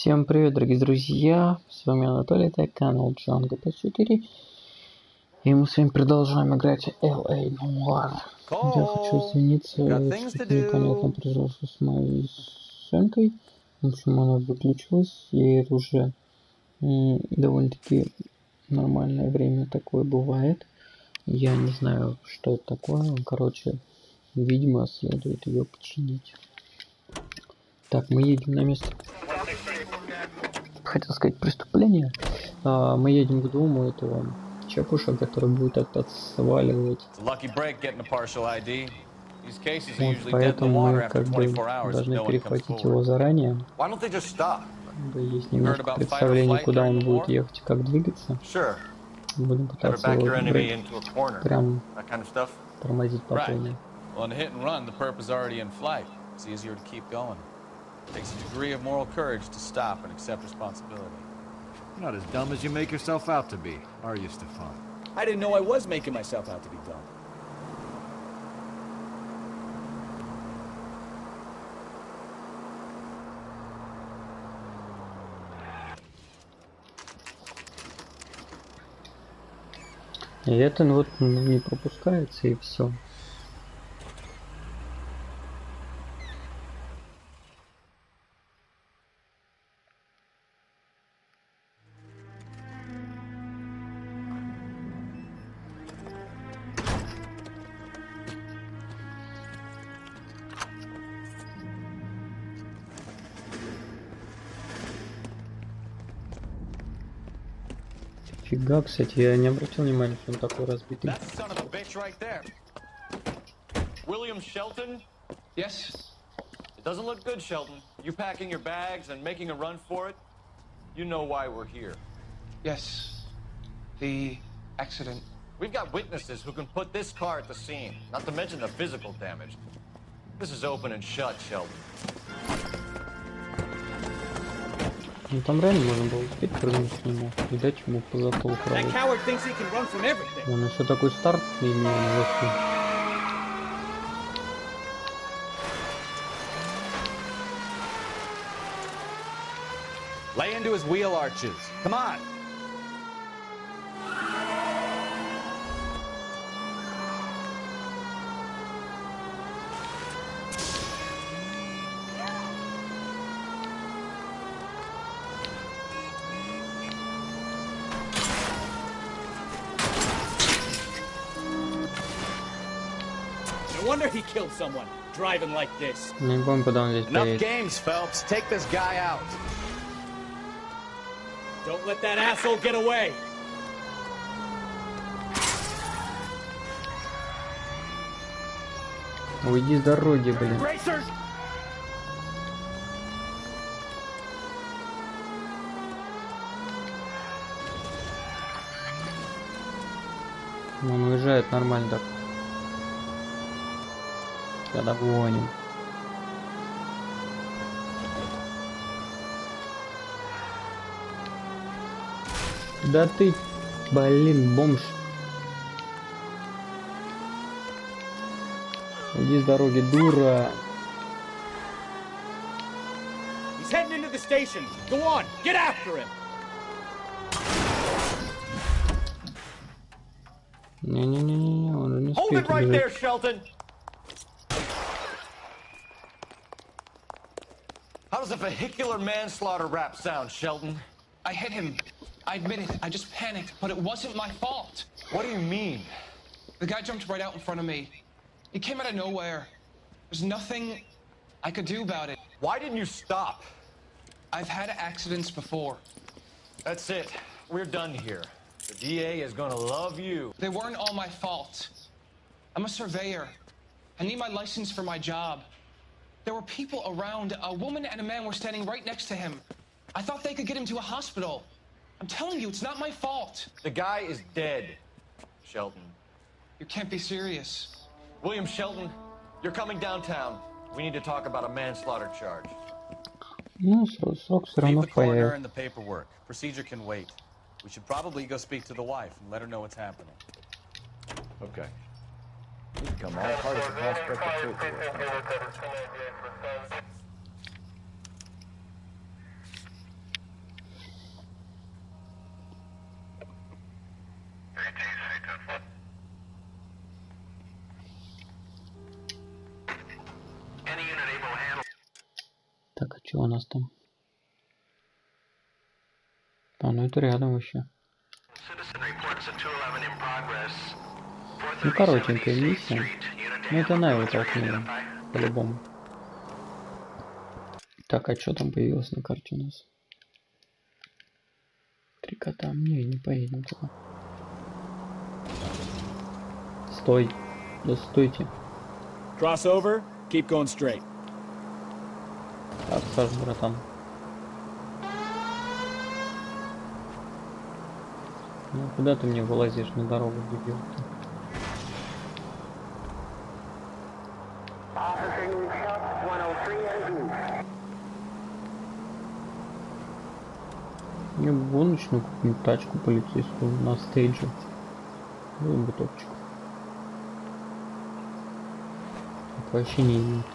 Всем привет, дорогие друзья, с вами Анатолий, это канал Предлагайте, и мы с вами продолжаем играть LA Noire. Я хочу извиниться, что-то непонятно произошло с моей сценкой, почему она выключилась, и это уже довольно-таки нормальное время такое бывает. Я не знаю, что это такое, короче, видимо, следует ее починить. Так, мы едем на место, хотел сказать, преступление. Мы едем к дому этого чекуша, который будет опять сваливать. Вот, поэтому мы как бы должны перехватить его заранее. Как бы есть немножко представление, куда он будет ехать и как двигаться. Будем пытаться его прям тормозить по полной. Takes a degree of moral courage to stop and accept responsibility. You're not as dumb as you make yourself out to be, are you, Stefan? I didn't know I was making myself out to be dumb. И это вот не пропускается, и все. Фига, кстати, я не обратил внимания, что он такой разбитый. William Shelton? Yes. It doesn't look good, Shelton. You packing your bags and making a run for it? You know why we're here. Yes. The accident. We've got witnesses who can put this car at the scene, not to mention the physical damage. This is open and shut, Shelton. Ну там реально можно было успеть прыгнуть с нему и дать ему по затылку. Он еще такой старт имел на вообще. Lay into his wheel arches. Come on. No wonder he killed someone driving like this. Не помню, куда он здесь Enough поедет. games, Phelps. Take this guy out. Don't let that asshole get away. Уйди с дороги, блин. Он уезжает нормально так. Когда гоним. Да ты, блин, бомж. Иди с дороги, дура. He's heading into the station. Go on, get after him. Не-не-не, он не Hold успеет it right убежать. there, Shelton. How does a vehicular manslaughter rap sound, Shelton? I hit him. I admit it. I just panicked, but it wasn't my fault. What do you mean? The guy jumped right out in front of me. He came out of nowhere. There's nothing I could do about it. Why didn't you stop? I've had accidents before. That's it. We're done here. The DA is gonna love you. They weren't all my fault. I'm a surveyor. I need my license for my job. There were people around. A woman and a man were standing right next to him. I thought they could get him to a hospital. I'm telling you, it's not my fault. The guy is dead, Shelton. You can't be serious. William Shelton, you're coming downtown. We need to talk about a manslaughter charge. Ну, срок все равно появится. And the paperwork. Procedure can wait. We should probably go speak to the wife and let her know what's happening. Okay. You've become all part of the prospect of truth. Что у нас там? А, ну это рядом вообще. Ну, коротенькая миссия. Ну, это она его толкнула. По-любому. Так, а что там появилось на карте у нас? 3 кота. Не поедем туда. Стой. Да стойте. Crossover, keep going straight. Так, Саш, братан. Ну, куда ты мне вылазишь на дорогу, дебил? Мне бы гоночную какую-нибудь тачку полицейскую на стейдже. Был бы топчик. Так вообще не имеет.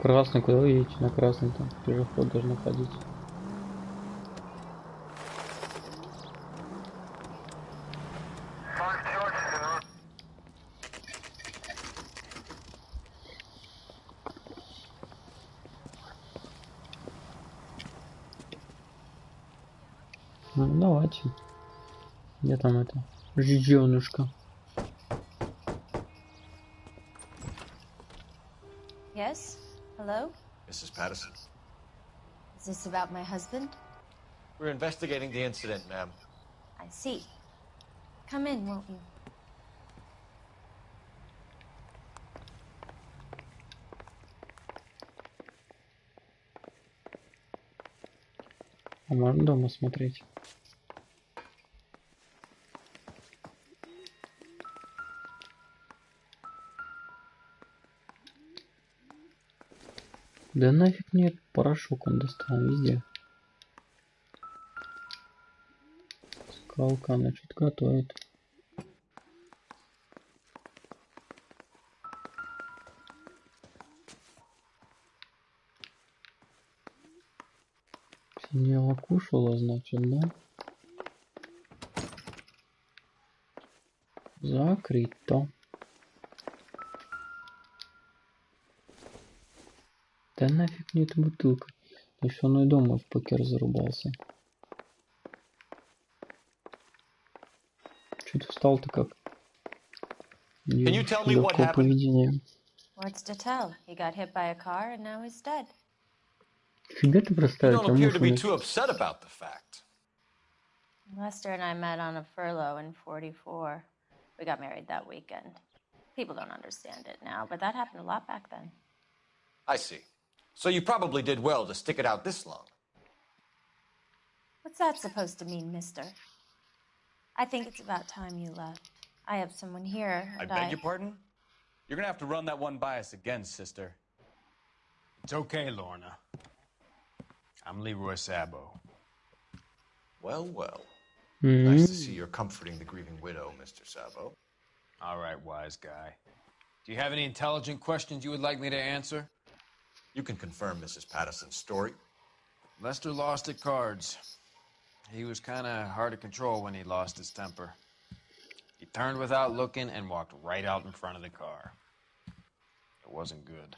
Красный, куда вы едете? На красный там пешеход должен ходить. Ну давайте. Где там это? Жжёнушка. Yes? Hello? Mrs. Patterson. Is this about my husband? We're investigating the incident, ma'am. I see. Come in, won't you? А можно дома смотреть? Да нафиг нет, порошок он достал везде. Скалка, она что-то готовит. Сидела, кушала, значит, да? Закрыто. Да нафиг мне эта бутылка. Я все равно и дома в покер зарубался. Что ты встал-то как? Легкого поведения. What's to tell? He got hit by a car and now he's dead. Фига ты проставить, You don't appear to be too upset about the fact. Lester and I met on a furlough in 44. We got married that weekend. People don't understand it now, but that happened a lot back then. I see. So you probably did well to stick it out this long. What's that supposed to mean, mister? I think it's about time you left. I have someone here, and I beg your pardon? You're gonna have to run that one by us again, sister. It's okay, Lorna. I'm Leroy Sabo. Well, well. Nice to see you're comforting the grieving widow, Mr. Sabo. All right, wise guy. Do you have any intelligent questions you would like me to answer? You can confirm Mrs. Patterson's story. Lester lost at cards. He was kind of hard to control when he lost his temper. He turned without looking and walked right out in front of the car. It wasn't good.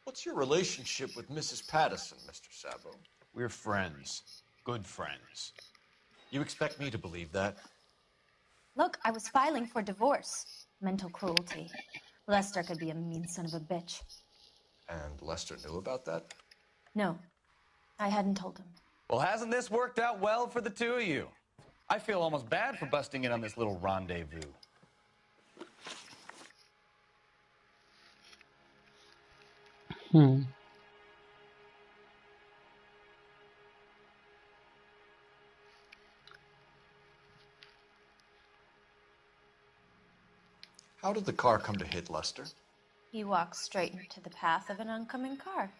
What's your relationship with Mrs. Patterson, Mr. Sabo? We're friends. Good friends. You expect me to believe that? Look, I was filing for divorce. Mental cruelty. Lester could be a mean son of a bitch. And Lester knew about that? No, I hadn't told him. Well, hasn't this worked out well for the two of you? I feel almost bad for busting in on this little rendezvous. How did the car come to hit Lester? He walked straight into the path of an oncoming car.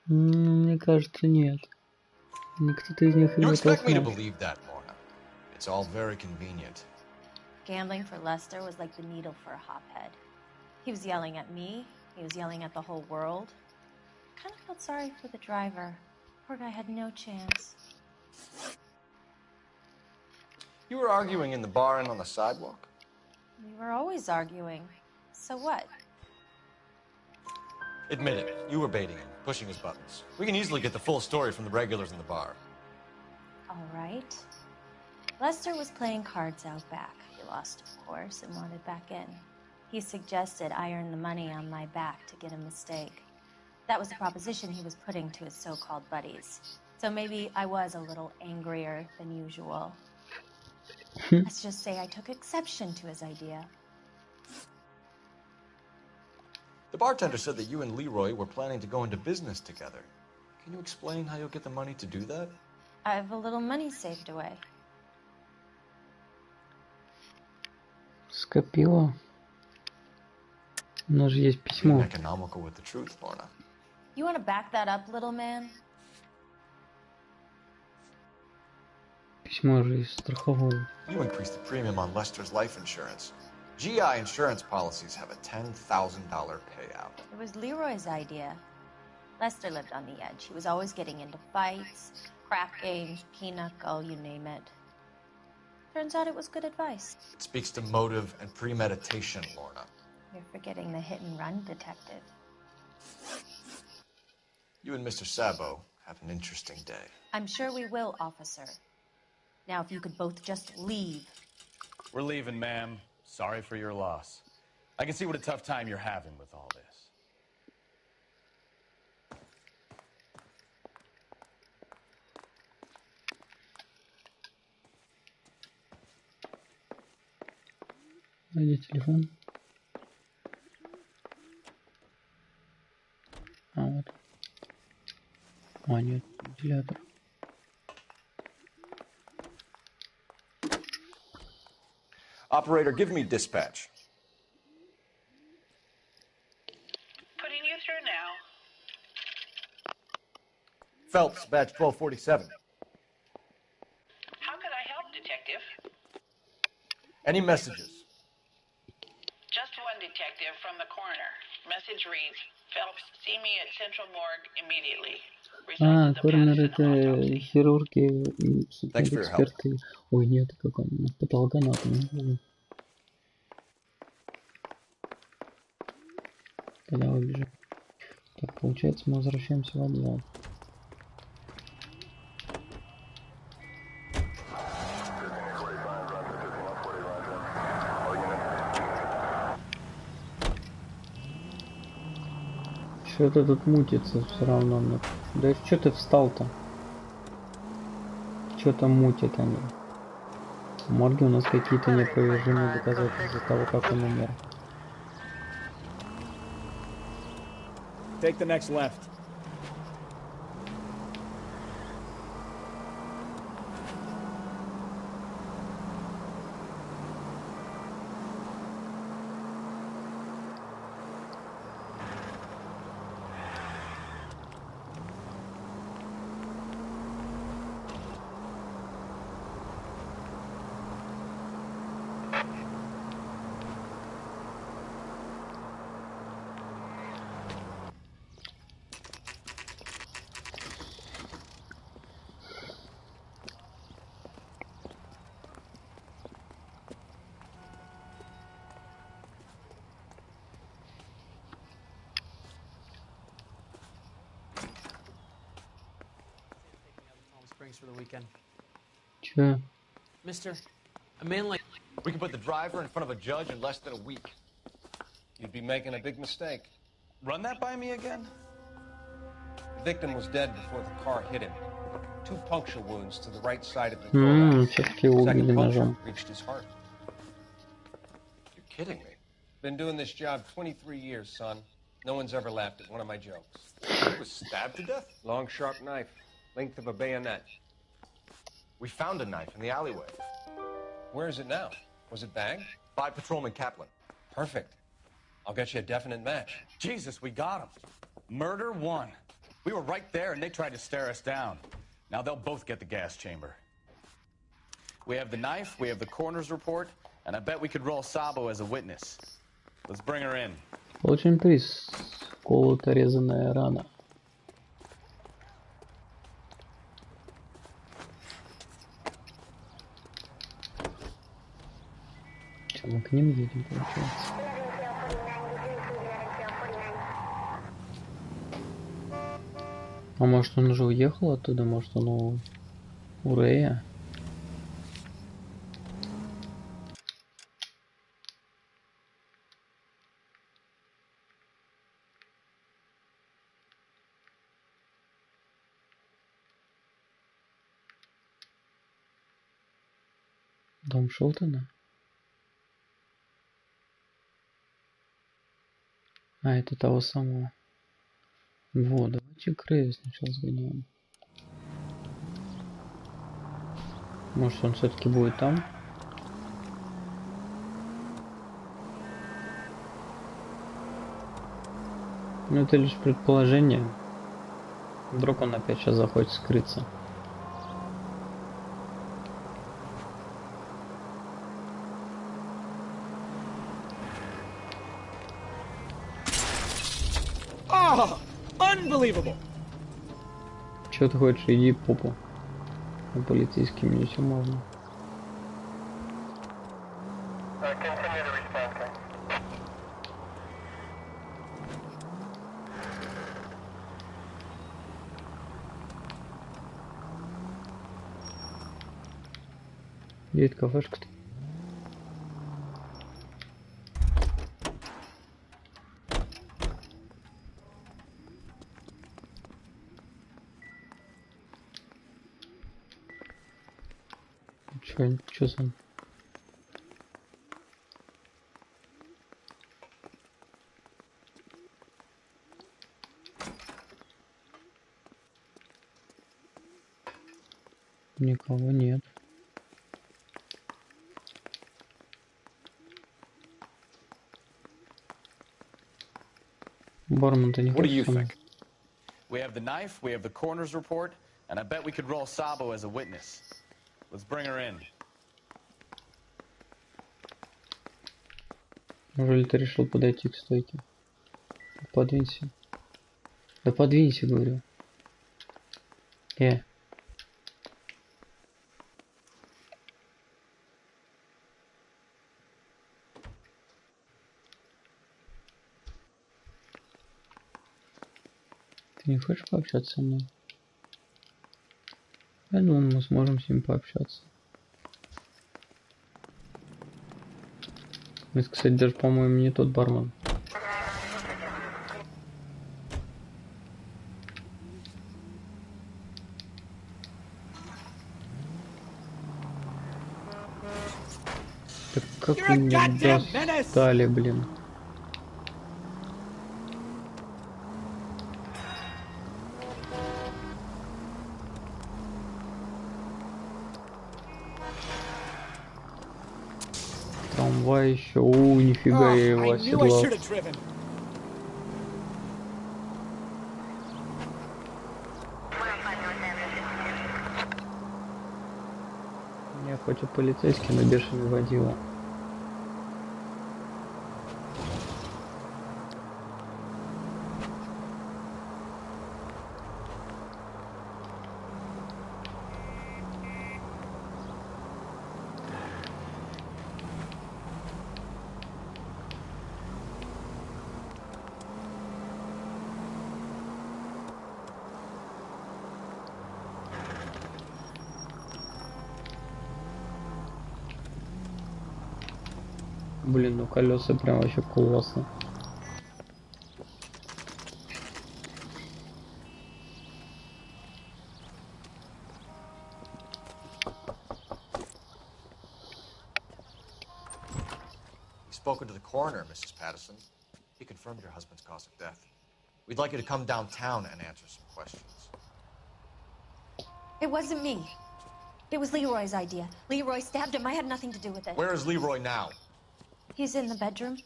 Мне кажется, нет. Никто из них You не expect me to толкнул. believe that, Lorna? It's all very convenient. Gambling for Lester was like the needle for a hophead. He was yelling at me. He was yelling at the whole world. I kind of felt sorry for the driver. Poor guy had no chance. You were arguing in the bar and on the sidewalk? We were always arguing. So what? Admit it. You were baiting him, pushing his buttons. We can easily get the full story from the regulars in the bar. All right. Lester was playing cards out back. He lost, of course, and wanted back in. He suggested I earn the money on my back to get a mistake. That was the proposition he was putting to his so-called buddies. So maybe I was a little angrier than usual. Let's just say I took exception to his idea. The bartender said that you and Leroy were planning to go into business together. Can you explain how you'll get the money to do that? I have a little money saved away. Скопила. У нас же есть письмо. Being economical with the truth, Lorna. You want to back that up, little man? Письмо же из страхового. You increased the premium on Lester's life insurance. GI insurance policies have a $10,000 payout. It was Leroy's idea. Lester lived on the edge. He was always getting into fights, crack games, pinochle, you name it. Turns out it was good advice. It speaks to motive and premeditation, Lorna. You're forgetting the hit-and-run detective. You and Mr. Sabo have an interesting day. I'm sure we will, officer. Now, if you could both just leave. We're leaving, ma'am. Sorry for your loss. I can see what a tough time you're having with all this. Найди телефон. А вот. А, нет, вентилятор. Operator, give me dispatch. Putting you through now. Phelps, badge 1247. How could I help, Detective? Any messages? Just one detective from the coroner. Message reads, Phelps, see me at Central Morgue immediately. А, коронер это хирурги, эксперты. Ой, нет, как он, патологоанатом. Тогда выбежим. Так, получается, мы возвращаемся в отзал. Что-то тут мутится все равно. Да что ты встал-то? Что-то мутят они. В морге у нас какие-то неопровержимые доказательства того, как он умер. Take the next left. For the weekend. Че? Mister, a man like... We can put the driver in front of a judge in less than a week. You'd be making a big mistake. Run that by me again? The victim was dead before the car hit him. 2 puncture wounds to the right side of the thorax. Second puncture reached his heart. You're kidding me. Been doing this job 23 years, son. No one's ever laughed at one of my jokes. He was stabbed to death? Long, sharp knife. Length of a bayonet. We found a knife in the alleyway. Where is it now? Was it bagged? By Patrolman Kaplan. Perfect. I'll get you a definite match. Jesus, we got him. Murder 1. We were right there and they tried to stare us down. Now they'll both get the gas chamber. We have the knife, we have the coroner's report, and I bet we could roll Sabo as a witness. Let's bring her in. Получен приз. Колото резаная рана. Что, мы к ним едем, получается? А может он уже уехал оттуда? Может он у Рэя? Дом Шелтона? А, это того самого. Вот, давайте игры сначала сгоняем. Может он все-таки будет там? Ну это лишь предположение. Вдруг он опять сейчас захочет скрыться. Чё ты хочешь? Иди попу. На полицейский мне все можно. Где эта кафешка-то? Чё сам? Никого нет. Бармен-то не хочет со мной? We have the knife, we have the coroner's report, and I bet we could roll Sabo as a witness. Let's bring her in. Неужели ты решил подойти к стойке? Подвинься. Да подвинься, говорю. Ты не хочешь пообщаться со мной? Я думаю, мы сможем с ним пообщаться. Это, кстати, даже, по-моему, не тот бармен. Так как вы меня достали, блин. Трамвай еще. Нифига я его оседлал. Я хоть и полицейский, но бешеный водила. Блин, ну колеса прям вообще классно. You've spoken to the coroner, Mrs. Patterson. He confirmed your husband's cause of death. We'd like you to come downtown and answer some questions. It wasn't me. It was Leroy's idea. Leroy stabbed him. I had nothing to do with it. Where is Leroy now? He's in the bedroom.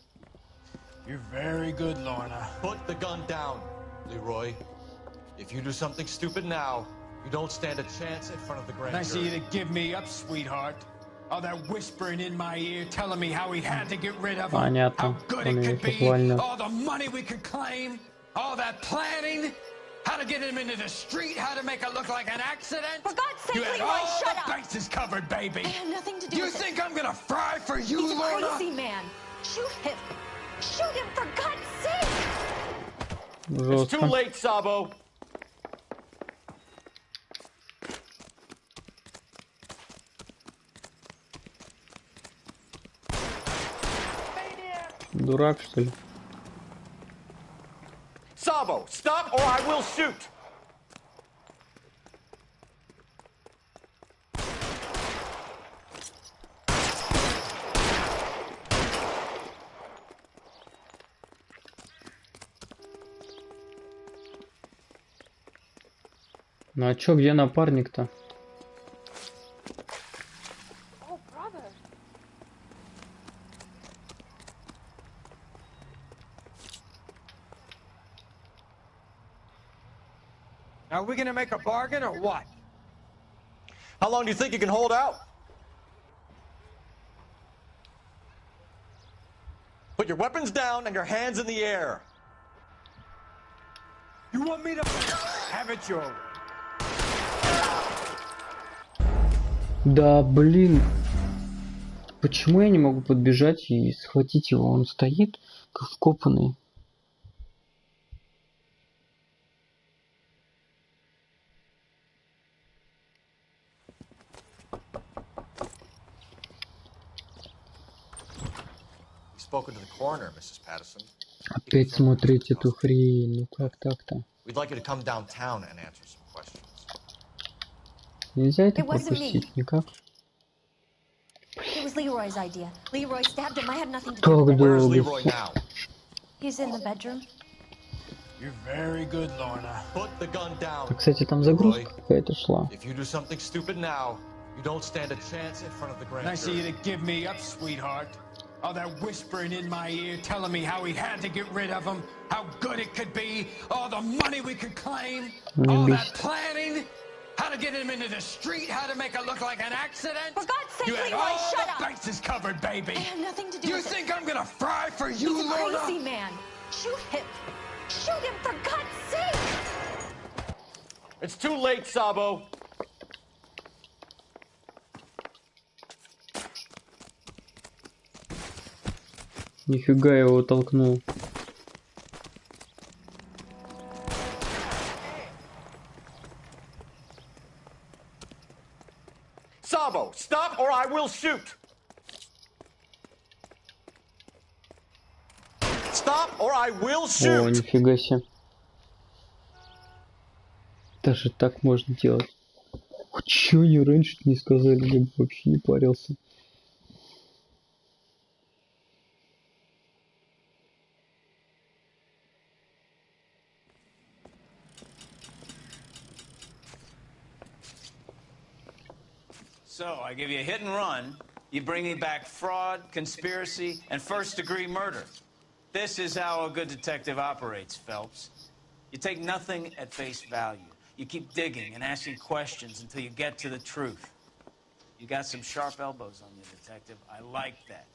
You're very good, Lorna. Put the gun down, Leroy. If you do something stupid now, you don't stand a chance in front of the grand jury. Nice of you to give me up, sweetheart. All that whispering in my ear, telling me how he had to get rid of him, Понятно. how good it could be, all the money we could claim, all that planning, how to get him into the street, how to make it look like an accident. For God's sake, you had Leroy, all shut the up! bases covered, baby. I have nothing to do You with think I'm gonna fry for you, He's a Lorna? crazy man. Shoot him. Shoot him, for God's sake! It's too late, Sabo. Дурак, что ли? Sabo, stop or I will shoot. Ну а чё, где напарник-то? Are we gonna make a bargain or what? How long do you think you can hold out? Put your weapons down and your hands in the air. You want me to have it your way? Да, блин. Почему я не могу подбежать и схватить его? Он стоит, как вкопанный. Spoken to the coroner, Mrs. Patterson. Опять смотреть эту хрень. Ну как так-то? We'd like you to come downtown and answer some questions. Нельзя это пропустить никак. It was Leroy's idea. Leroy stabbed him. I had nothing to do with it. Where's Leroy now? He's in the bedroom. You're very good, Lorna. Put the gun down. Кстати, там загрузка какая-то шла. If you do something stupid now, you don't stand a chance in front of the grand jury. Nice of you to give me up, sweetheart. All that whispering in my ear, telling me how he had to get rid of him, how good it could be, all the money we could claim, all that planning, how to get him into the street, how to make it look like an accident. For God's sake, you had Leroy, all shut the up! bases covered, baby. I have nothing to do You with think it. I'm gonna fry for you, He's a Lorna? crazy man. Shoot him. Shoot him, for God's sake! It's too late, Sabo. Нифига я его толкнул. Sabo, stop or I will shoot. Stop or I will shoot. О, нифига себе. Даже так можно делать. Чё они раньше не сказали, я бы вообще не парился. So, I give you a hit and run, you bring me back fraud, conspiracy, and first-degree murder. This is how a good detective operates, Phelps. You take nothing at face value. You keep digging and asking questions until you get to the truth. You got some sharp elbows on you, detective. I like that.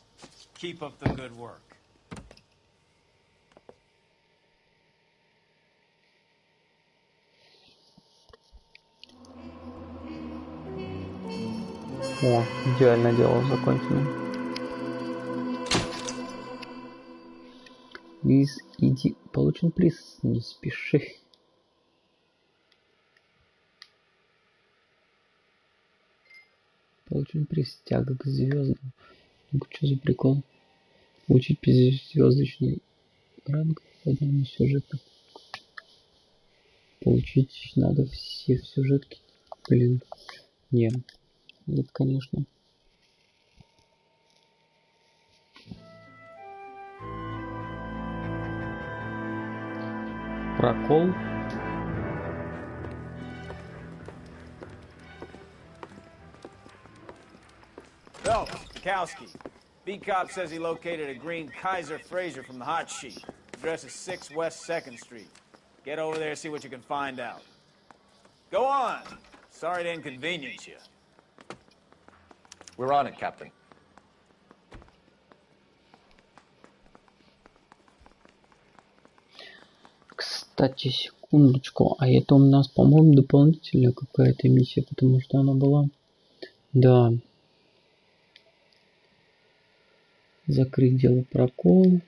Keep up the good work. О, идеально дело закончено. Иди, получен приз, не спеши. Получен приз, тяга к звездам. Ну что за прикол? Получить 5-звездочный ранг по одному сюжету. Получить надо все сюжетки. Блин, не. Нет, конечно. Прокол. So, Kowski. B-Cop says he located a green Kaiser Fraser from the hot sheet. Address is 6 West 2nd Street. Get over there, see what you can find out. Go on. Sorry to inconvenience you. We're on it, Captain. Кстати, секундочку. А это у нас, по-моему, дополнительная какая-то миссия, потому что она была... Да. Закрыть дело прокол.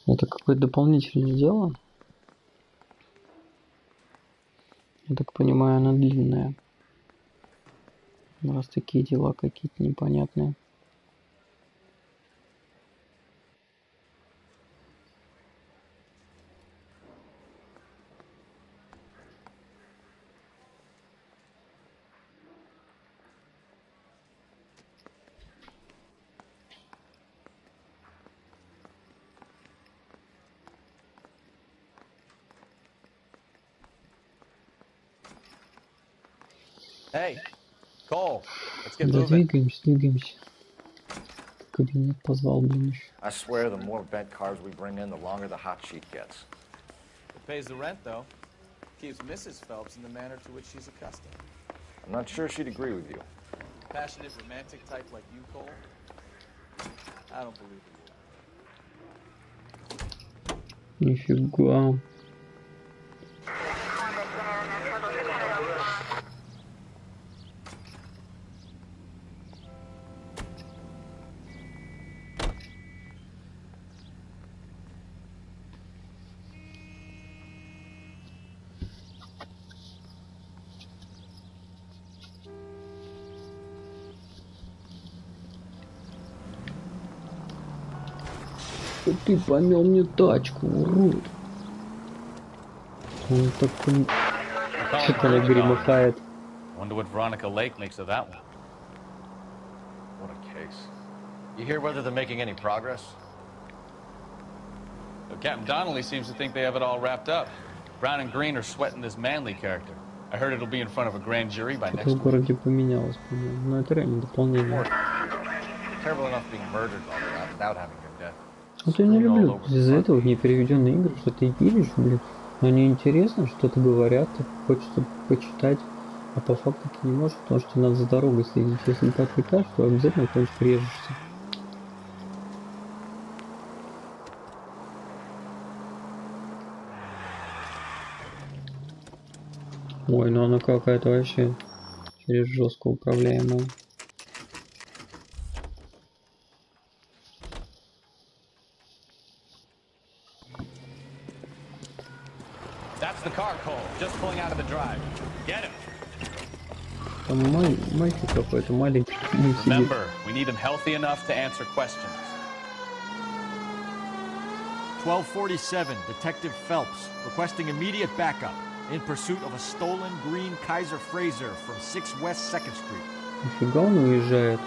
Это какое-то дополнительное дело. Я так понимаю, она длинная. Раз такие дела какие-то непонятные. Hey, Cole, let's get Да, moving. двигаемся. Кабинет позвал, блин, еще. I swear the more bent cars we bring in, the longer the hot sheet gets. It pays the rent, though. Keeps Mrs. Phelps in the manner to which she's accustomed. I'm not sure she'd agree with you. Passionate, romantic type like you, Cole? I don't believe it. Нифига. Ты помел мне тачку, урод. Он такой... Что-то гремыхает. Wonder what Veronica Lake makes of that one. What a case. You hear whether they're making any progress? So Captain Donnelly seems to think they have it all wrapped up. Brown and Green are sweating this Manley character. I heard it'll be in front of a grand jury by next В week. городе поменялось, по-моему. Но это реально дополнение. Terrible enough being murdered without having your death. Вот я не люблю из-за этого непереведенные игры, что ты видишь, блин, но неинтересно, что-то говорят, хочется почитать, а по факту ты не можешь, потому что надо за дорогой следить. Если ты отвлекаешь, то обязательно кто-нибудь режешься. Ой, ну она какая-то вообще через жестко управляемая. That's the car, Cole. Just pulling out of the drive. Get him. Там мальчик какой-то маленький. Remember, we need him healthy enough to answer questions. 1247, Detective Phelps, requesting immediate backup in pursuit of a stolen green Kaiser Fraser from 6 West 2nd Street. Нифига он уезжает.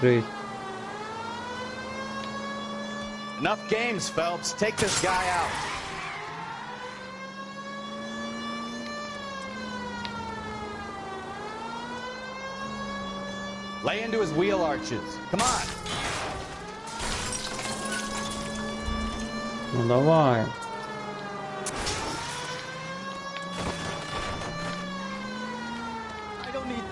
Жесть. Enough games, Phelps. Take this guy out. Lay into his wheel arches. Come on. Ну давай. I don't need...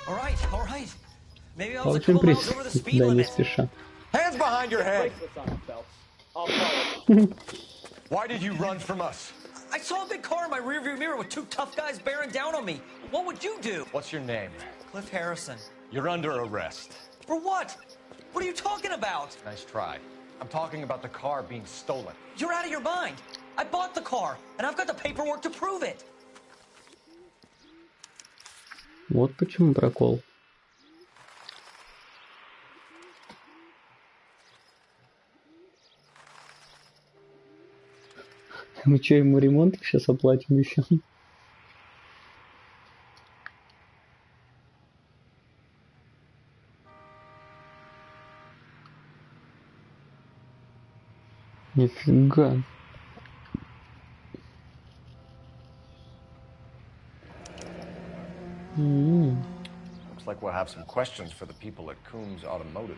All right. Maybe I was a Получим couple приз. miles over the speed Да, не limit. спеша. Hands behind your head. I'll follow. Why did you run from us? I saw a big car in my rearview mirror with two tough guys bearing down on me. What would you do? What's your name? Cliff Harrison. You're under arrest. For what? What are you talking about? Nice try. I'm talking about the car being stolen. You're out of your mind. I bought the car, and I've got the paperwork to prove it. Вот почему прокол. Мы что, ему ремонт сейчас оплатим еще? Нифига. Looks like we'll have some questions for the people at Coombs Automotive.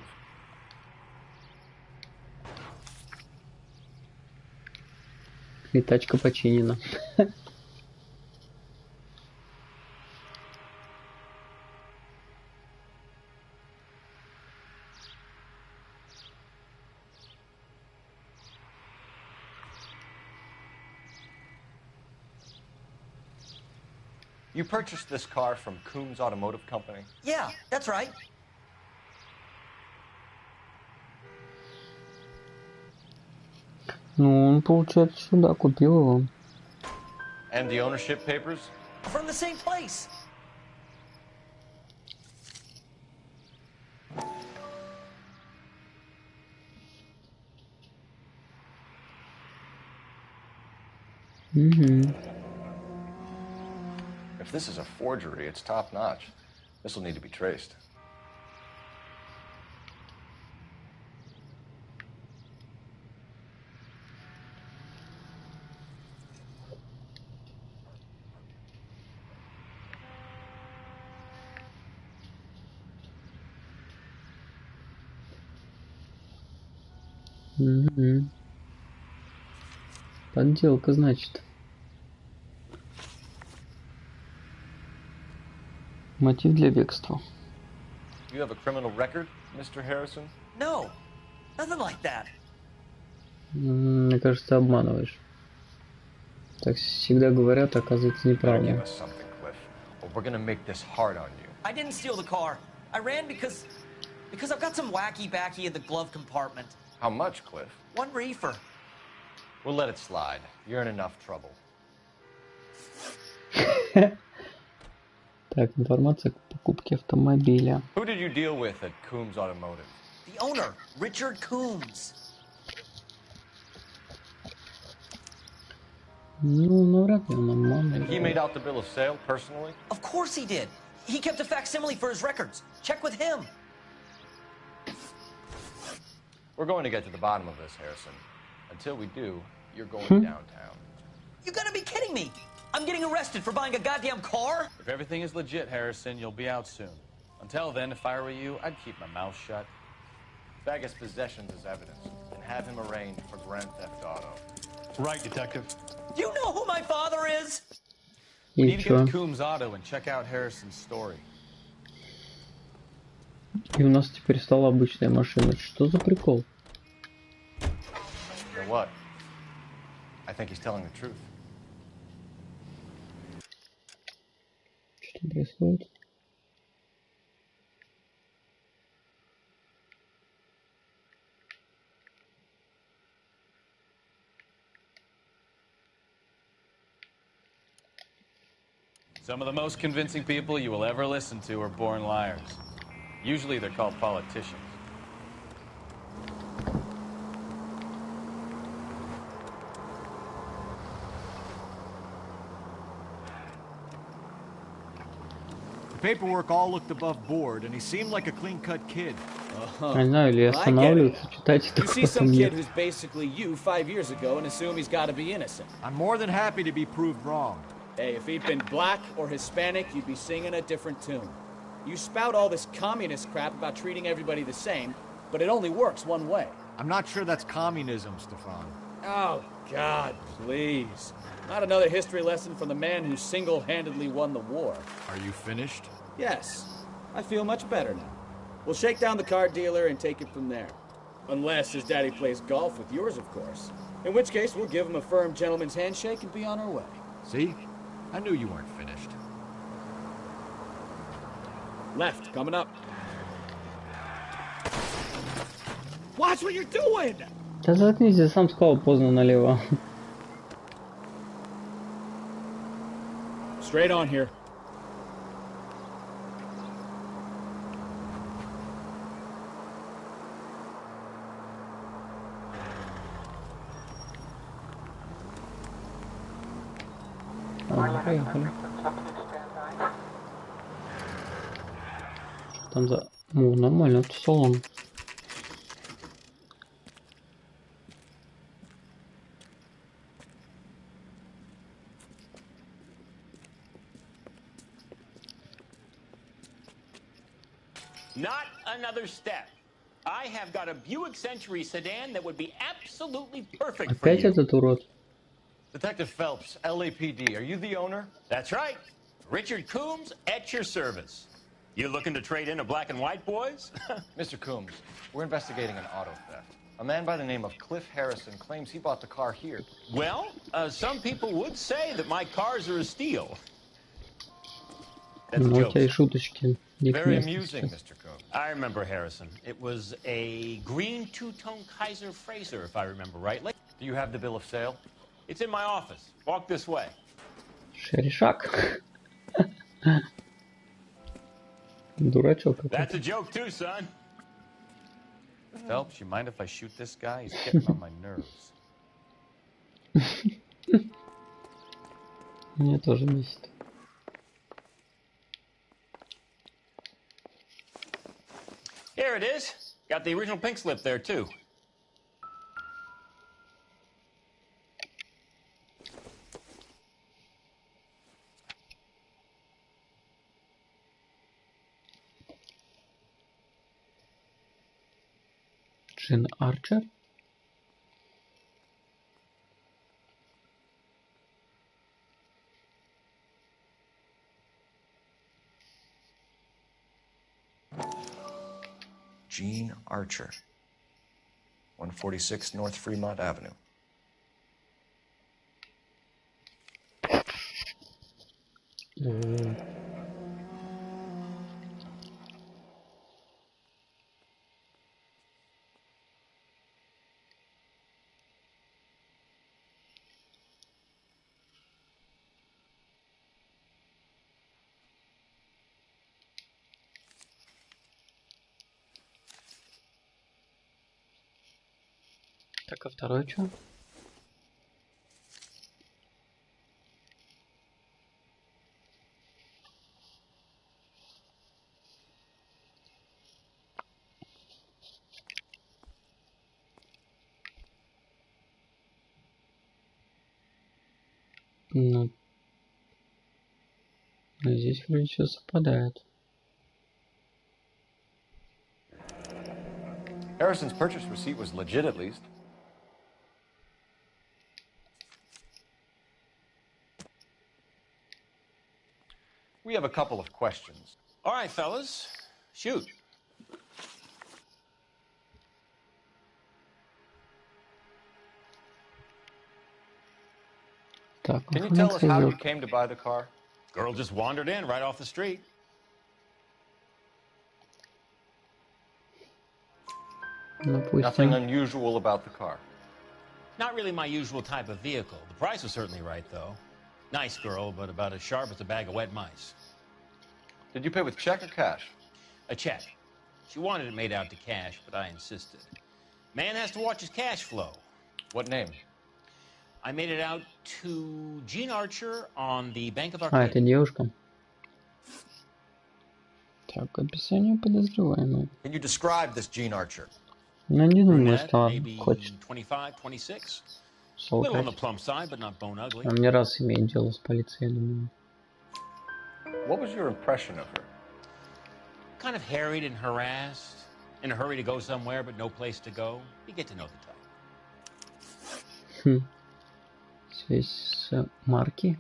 И тачка починена. You purchased this car from Coombs Automotive Company? Yeah, that's right. Ну, он, получается, сюда купил его. And the ownership papers? From the same place. If this is a forgery, it's top-notch. This will need to be traced. Подделка, значит. Мотив для бегства. You have a criminal record, Mr. Harrison? No, nothing like that. Мне кажется, ты обманываешь. Так всегда говорят, оказывается, неправда. I didn't steal the car. I ran because I've got some wacky backy in the glove compartment. How much, Cliff? 1 reefer. We'll let it slide. You're in enough trouble. Так, информация о покупке автомобиля. Who did you deal with at Coombs Automotive? The owner, Richard Coombs. Ну, навряд ли он обманывает. He made out the bill of sale personally? Of course he did. He kept a facsimile for his records. Check with him. We're going to get to the bottom of this, Harrison. Until we do, you're going downtown. You gotta be kidding me! I'm getting arrested for buying a goddamn car? If everything is legit, Harrison, you'll be out soon. Until then, if I were you, I'd keep my mouth shut. Bag his possessions as evidence and have him arraigned for grand theft auto. Right, detective. Do you know who my father is? We need to get to Coombs Auto and check out Harrison's story. И у нас теперь стала обычная машина. Что за прикол? You know what? I think he's telling the truth. Что там происходит? Some of the most convincing people you will ever listen to are born liars. Usually they're called politicians. The paperwork all looked above board, and he seemed like a clean-cut kid. Не знаю, или останавливаться, читать это. You see some kid who's basically you 5 years ago and assume he's got to be innocent. I'm more than happy to be proved wrong. Hey, if he'd been black or Hispanic, you'd be singing a different tune. You spout all this communist crap about treating everybody the same, but it only works one way. I'm not sure that's communism, Stefan. Oh, God, please. Not another history lesson from the man who single-handedly won the war. Are you finished? Yes. I feel much better now. We'll shake down the car dealer and take it from there. Unless his daddy plays golf with yours, of course. In which case, we'll give him a firm gentleman's handshake and be on our way. See? I knew you weren't finished. Left, coming up. Watch what you're doing! Да заткнись, я сам сказал поздно налево. Straight on here. Ладно, поехали. Там за... Ну, нормально, это салон. Not another step. I have got a Buick Century sedan that would be absolutely perfect for Опять you. этот урод. Detective Phelps, LAPD, are you the owner? That's right. Richard Coombs at your service. You looking to trade in a black and white, boys? Mr. Coombs, we're investigating an auto theft. A man by the name of Cliff Harrison claims he bought the car here. Well, some people would say that my cars are a steal. That's a Ну, у joke. тебя и шуточки. Very amusing, Mr. Coombs. I remember Harrison. It was a green two-tone Kaiser Frazer, if I remember rightly. Do you have the bill of sale? It's in my office. Walk this way. Шеришак. Дурачок какой-то. That's a joke too, son. Phelps, you mind if I shoot this guy? He's getting on my nerves. Меня тоже бесит. Here it is. Got the original pink slip there too. Джин Арчер. Gene Archer, 146 North Fremont Avenue. Так, а второй что? Ну, здесь вроде все совпадает. Harrison's purchase receipt was legit, at least. We have a couple of questions. All right, fellas. Shoot. Так, Can you tell us how you came to buy the car? Girl just wandered in right off the street. Nothing unusual about the car. Not really my usual type of vehicle. The price was certainly right, though. Nice girl, but about as sharp as a bag of wet mice. Did you pay with check or cash? A check. She wanted it made out to cash, but I insisted. Man has to watch his cash flow. What name? I made it out to Gene Archer on the Bank of А, Arcadia. это девушка. Так, описание подозреваемой. Can you describe this Gene Archer? Ну, не думаю, Brunette, что maybe он хочет 25, 26. Little on the солкать. plump side, but not bone ugly. Он не раз имеет дело с полицией, я думаю. What was your impression of her? Kind of harried and harassed. In a hurry to go somewhere, but no place to go. You get to know the type. Связь с марки.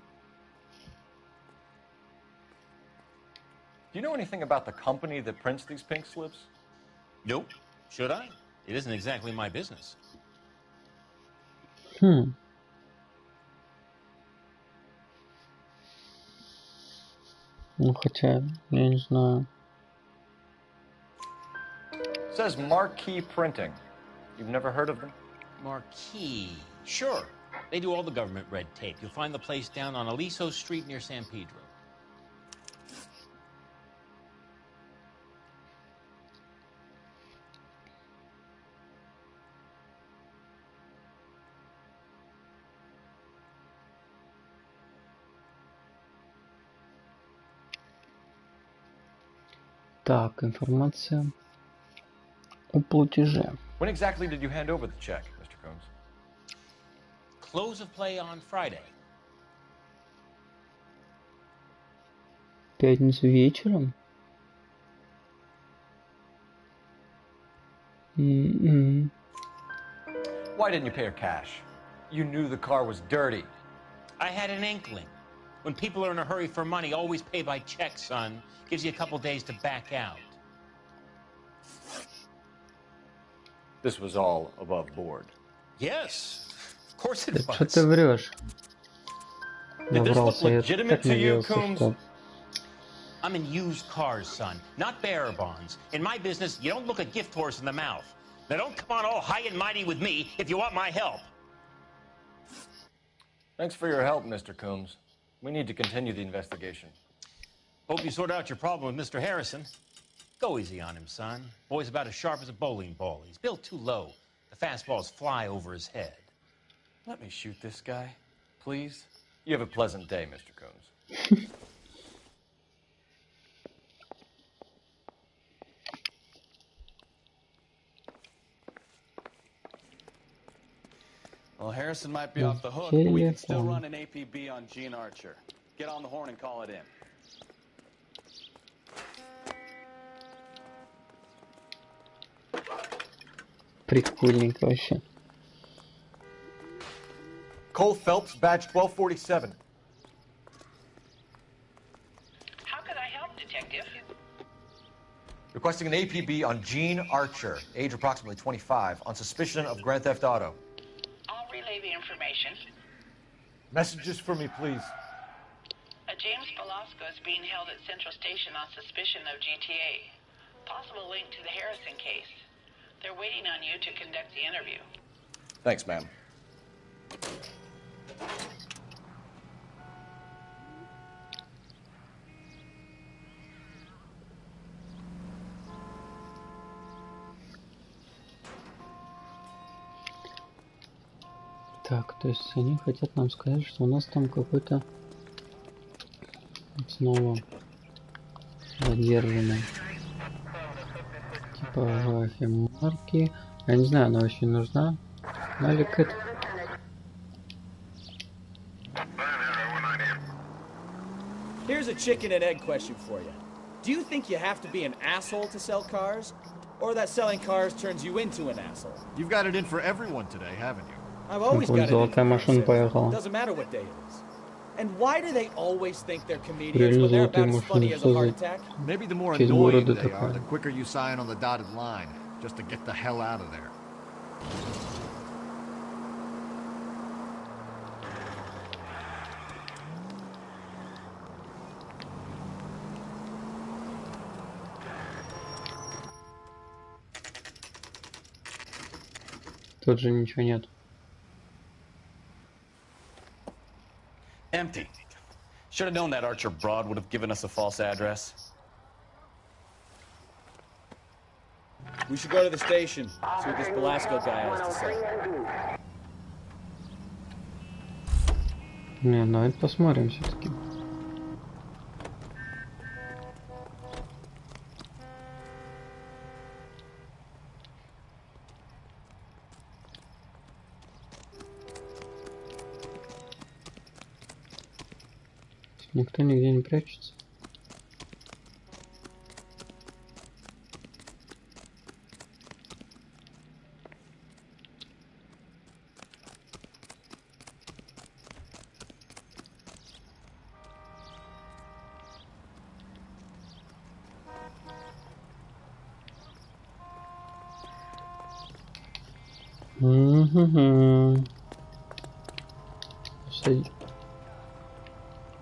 Do you know anything about the company that prints these pink slips? Nope. Should I? It isn't exactly my business. Ну, хотя, я не знаю. It says Marquee Printing. You've never heard of them? Marquee. Sure. They do all the government red tape. You'll find the place down on Aliso Street near San Pedro. Так, информация о платеже. When exactly did you hand over the check, Mr. Combs? Close of play on Friday. Пятницу вечером? Why didn't you pay her cash? You knew the car was dirty. I had an inkling. When people are in a hurry for money, always pay by check, son. Gives you a couple days to back out. This was all above board. Yes, of course it was. Что ты врешь? Did this look Я legitimate так to you, надеялся, Coombs? что... I'm in used cars, son, not bearer bonds. In my business, you don't look a gift horse in the mouth. Now don't come on all high and mighty with me if you want my help. Thanks for your help, Mr. Coombs. We need to continue the investigation. Hope you sort out your problem with Mr. Harrison. Go easy on him, son. Boy's about as sharp as a bowling ball. He's built too low. The fastballs fly over his head. Let me shoot this guy, please. You have a pleasant day, Mr. Combs. Well, Harrison might be off the hook, but we can still run an APB on Gene Archer. Get on the horn and call it in. Прикольненько вообще. Cole Phelps, badge 1247. How could I help, Detective? Requesting an APB on Gene Archer, age approximately 25, on suspicion of Grand Theft Auto. I'll relay the information. Messages for me, please. A James Velasco is being held at Central Station on suspicion of GTA. Possible link to the Harrison case. They're waiting on you to conduct the interview. Thanks, ma'am. Так, то есть они хотят нам сказать, что у нас там какой-то снова задержанный. Типография марки. Я не знаю, она очень нужна. Налик это. Here's a chicken and egg question for you. Do you think you have to be an asshole to sell cars? Or that selling cars turns you into an asshole? You've got it in for everyone today, haven't you? I've always got it in Золотая машина поехала. Doesn't matter what day it is. And why do they always think they're comedians when they're about as funny as a heart attack? Maybe the more annoying they are, the quicker you sign on the dotted line, just to get the hell out of there. Тут же ничего нет. Empty. Should have known that Archer broad would have given us a false address. We should go to the station, see what this Velasco guy has to say. Не, давайте посмотрим все-таки. Никто нигде не прячется.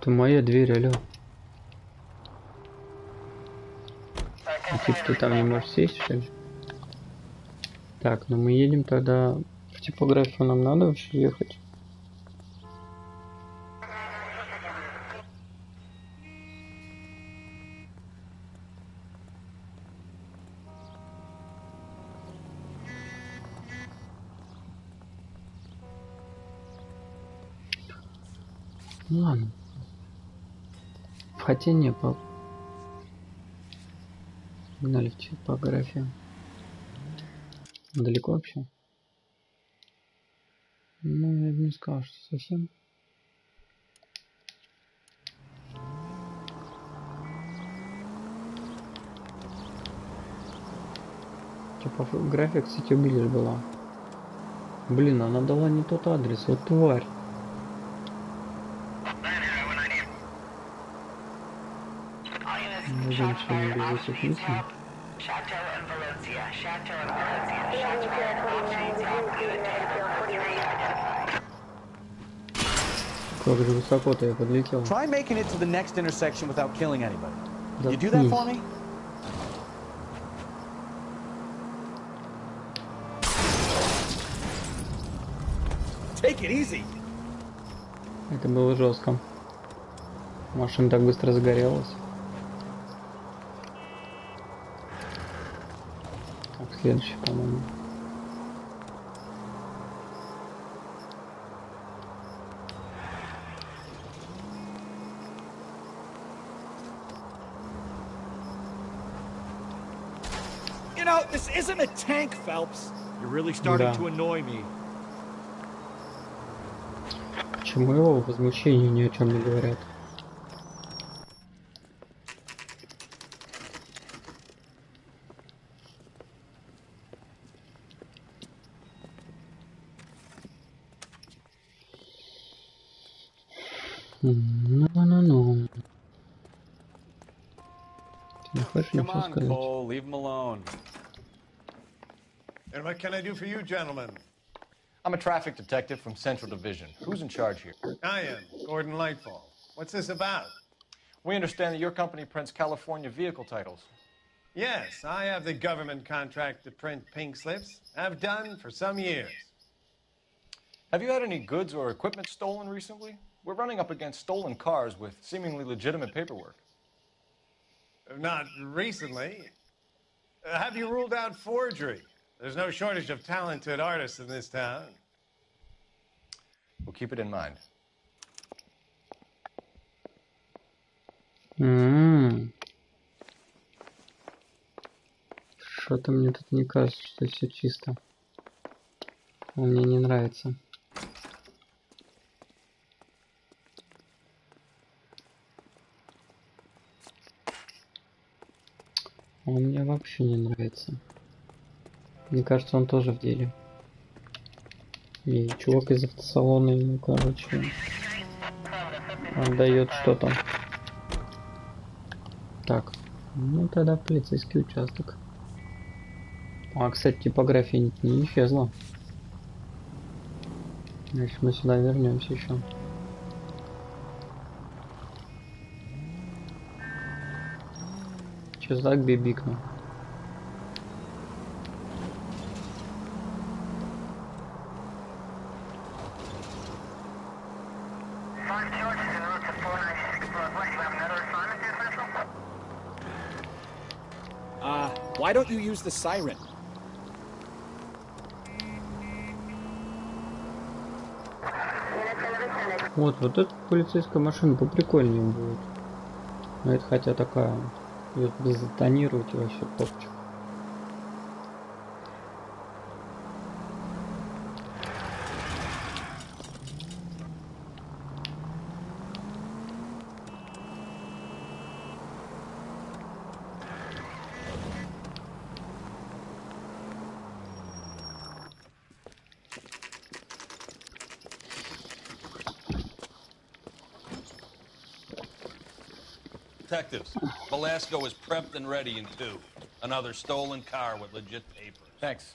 Это моя дверь, алло. Типа ты там не можешь сесть, что ли? Так, ну мы едем тогда в типографию, нам надо вообще ехать. Ну ладно. Хотя не по... Погнали в типографию. Далеко вообще? Ну, я бы не сказал, что совсем. Типография, кстати, ближе была. Блин, она дала не тот адрес, вот тварь. Женщина без этих мыслей. Как же высоко-то я подлетел. Try making it to the next intersection without killing anybody. You do that for me? Take it easy. Это было жестко. Машина так быстро загорелась. Так, следующий, по-моему. You know, this isn't a tank, Phelps. You're really starting to annoy me. Почему его возмущения ни о чем не говорят? Ну. Ты не хочешь ничего сказать? Cole, leave him alone. And what can I do for you, gentlemen? I'm a traffic detective from Central Division. Who's in charge here? I am, Gordon Lightfall. What's this about? We understand that your company prints California vehicle titles. Yes, I have the government contract to print pink slips. I've done for some years. Have you had any goods or equipment stolen recently? We're running up against stolen cars with seemingly legitimate paperwork. Not recently. Have you ruled out forgery? There's no shortage of talented artists in this town. We'll keep it in mind. Что-то мне тут не кажется, что все чисто. Мне не нравится. Он мне вообще не нравится. Мне кажется, он тоже в деле. И чувак из автосалона ему, короче, отдает что-то. Так, ну тогда полицейский участок. А, кстати, типография не исчезла. Значит, мы сюда вернемся еще. Чувак бибикнул. Why don't you use the siren? Вот эта полицейская машина поприкольнее будет. Но это хотя такая, ее затонировать и вообще топчик. Detectives, Velasco is prepped and ready in 2. Another stolen car with legit papers. Thanks.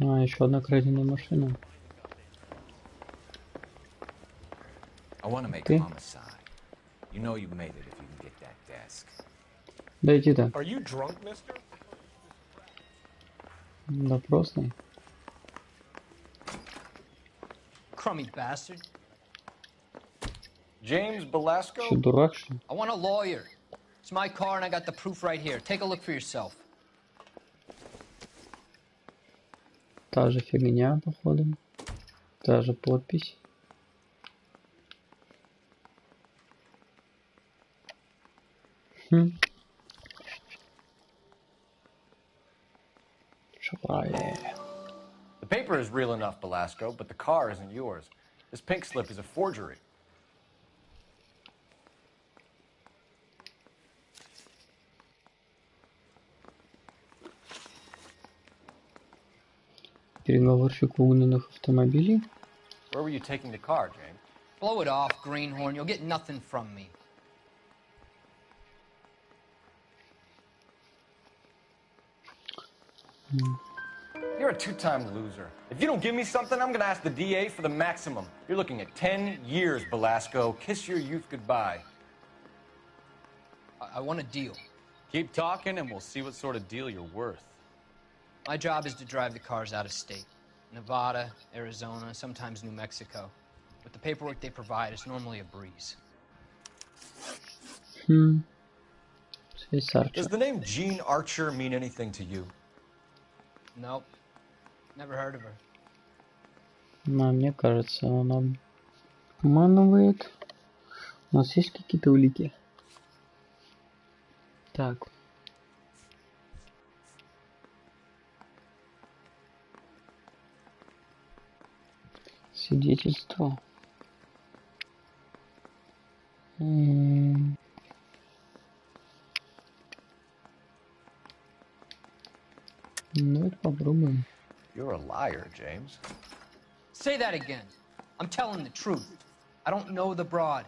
А, еще одна краденая машина. I want to make a homicide. You know you made it if you can get that desk. Да иди-то. Are you drunk, mister? Допросный. Crummy bastard. James Velasco? Что, дурак, что ли? I want a lawyer. It's my car and I got the proof right here. Take a look for yourself. Та же фигня, походу. Та же подпись. Поехали. The paper is real enough, Velasco, but the car isn't yours. This pink slip is a forgery. Переговорщик угнанных автомобилей. Where were you taking the car, James? Blow it off, greenhorn. You'll get nothing from me. You're a two-time loser. If you don't give me something, I'm gonna ask the DA for the maximum. You're looking at 10 years, Velasco. Kiss your youth goodbye. I want a deal. Keep talking and we'll see what sort of deal you're worth. My job is to drive the cars out of state. Nevada, Arizona, sometimes New Mexico. With the paperwork they provide, it's normally a breeze. Does the name Jean Archer mean anything to you? Nope. Never heard of her. Но мне кажется, он обманывает. У нас есть какие-то улики? Так. Свидетельство. Давайте попробуем. You're a liar, James. Say that again. I'm telling the truth. I don't know the broad.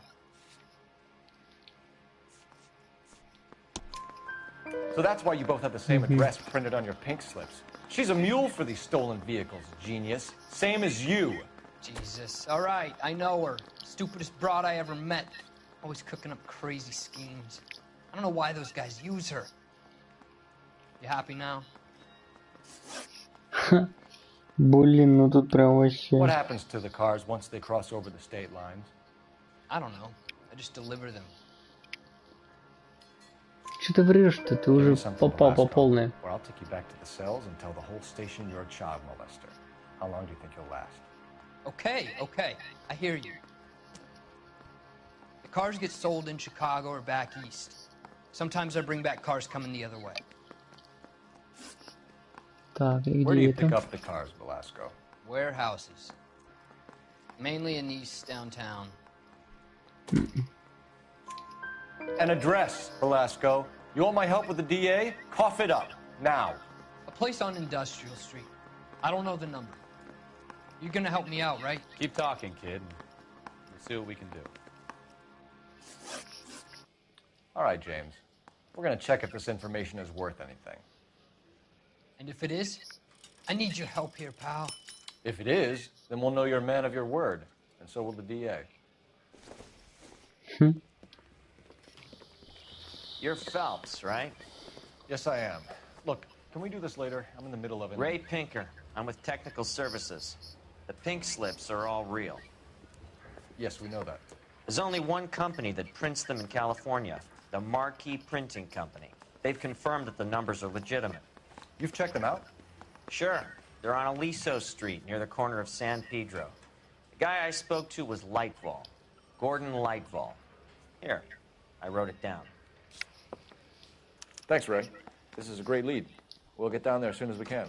So that's why you both have the same address printed on your pink slips. She's a mule for these stolen vehicles, genius. Same as you. Jesus. All right, I know her. Stupidest broad I ever met. Always cooking up crazy schemes. I don't know why those guys use her. You happy now? Блин, ну тут прям вообще. What happens to the cars once they cross over the state lines? I don't know. I just deliver them. Что ты врешь-то? Ты уже попал по полной. Or I'll take you back to the cells and tell the whole station you're a child molester. How long do you think you'll last? Okay, okay. I hear you. The cars get sold in Chicago or back east. Sometimes I bring back cars coming the other way. Так, и Where do you где pick это? up the cars, Velasco? Warehouses. Mainly in East downtown. An address, Velasco. You want my help with the DA? Cough it up, now. A place on Industrial Street. I don't know the number. You're gonna help me out, right? Keep talking, kid. We'll see what we can do. All right, James. We're gonna check if this information is worth anything. And if it is, I need your help here, pal. If it is, then we'll know you're a man of your word, and so will the DA. You're Phelps, right? Yes, I am. Look, can we do this later? I'm in the middle of it. Ray Pinker. I'm with Technical Services. The pink slips are all real. Yes, we know that. There's only one company that prints them in California, the Marquee Printing Company. They've confirmed that the numbers are legitimate. You've checked them out? Sure. They're on Aliso Street, near the corner of San Pedro. The guy I spoke to was Lightval. Gordon Lightval. Here, I wrote it down. Thanks, Ray. This is a great lead. We'll get down there as soon as we can.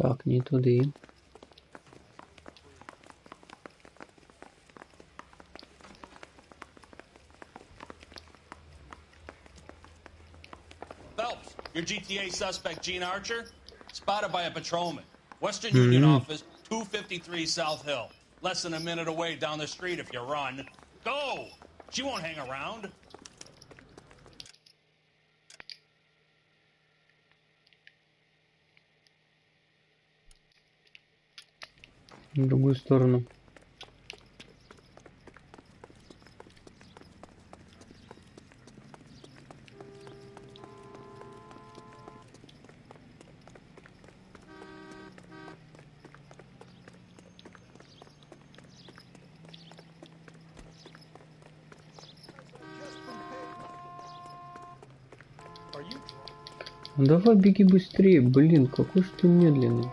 Так, не туди. Phelps, your GTA suspect, Gene Archer, spotted by a patrolman. Western Union office, 253 South Hill. Less than a minute away down the street if you run. Go! She won't hang around. В другую сторону. Давай беги быстрее, блин, какой же ты медленный.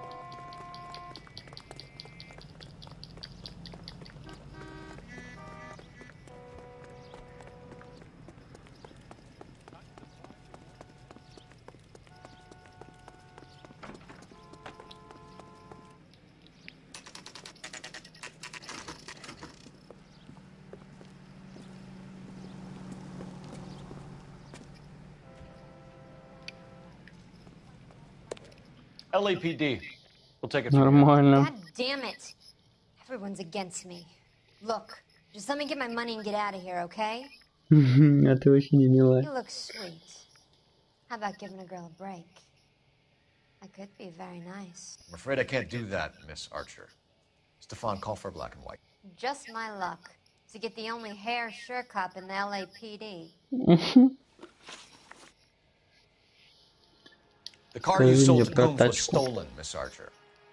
LAPD. We'll take it from here. Нормально. God damn it. Everyone's against me. Look, just let me get my money and get out of here, okay? А ты вообще не милая. You look sweet. How about giving a girl a break? I could be very nice. I'm afraid I can't do that, Miss Archer. Stefan, call for black and white. Just my luck to get the only hair sure cop in the LAPD. The car you sold to Coombs was stolen, Miss Archer.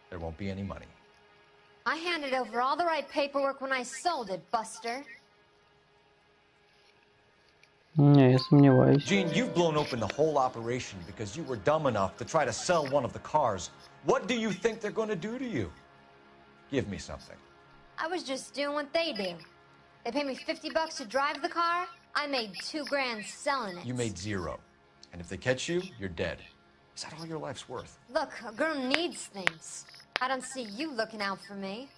There won't be any money. I handed over all the right paperwork when I sold it, Buster. Не, я сомневаюсь. Gene, you've blown open the whole operation because you were dumb enough to try to sell one of the cars. What do you think they're going to do to you? Give me something. I was just doing what they do. They paid me $50 to drive the car. I made $2 grand selling it. You made $0. And if they catch you, you're dead. Is that all your life's worth? Look, a girl needs things. I don't see you looking out for me.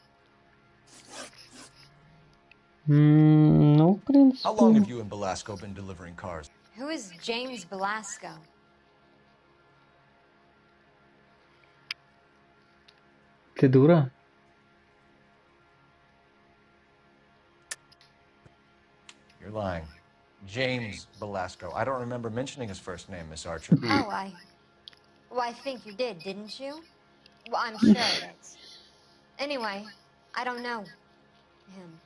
Ну, в принципе. How long have you and Belasco been delivering cars? Who is James Belasco? Ты дура? You're lying. James Belasco. I don't remember mentioning his first name, Miss Archer. Well, I think you did, didn't you? Well, I'm sure it is. Anyway, I don't know him.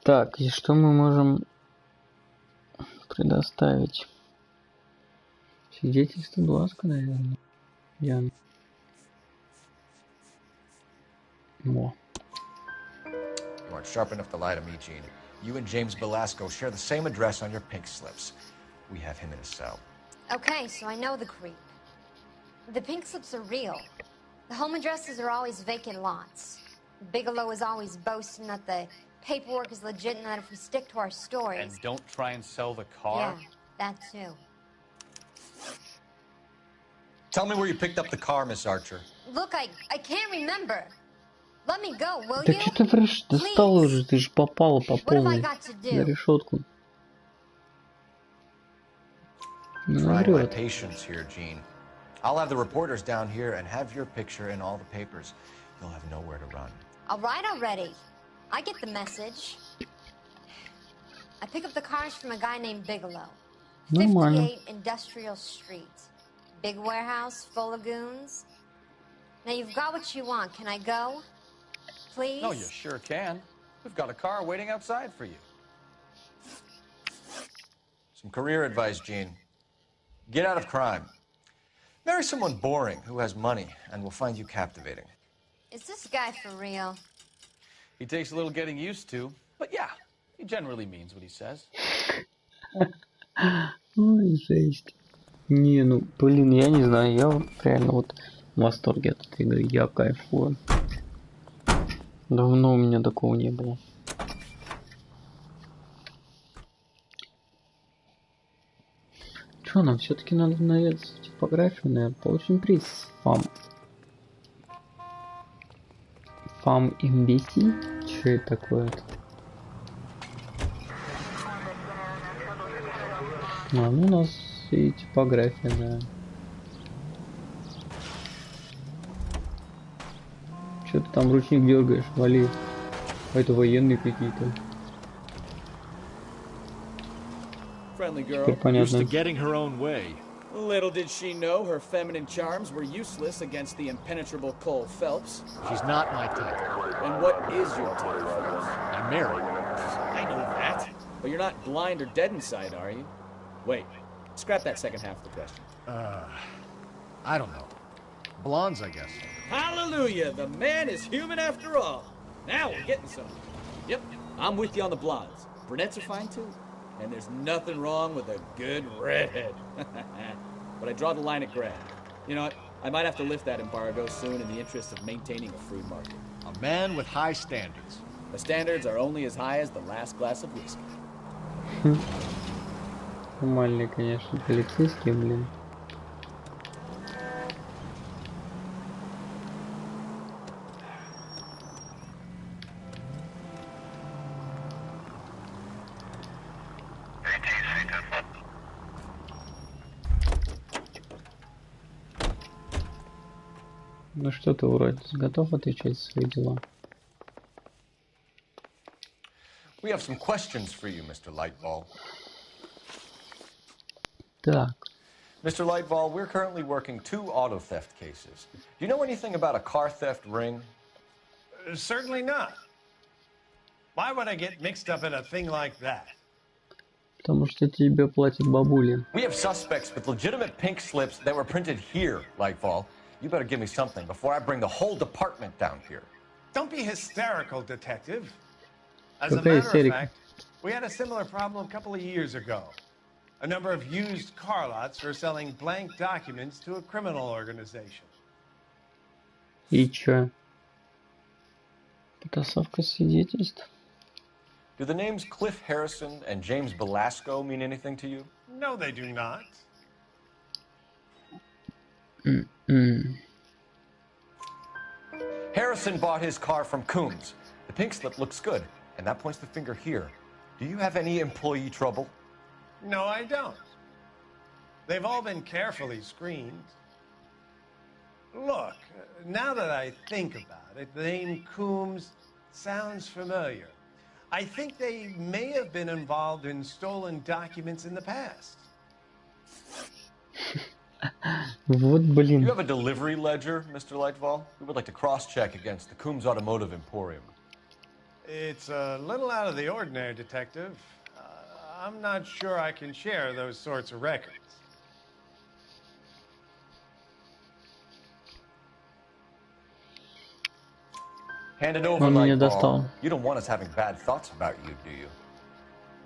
Так, и что мы можем предоставить? Свидетельство Бласка, наверное. Я... Во. You aren't sharp enough to lie to me, Gene. You and James Belasco share the same address on your pink slips. We have him in his cell. Okay, so I know the creep. The pink slips are real. The home addresses are always vacant lots. Bigelow is always boasting that the paperwork is legit and that if we stick to our stories... And don't try and sell the car? Yeah, that too. Tell me where you picked up the car, Miss Archer. Look, I can't remember. Let me go, will Так you? что ты врешь? Достала уже, ты же попала по полной за решетку. Try my patience here, Gene. I'll have the reporters down here and have your picture in all the papers. You'll have nowhere to run. All right already. I get the message. I pick up the cars from a guy named Bigelow. 58 Industrial Street. Big warehouse full of goons. Now you've got what you want. Can I go? Please? No, you sure can. We've got a car waiting outside for you. Some career advice, Gene. Get out of crime. Marry someone boring who has money and will find you captivating. Is this guy for real? He takes a little getting used to, but yeah, he generally means what he says. Ой, жесть. Не, ну, блин, я не знаю, я вот реально вот в восторге от этой игры, я кайфую. Давно у меня такого не было. Что, нам все-таки надо наведаться в типографию, наверное, получим приз. Фам имбеси? Что это такое-то? Ну у нас и типография, да. Что ты там ручник дергаешь, вали. Это военные какие-то. Friendly girl, used to getting her own way. Little did she know her feminine charms were useless against the impenetrable Cole Phelps. She's not my type. And what is your type, Phelps? I'm married. I know that. But you're not blind or dead inside, are you? Wait, scrap that second half of the question. I don't know. Blondes, I guess. Hallelujah! The man is human after all. Now we're getting somewhere. Yep, I'm with you on the blondes. Brunettes are fine too. And there's nothing wrong with a good redhead. But I draw the line at gray. You know what? I might have to lift that embargo soon in the interest of maintaining a free market. A man with high standards. The standards are only as high as the last glass of whiskey. Нормальные, конечно, полицейские, блин. Ну что ты, вроде готов отвечать за свои дела? We have some questions for you, Mr. Lightball. Так. Mr. Lightball, we're currently working 2 auto theft cases. Do you know anything about a car theft ring? Certainly not. Why would I get mixed up in a thing like that? Потому что тебе платят бабули. We have suspects with legitimate pink slips that were printed here, Lightball. You better give me something before I bring the whole department down here. Don't be hysterical, Detective. As a matter of fact, we had a similar problem a couple of years ago. A number of used car lots were selling blank documents to a criminal organization. И чё? Потасовка свидетельств? Do the names Cliff Harrison and James Belasco mean anything to you? No, they do not. Harrison bought his car from Coombs. The pink slip looks good, and that points the finger here. Do you have any employee trouble? No, I don't. They've all been carefully screened. Look, now that I think about it, the name Coombs sounds familiar. I think they may have been involved in stolen documents in the past. Вот, блин. You have a delivery ledger, Mr. Lightfall? We would like to cross-check against the Coombs Automotive Emporium. It's a little out of the ordinary, Detective. I'm not sure I can share those sorts of records. Hand it over, Lightfall. You don't want us having bad thoughts about you, do you?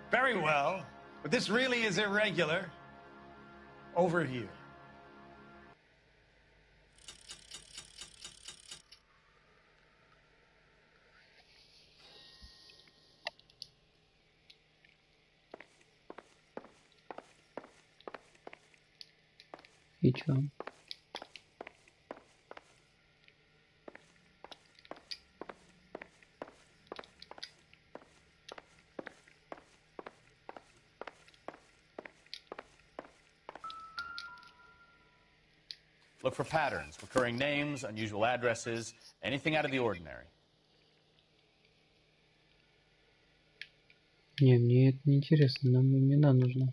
Very well, but this really is irregular. Over here. И чё? Look for patterns, recurring names, unusual addresses, anything out of the ordinary. Не, мне это не интересно, нам имена нужны.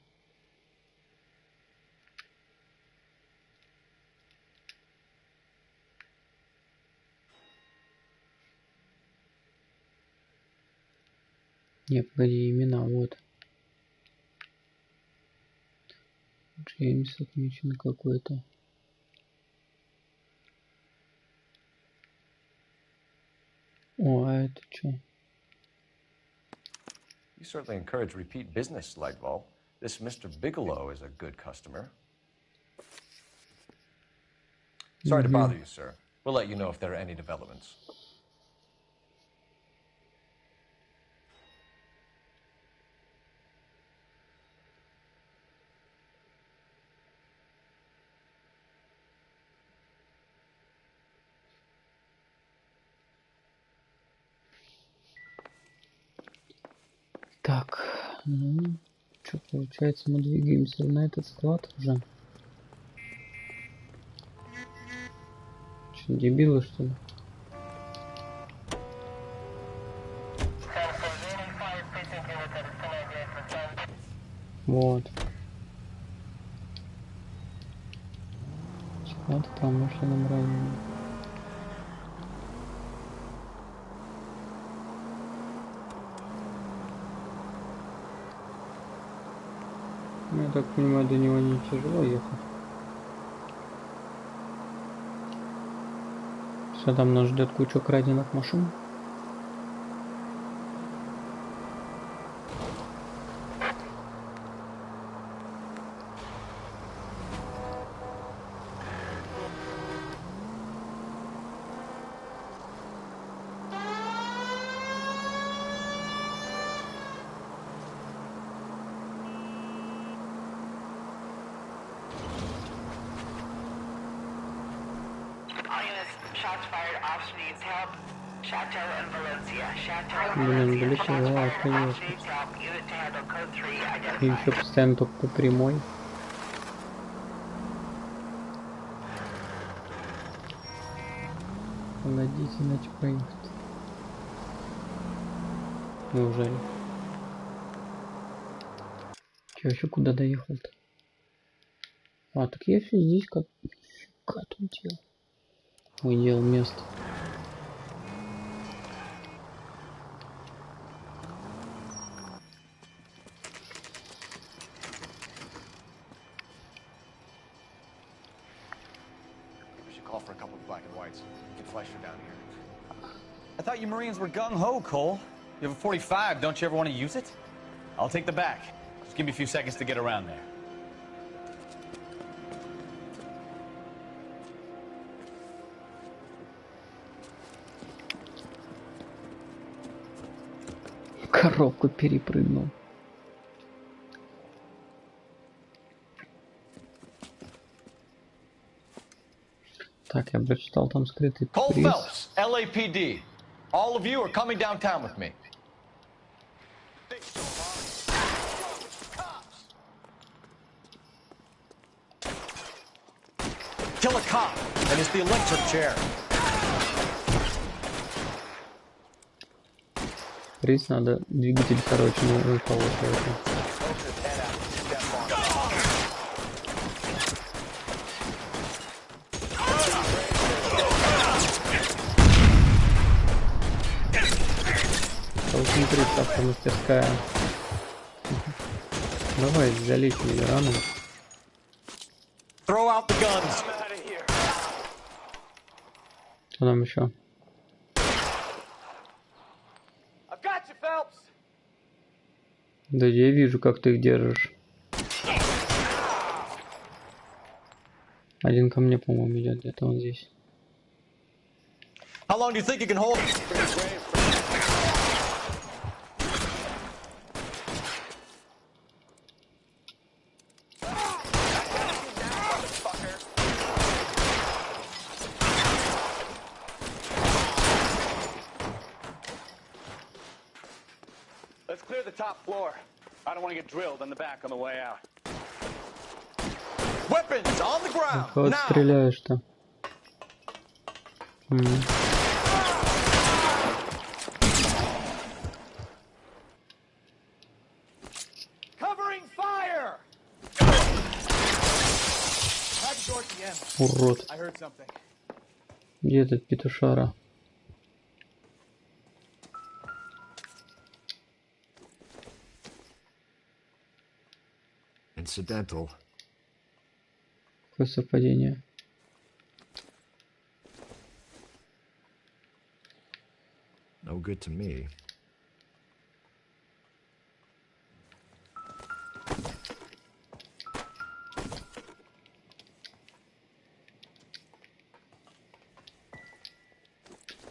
Не, погоди, имена, вот. Джеймс отмечен какой-то. О, а это что? You certainly encourage repeat business, Lightball. This Mr. Bigelow is a good customer. Sorry to bother you, sir. We'll let you know if there are any developments. Так, ну, что получается, мы двигаемся на этот склад уже. Что, дебилы, что ли? Вот. Склад в промышленном районе. Я так понимаю, до него не тяжело ехать. Что там нас ждет, куча краденных машин? Блин, далеко поехать. И еще постоянно только по прямой. Погодите, иначе поехать. Неужели? Че, еще куда доехал-то? А, так я все здесь как тут делал. Ой, делал место. I thought you Marines were gung-ho, Cole. You have a 45, don't you ever want to use it? I'll take the back. Just give me a few seconds to get around there. Коробку перепрыгнул. Так, я прочитал там скрытый Cole приз. Phelps, LAPD. All of you are coming downtown with me. Kill a cop, and it's the electric chair. Приз надо двигатель, короче, ну, полосовый. Смотрите, автомастерская. Давай, залечь мне рану. Throw out the guns. Что там еще? Да я вижу, как ты их держишь. Один ко мне, по-моему, идет, где-то он здесь. How long do you think you can hold? Let's clear the top floor. I don't want to get drilled in the back on the way out. Weapons on the ground. Вот стреляешь-то. Covering fire. Урод. I heard something. Где этот петушара? Incidental. Какое совпадение? No good to me.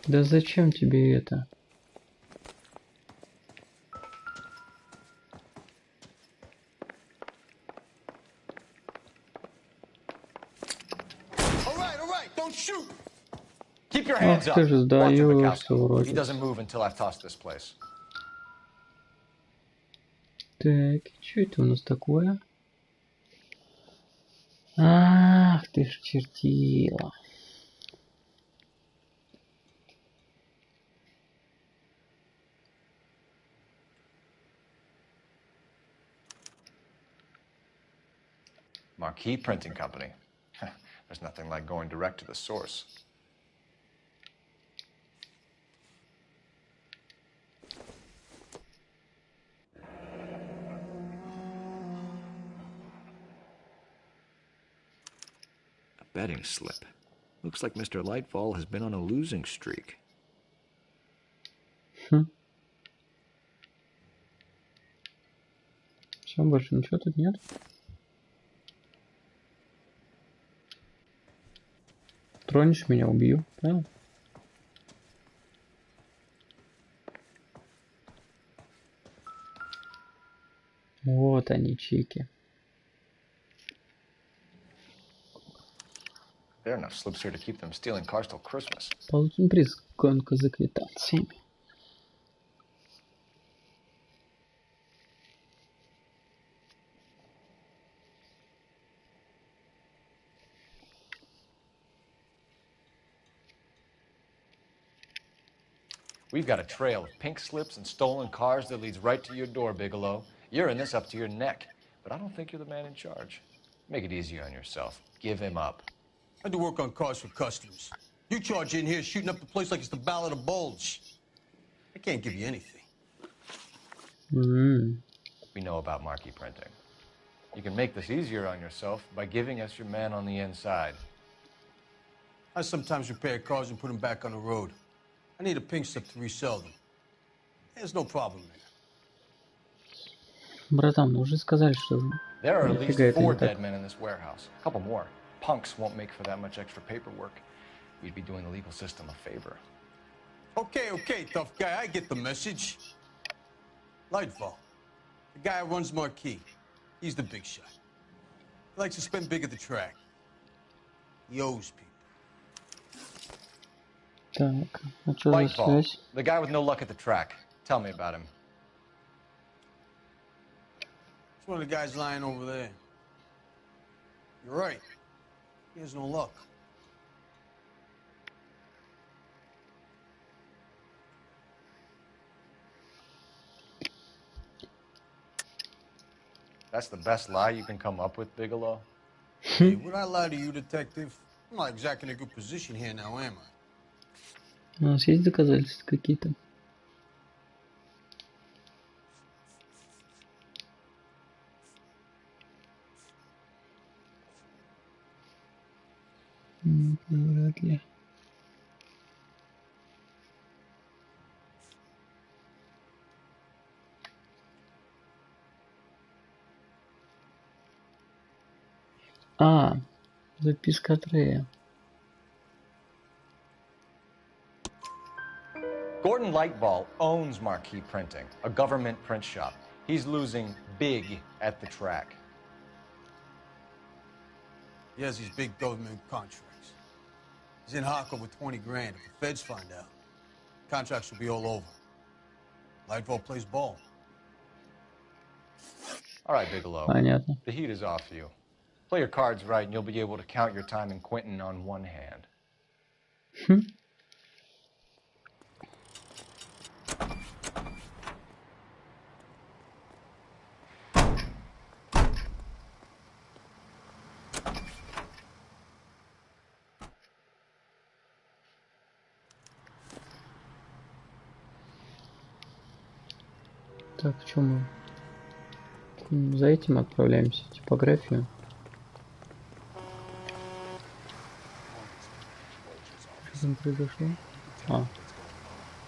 Да зачем тебе это? Keep your hands Ах up. ты же сдаешься, вроде. He doesn't move until I've tossed this place. Так, что это у нас такое? Ах ты ж чертила. Marquee Printing Company. There's nothing like going direct to the source. A betting slip. Looks like Mr. Lightfall has been on a losing streak. Все, больше ничего тут нет. Тронешь меня, убью. Понял? Вот они, чеки. There There are enough slips here to keep them stealing cars till Christmas. Получим приз. Гонка за квитанциями. We've got a trail of pink slips and stolen cars that leads right to your door, Bigelow. You're in this up to your neck, but I don't think you're the man in charge. Make it easier on yourself. Give him up. I do work on cars for customers. You charge in here shooting up the place like it's the Ballad of Bulge. I can't give you anything. We know about marquee printing. You can make this easier on yourself by giving us your man on the inside. I sometimes repair cars and put them back on the road. I need a pink slip to resell them. There's no problem there. Братан, мы уже сказали, что... There are at least 4 dead men in this warehouse. A couple more. Punks won't make for that much extra paperwork. We'd be doing the legal system a favor. Okay, tough guy. I get the message. Lightfall. The guy who runs Marquee. He's the big shot. He likes to spend big at the track. He owes people. Так, а что за Lightfall. связь? The guy with no luck at the track. Tell me about him. It's one of the guys lying over there. You're right. He has no luck. That's the best lie you can come up with, Bigelow? Hey, would I lie to you, detective? I'm not exactly in a good position here now, am I? У нас есть доказательства какие-то? Вряд ли. А, записка от Рэя. Gordon Lightball owns Marquee Printing, a government print shop. He's losing big at the track. He has these big government contracts. He's in hock over 20 grand. If the feds find out, contracts will be all over. Lightball plays ball. All right, Bigelow. Понятно. The heat is off you. Play your cards right and you'll be able to count your time in Quentin on one hand. Так, что мы? За этим отправляемся, в типографию. Что там произошло? А,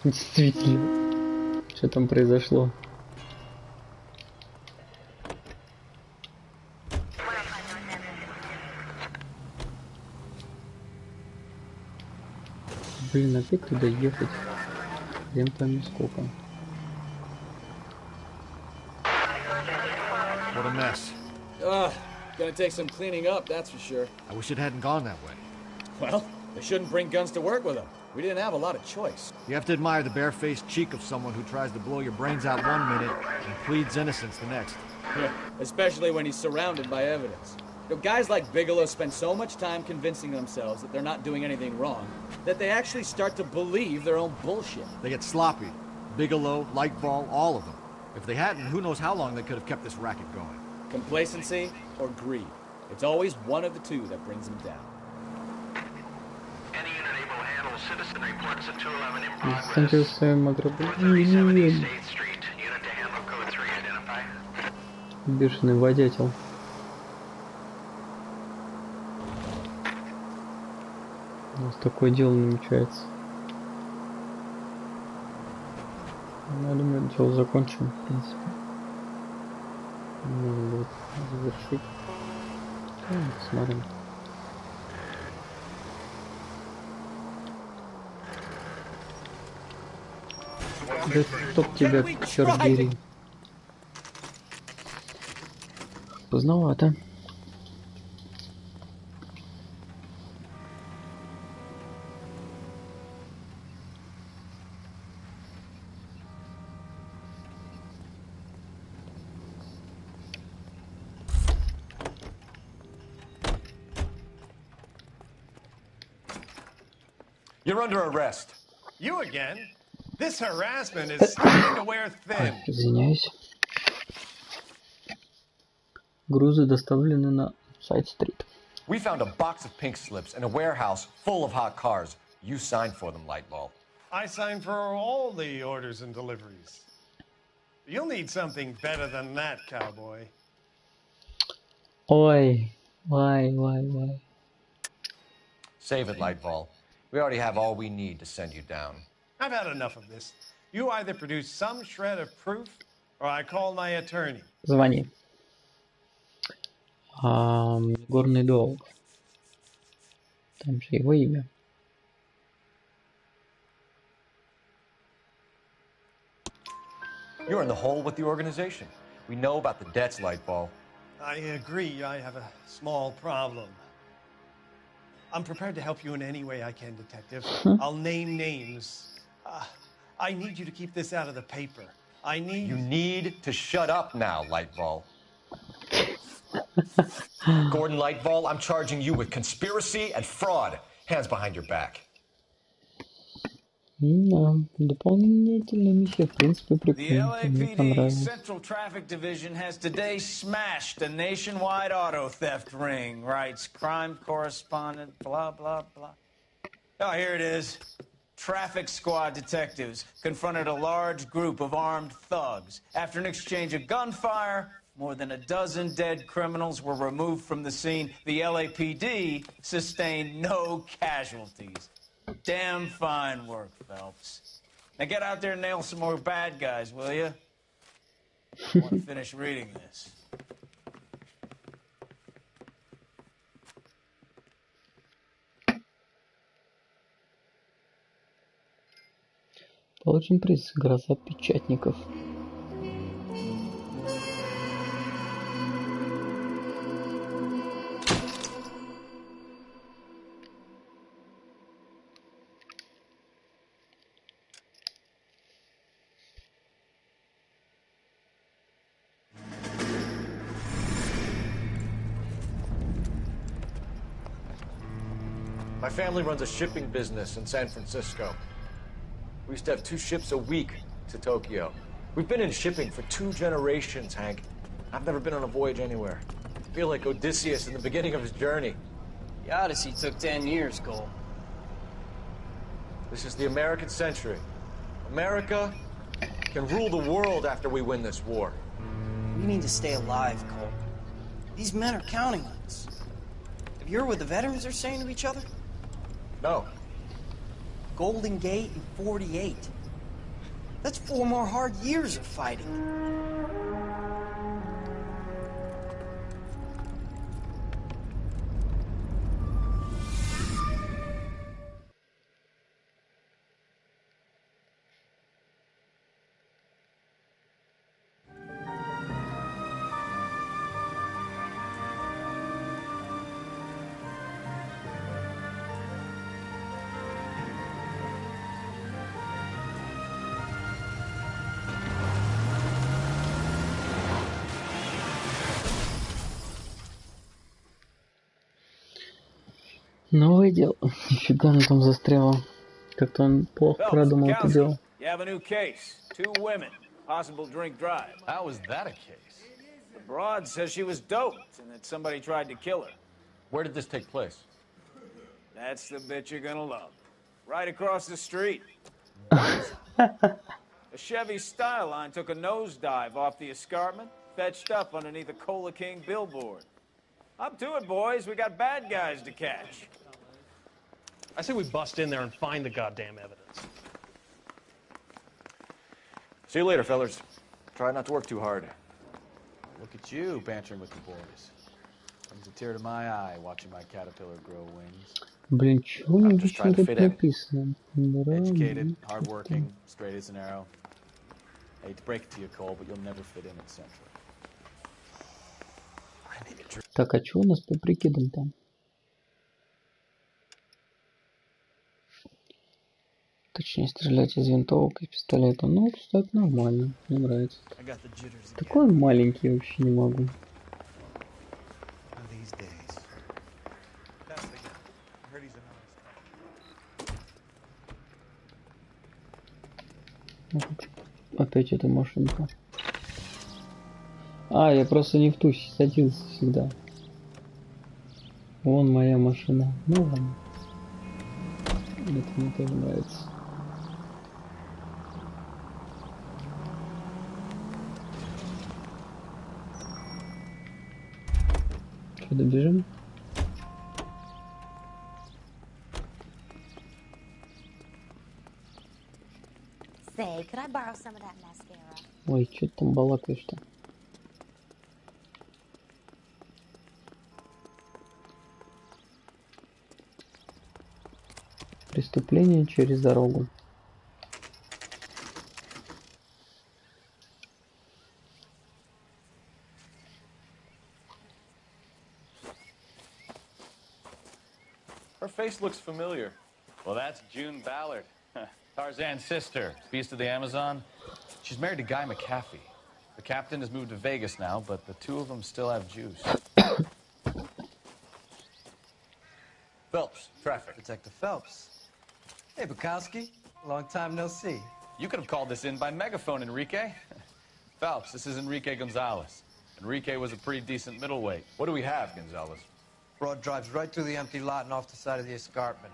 действительно. Что там произошло? Блин, опять туда ехать. Хрен пойми сколько. What a mess. Gonna take some cleaning up, that's for sure. I wish it hadn't gone that way. Well, they shouldn't bring guns to work with them. We didn't have a lot of choice. You have to admire the barefaced cheek of someone who tries to blow your brains out one minute and pleads innocence the next. Yeah, especially when he's surrounded by evidence. You know, guys like Bigelow spend so much time convincing themselves that they're not doing anything wrong that they actually start to believe their own bullshit. They get sloppy. Bigelow, Lightball, all of them. If they hadn't, who knows how long they could have kept this racket going. Complacency or greed. It's always one of the two that brings them down. Any unit able to handle citizen reports at 211 in progress. 437 State Street. Unit to handle code 3 identify. Бешеный водятел. У нас такое дело намечается. Я думаю, дело закончим, в принципе. Можно будет завершить. Посмотрим. Да чтоб тебя, черт бери. Поздновато. You're under arrest. You again? This harassment is starting to wear thin. Извиняюсь. Грузы доставлены на Сайд-стрит. We found a box of pink slips in a warehouse full of hot cars. You signed for them, Lightball. I signed for all the orders and deliveries. You'll need something better than that, cowboy. Ой, why? Save it, Lightball. We already have all we need to send you down. I've had enough of this. You either produce some shred of proof, or I call my attorney. Звони. Горный долг. Там же его имя. You're in the hole with the organization. We know about the debts, Lightball. I agree. I have a small problem. I'm prepared to help you in any way I can, Detective. I'll name names. I need you to keep this out of the paper. You need to shut up now, Lightball. Gordon Lightball, I'm charging you with conspiracy and fraud. Hands behind your back. Дополнительная миссия, в принципе, прикольная. Мне The понравилось. Central Traffic Division has today smashed a nationwide auto theft ring, writes crime correspondent, blah, blah, blah. Oh, here it is. Traffic squad detectives confronted a large group of armed thugs. After an exchange of gunfire, more than a dozen dead criminals were removed from the scene. The LAPD sustained no casualties. Damn fine work, Phelps. Now get out there and nail some more bad guys, will you? I want to finish reading this. Получим приз «Гроза печатников». My family runs a shipping business in San Francisco. We used to have 2 ships a week to Tokyo. We've been in shipping for 2 generations, Hank. I've never been on a voyage anywhere. I feel like Odysseus in the beginning of his journey. The Odyssey took 10 years, Cole. This is the American century. America can rule the world after we win this war. We need to stay alive, Cole. These men are counting on us. Have you heard what the veterans are saying to each other? No. Golden Gate in 48. That's 4 more hard years of fighting. Новое дело. Нифига она там застряла. Как-то он плохо продумал это дело. You have a new case. 2 women. Possible drink drive. How is that a case? The broad says she was doped and that somebody tried to kill her. Where did this take place? That's the bit you're gonna love. Right across the street. A Chevy Styline took a nosedive off the escarpment, fetched up underneath a Cola King billboard. Up to it, boys. We got bad guys to catch. I say we bust in there and find the goddamn evidence. See you later, fellas. Try not to work too hard. Look at you bantering with the boys. Brings a tear to my eye watching my caterpillar grow wings. Блин, чего не тут написано? Educated, hardworking, straight as an arrow. I hate to break it to you, Cole, but you'll never fit in at Central. Так, а что у нас по прикидам там? Точнее, стрелять из винтовок и пистолета. Ну, кстати, нормально. Мне нравится. Такой маленький вообще не могу. Опять эта машинка. А, я просто не в ту садился всегда. Вон моя машина. Ну ладно. Это мне тоже нравится. Что, добежим? Say, could I borrow some of that mascara? Ой, что ты там балакаешь-то? Преступление через дорогу. Her face looks familiar. Well, that's June Ballard, Tarzan's sister, beast of the Amazon. She's married to Guy McAfee. The captain has moved to Vegas now, but the two of them still have juice. Phelps, traffic. Detective Phelps. Hey, Bukowski. Long time no see. You could have called this in by megaphone, Enrique. Phelps, this is Enrique Gonzalez. Enrique was a pretty decent middleweight. What do we have, Gonzalez? Broad drives right through the empty lot and off the side of the escarpment.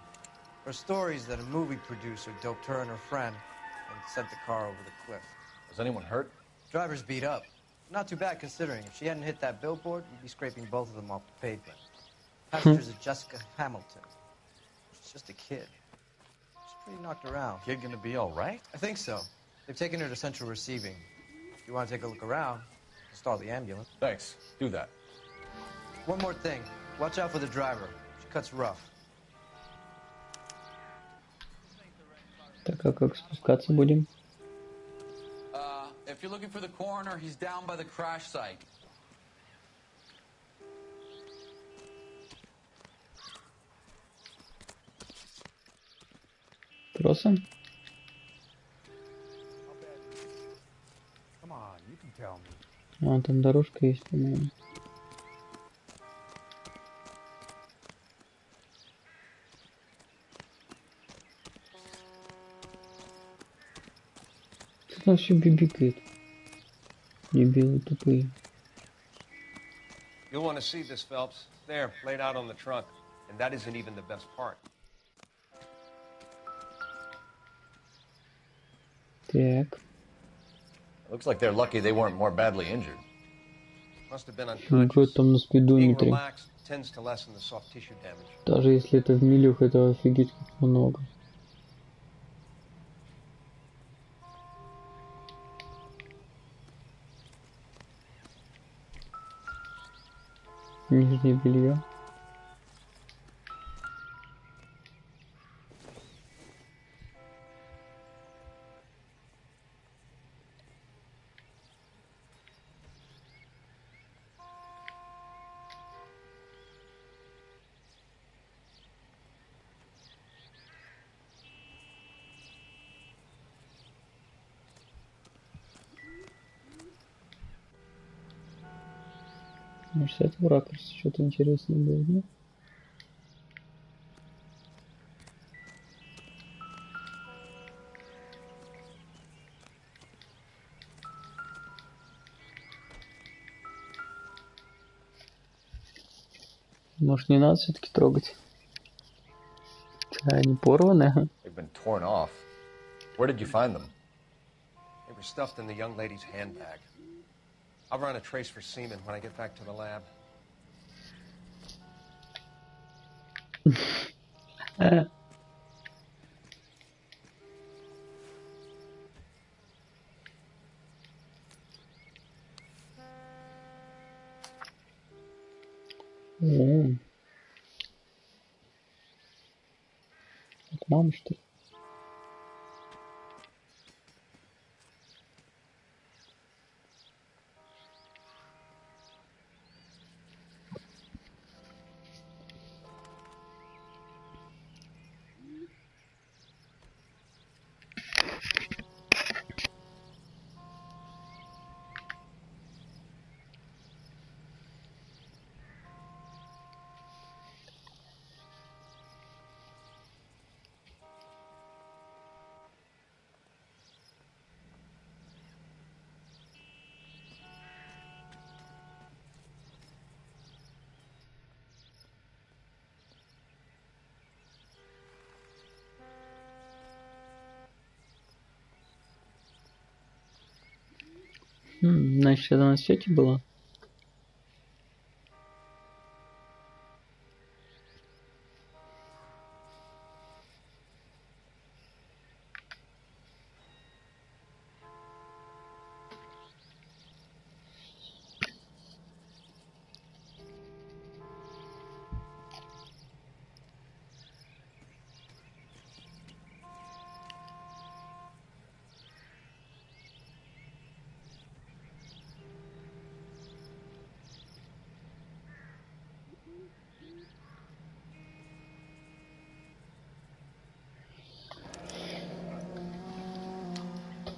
Her story is that a movie producer doped her and her friend and sent the car over the cliff. Was anyone hurt? Driver's beat up. Not too bad considering. If she hadn't hit that billboard, we'd be scraping both of them off the pavement. Passengers are Jessica Hamilton. She's just a kid. She's pretty knocked around. Kid gonna be all right? I think so. They've taken her to central receiving. If you want to take a look around, start the ambulance. Thanks. Do that. One more thing. Watch out for the driver. She cuts rough. Так, а как спускаться будем? If you're looking for the coroner, he's down by the crash site. Тросом? А, там дорожка есть, по-моему. Что там все бибикает? Дебилы тупые. You'll want to see this, Phelps. There, laid out on the trunk. And that isn't even the best part. Так. Looks like they're lucky they weren't more badly injured. Must have been Играет unconscious. там на Being спидометре. relaxed tends to lessen the soft tissue damage. Даже если это в милях, это офигеть как много. Нижнее белье. Может, с этого ракурса что-то интересное было, да? Может, не надо все-таки трогать? Они порваны. They've been torn off. Where did you find them? They were stuffed in the young lady's handbag. I'll run a trace for semen when I get back to the lab. Это мама, что ли? Значит, это на счете было?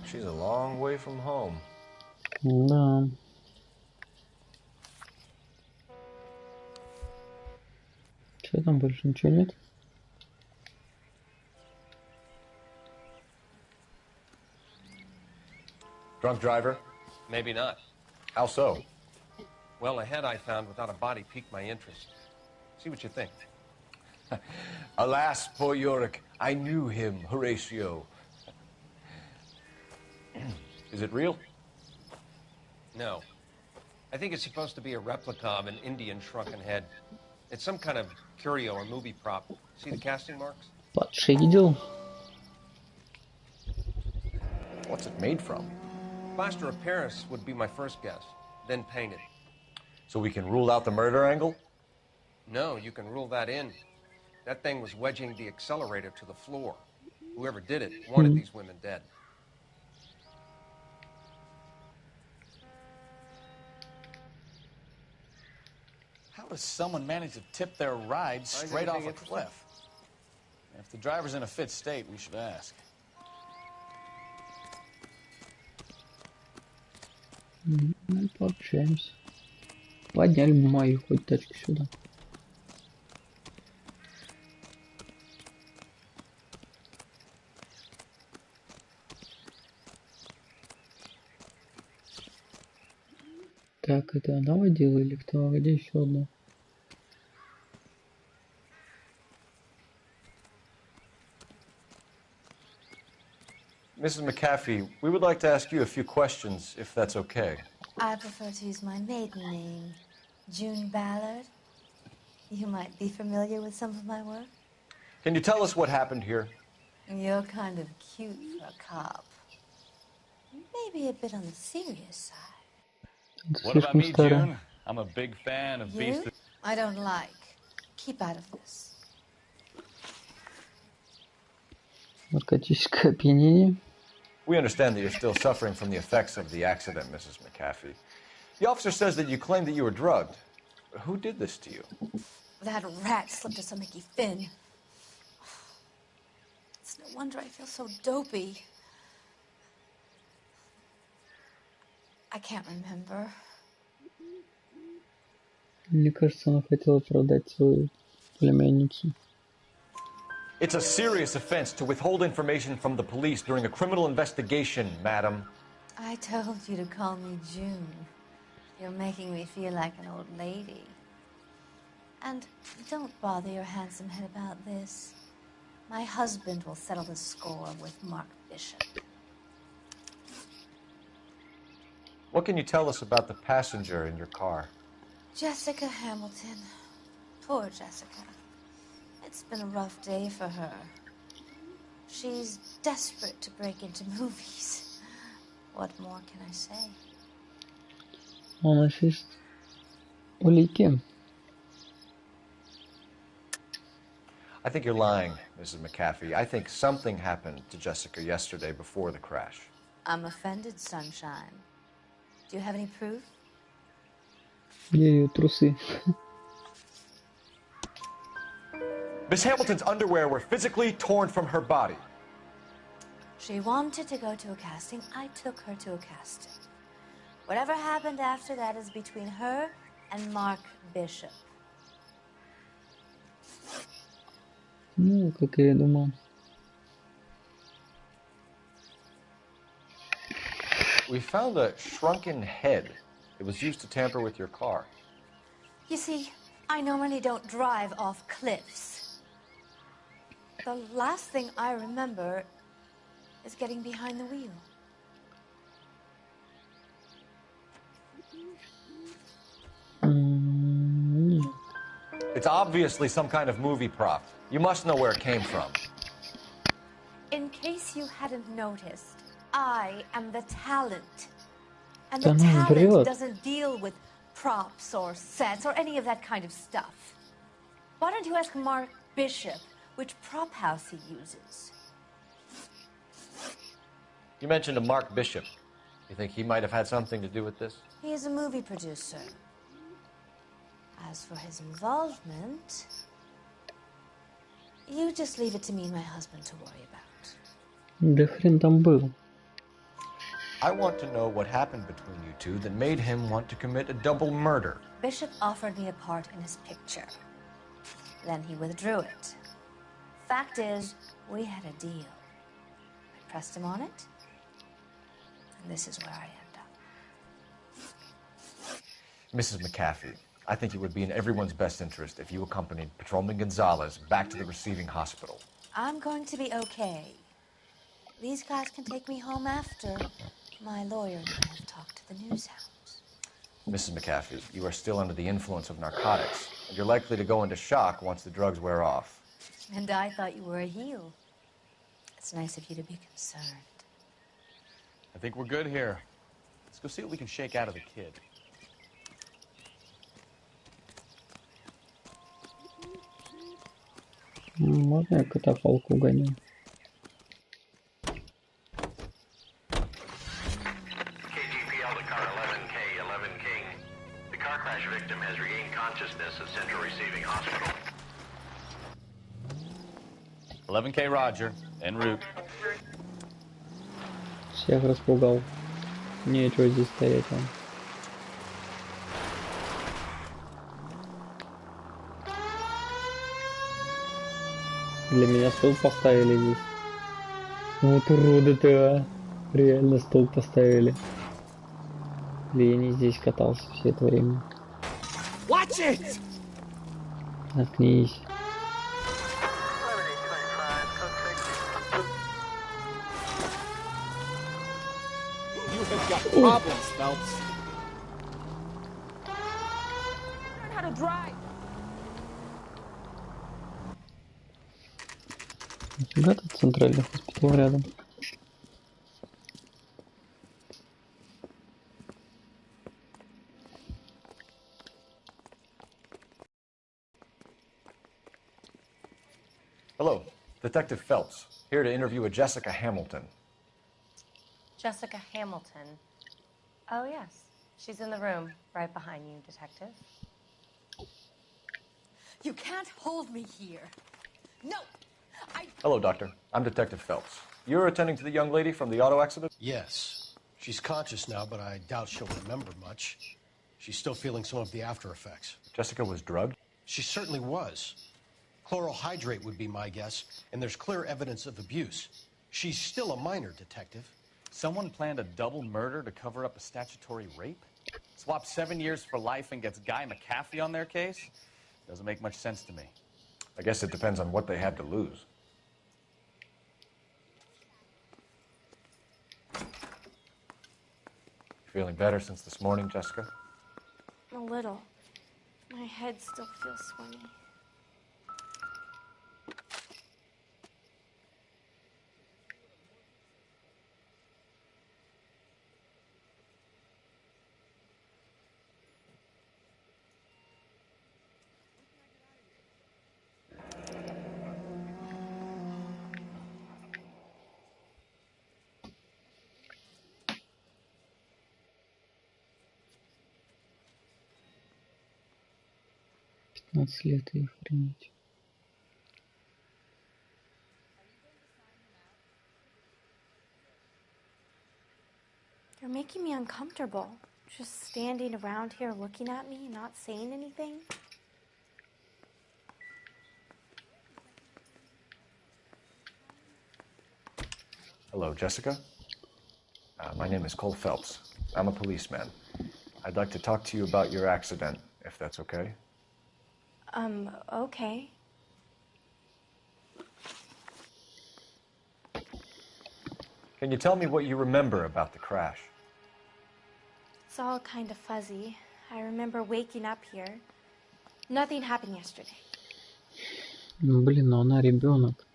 She's a long way from home. Да. Что там больше ничего нет? Drunk driver? Maybe not. How so? Well, a head I found without a body piqued my interest. See what you think. Alas, poor Yorick, I knew him, Horatio. Is it real? No. I think it's supposed to be a replica of an Indian shrunken head. It's some kind of curio or movie prop. See the casting marks? Подшидел. What's it made from? Plaster of Paris would be my first guess, then painted. So we can rule out the murder angle? No, you can rule that in. That thing was wedging the accelerator to the floor. Whoever did it wanted these women dead. How does someone manage to tip their ride straight off a cliff? If the driver's in a fit state, we should ask. Ну, пообщаемся. Подняли мою хоть тачку сюда. Так, это она водила или кто? Где еще одна? Mrs. McAfee, we would like to ask you a few questions, if that's okay. I prefer to use my maiden name, June Ballard. You might be familiar with some of my work. Can you tell us what happened here? You're kind of cute for a cop. Maybe a bit on the serious side. What about me, June? I'm a big fan of Beast. I don't like. Keep out of this. Наркотическое опьянение. We understand that you're still suffering from the effects of the accident, Mrs. McAfee. The officer says that you claim that you were drugged. Who did this to you? That rat slipped us a Mickey Finn. It's no wonder I feel so dopey. I can't remember. Мне кажется, она хотела продать свою племянницу. It's a serious offense to withhold information from the police during a criminal investigation, madam. I told you to call me June. You're making me feel like an old lady. And don't bother your handsome head about this. My husband will settle the score with Mark Bishop. What can you tell us about the passenger in your car? Jessica Hamilton. Poor Jessica. It's been a rough day for her. She's desperate to break into movies. What more can I say? У нас есть улики. I think you're lying, Mrs. McAfee. I think something happened to Jessica yesterday before the crash. I'm offended, Sunshine. Do you have any proof? Ее трусы. Miss Hamilton's underwear were physically torn from her body. She wanted to go to a casting. I took her to a casting. Whatever happened after that is between her and Mark Bishop. Ну, как я и думал. We found a shrunken head. It was used to tamper with your car. You see, I normally don't drive off cliffs. The last thing I remember is getting behind the wheel. It's obviously some kind of movie prop. You must know where it came from. In case you hadn't noticed, I am the talent. And the Она talent врет. doesn't deal with props or sets or any of that kind of stuff. Why don't you ask Mark Bishop which prop house he uses? You mentioned a Mark Bishop. You think he might have had something to do with this? He is a movie producer. As for his involvement, you just leave it to me and my husband to worry about. Да хрен там был. I want to know what happened between you two that made him want to commit a double murder. Bishop offered me a part in his picture. Then he withdrew it. Fact is, we had a deal. I pressed him on it, and this is where I end up. Mrs. McAfee, I think it would be in everyone's best interest if you accompanied Patrolman Gonzalez back to the receiving hospital. I'm going to be okay. These guys can take me home after. My lawyer and I have talked to the news house. Mrs. McAfee, you are still under the influence of narcotics. You're likely to go into shock once the drugs wear off. And I thought you were a heel. It's nice of you to be concerned. I think we're good here. Let's go see what we can shake out of the kid. Можно я катафалку гоню? KGPL to car 11K, 11 King. The car crash victim has regained consciousness at Central Receiving Hospital. 11K Roger, en route. Всех распугал. Нечего здесь стоять вам. Для меня стол поставили здесь. Вот уроды-то, а. Реально стол поставили. Или я не здесь катался все это время. Watch it! Заткнись. You have got problems, Phelps. Learn how to drive. Нифига тут центральный госпиталь рядом. Hello, Detective Phelps, here to interview a Jessica Hamilton. Jessica Hamilton. Oh, yes. She's in the room, right behind you, Detective. You can't hold me here. No! Hello, Doctor. I'm Detective Phelps. You're attending to the young lady from the auto accident? Yes. She's conscious now, but I doubt she'll remember much. She's still feeling some of the after effects. Jessica was drugged? She certainly was. Chloral hydrate would be my guess, and there's clear evidence of abuse. She's still a minor, Detective. Someone planned a double murder to cover up a statutory rape? Swap 7 years for life and gets Guy McAfee on their case? Doesn't make much sense to me. I guess it depends on what they had to lose. Feeling better since this morning, Jessica? A little. My head still feels swimmy. Лет и охренеть. You're making me uncomfortable. Just standing around here looking at me, not saying anything. Hello, Jessica. My name is Cole Phelps. I'm a policeman. I'd like to talk to you about your accident, if that's okay. Okay. Can you tell me what you remember about the crash? It's all kind of fuzzy. I remember waking up here. Nothing happened yesterday. Блин, но она ребенок.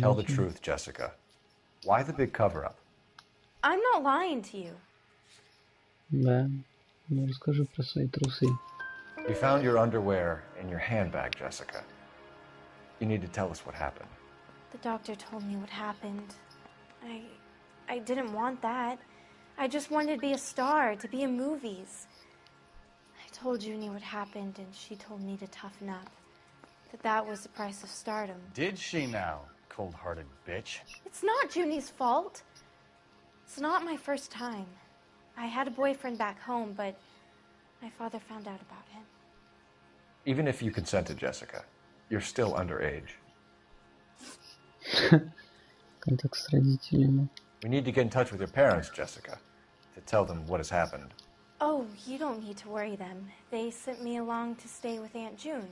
Tell the truth, Jessica. Why the big cover-up? I'm not lying to you. Да. Ну расскажи про свои трусы. We found your underwear in your handbag, Jessica. You need to tell us what happened. The doctor told me what happened. I didn't want that. I just wanted to be a star, to be in movies. I told Junie what happened, and she told me to toughen up. That was the price of stardom. Did she now, cold-hearted bitch? It's not Junie's fault. It's not my first time. I had a boyfriend back home, but my father found out about him. Even if you consented, Jessica, you're still underage. Контакт с родителями. We need to get in touch with your parents, Jessica, to tell them what has happened. Oh, you don't need to worry them. They sent me along to stay with Aunt June.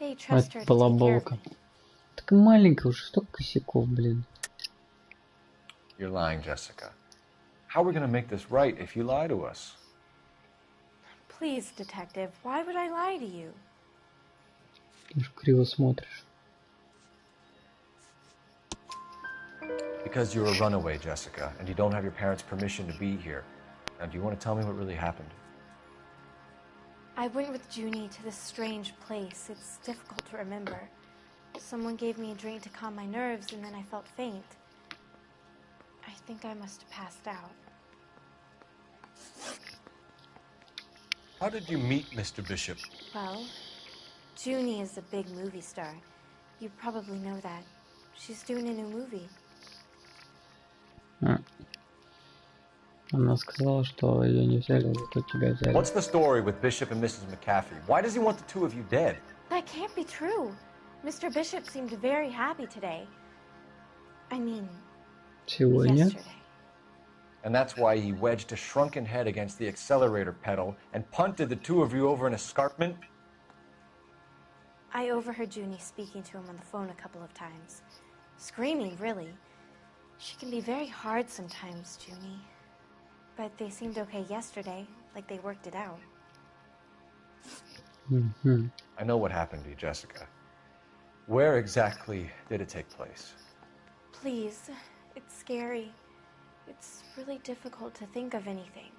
They А trust her это to take care of балаболка. me. Так маленькая уже, столько косяков, блин. You're lying, Jessica. How are we going to make this right if you lie to us? Please, detective, why would I lie to you? Ты уж криво смотришь. Because you're a runaway, Jessica, and you don't have your parents' permission to be here. Now, do you want to tell me what really happened? I went with Junie to this strange place. It's difficult to remember. Someone gave me a drink to calm my nerves, and then I felt faint. I think I must have passed out. How did you meet Mr. Bishop? Well, Junie is a big movie star. You probably know that. She's doing a new movie. Она сказала, что ее не взяли, зато тебя взяли. What's the story with Bishop and Mrs. McAfee? Why does he want the two of you dead? That can't be true. Mr. Bishop seemed very happy today. I mean, Сегодня? yesterday. And that's why he wedged a shrunken head against the accelerator pedal and punted the two of you over an escarpment? I overheard Junie speaking to him on the phone a couple of times. Screaming, really. She can be very hard sometimes, Junie. But they seemed okay yesterday, like they worked it out. Mm-hmm. I know what happened to you, Jessica. Where exactly did it take place? Please, it's scary. It's really difficult to think of anything.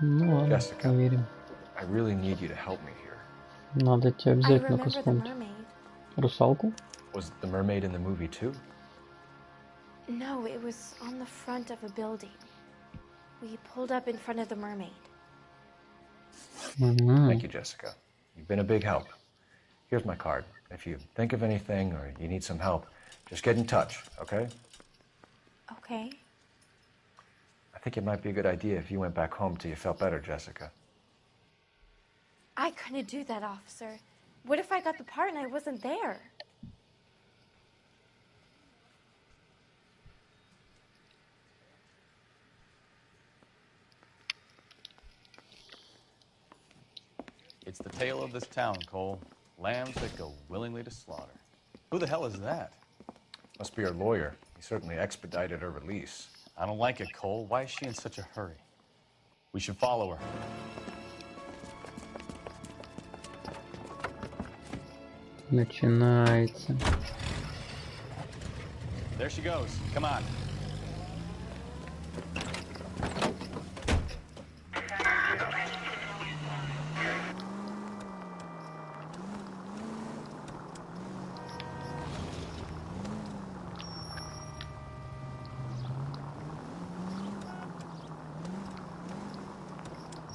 Ну ладно, Jessica, поверим. I really need you to help me here. Надо тебе I обязательно remember the посмотреть. mermaid. Русалку? Was the mermaid in the movie too? No, it was on the front of a building. We pulled up in front of the mermaid. Thank you, Jessica. You've been a big help. Here's my card. If you think of anything or you need some help, just get in touch, okay? Okay. I think it might be a good idea if you went back home till you felt better, Jessica. I couldn't do that, officer. What if I got the part and I wasn't there? It's the tale of this town, Cole. Lambs that go willingly to slaughter. Who the hell is that? Must be her lawyer. He certainly expedited her release. I don't like it, Cole. Why is she in such a hurry? We should follow her. Начинается. There she goes. Come on.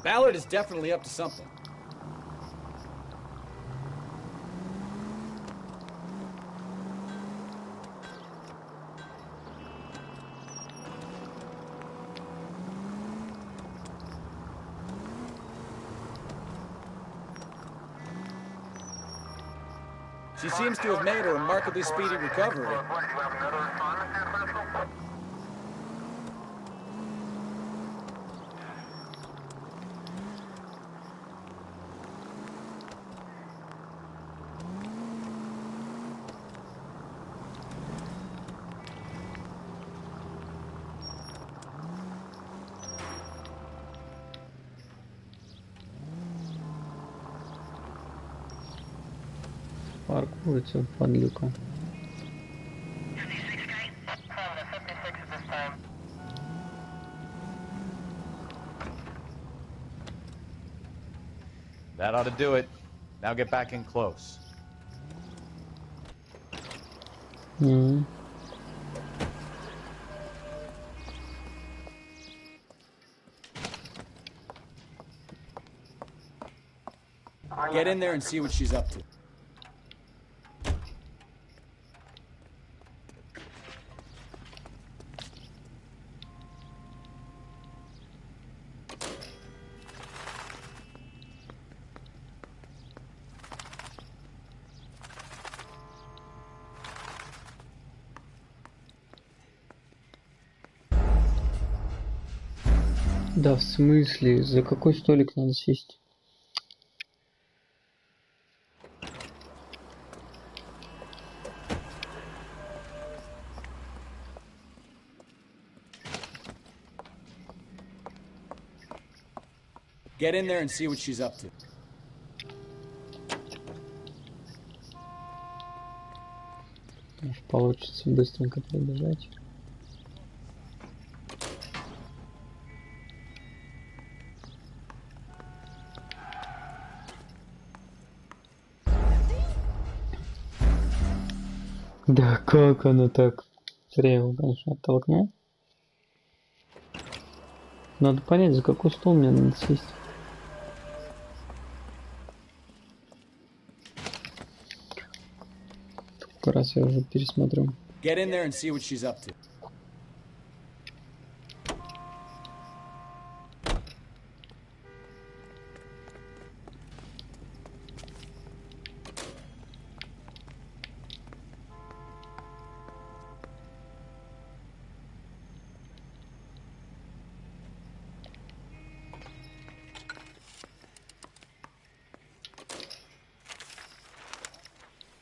Ballard is definitely up to something. She seems to have made a remarkably speedy recovery. Паркуется подлюка. That ought to do it. Now get back in close. Get in there and see what she's up to. Да, в смысле? За какой столик надо сесть? Get in there and see what she's up to. Может, получится быстренько пробежать. Да как она так? Зря его, конечно, оттолкнул. Надо понять, за какой стол мне надо сесть. Сколько раз я уже пересмотрю. Get in there and see what she's up to.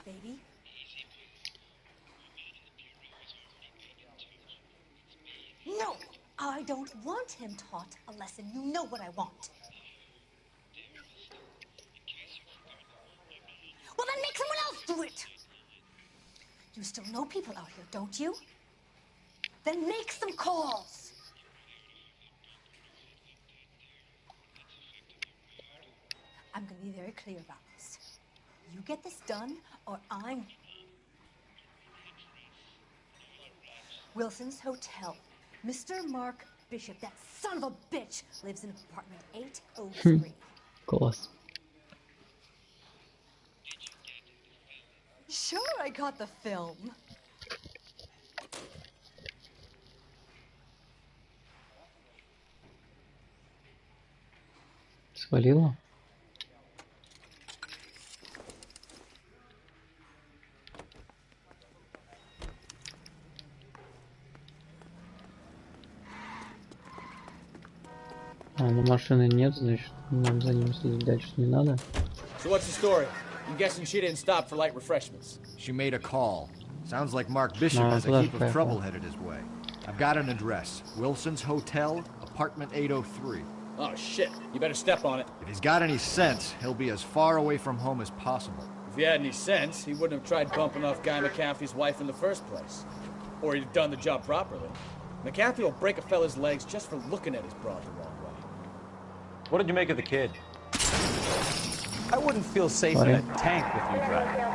Baby? No! I don't want him taught a lesson. You know what I want. Well, then make someone else do it! You still know people out here, don't you? Then make some calls! I'm gonna be very clear about this. You get this done, or I'm... Wilson's Hotel. Mr. Mark Bishop, that son of a bitch, lives in apartment 803. Класс. Sure, I got the film. Свалила? А, ну машины нет, значит, нам за ним следить дальше не надо. So what's the story? I'm guessing she didn't stop for light refreshments. She made a call. Sounds like Mark Bishop has a heap of trouble headed his way. I've got an address. Wilson's Hotel, apartment 803. Oh shit, you better step on it. If he's got any sense, he'll be as far away from home as possible. If he had any sense, he wouldn't have tried bumping off Guy McCaffrey's wife in the first place. Or he'd have done the job properly. McCaffrey will break a fella's legs just for looking at his broad the wrong way. What did you make of the kid? I wouldn't feel safe in a tank with you driving.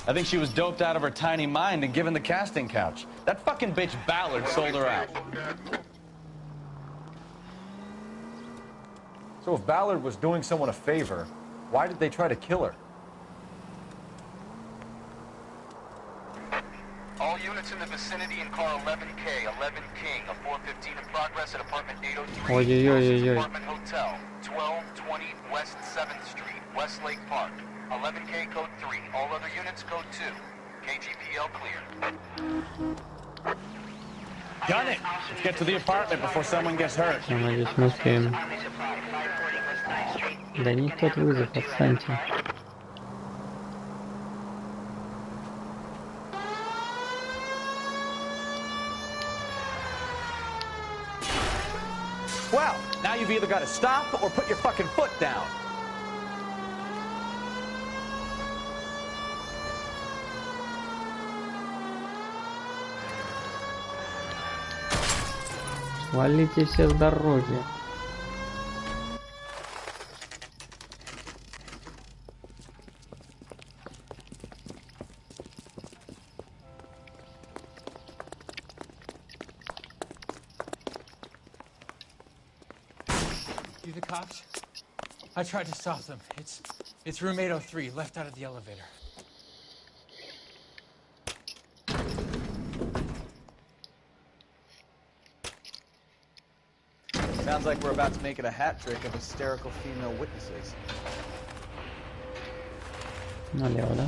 I think she was doped out of her tiny mind and given the casting couch. That fucking bitch Ballard sold her out. So if Ballard was doing someone a favor, why did they try to kill her? All units in the vicinity in car 11K, 11 King, a 415 in progress at apartment 803, Oi-oi-oi-oi-oi. apartment hotel, 1220 West 7th Street, Westlake Park. 11K code 3, all other units code 2. KGPL clear. Got it! Let's get to the apartment before someone gets hurt. Я надеюсь, мы успеем. Да не тот вызов, отстаньте. Well, now you've either got to stop or put your fucking foot down. Валите все с дороги. You the cops? I tried to stop them. It's room 803, left out of the elevator. Sounds like we're about to make it a hat trick of hysterical female witnesses. Налево, да?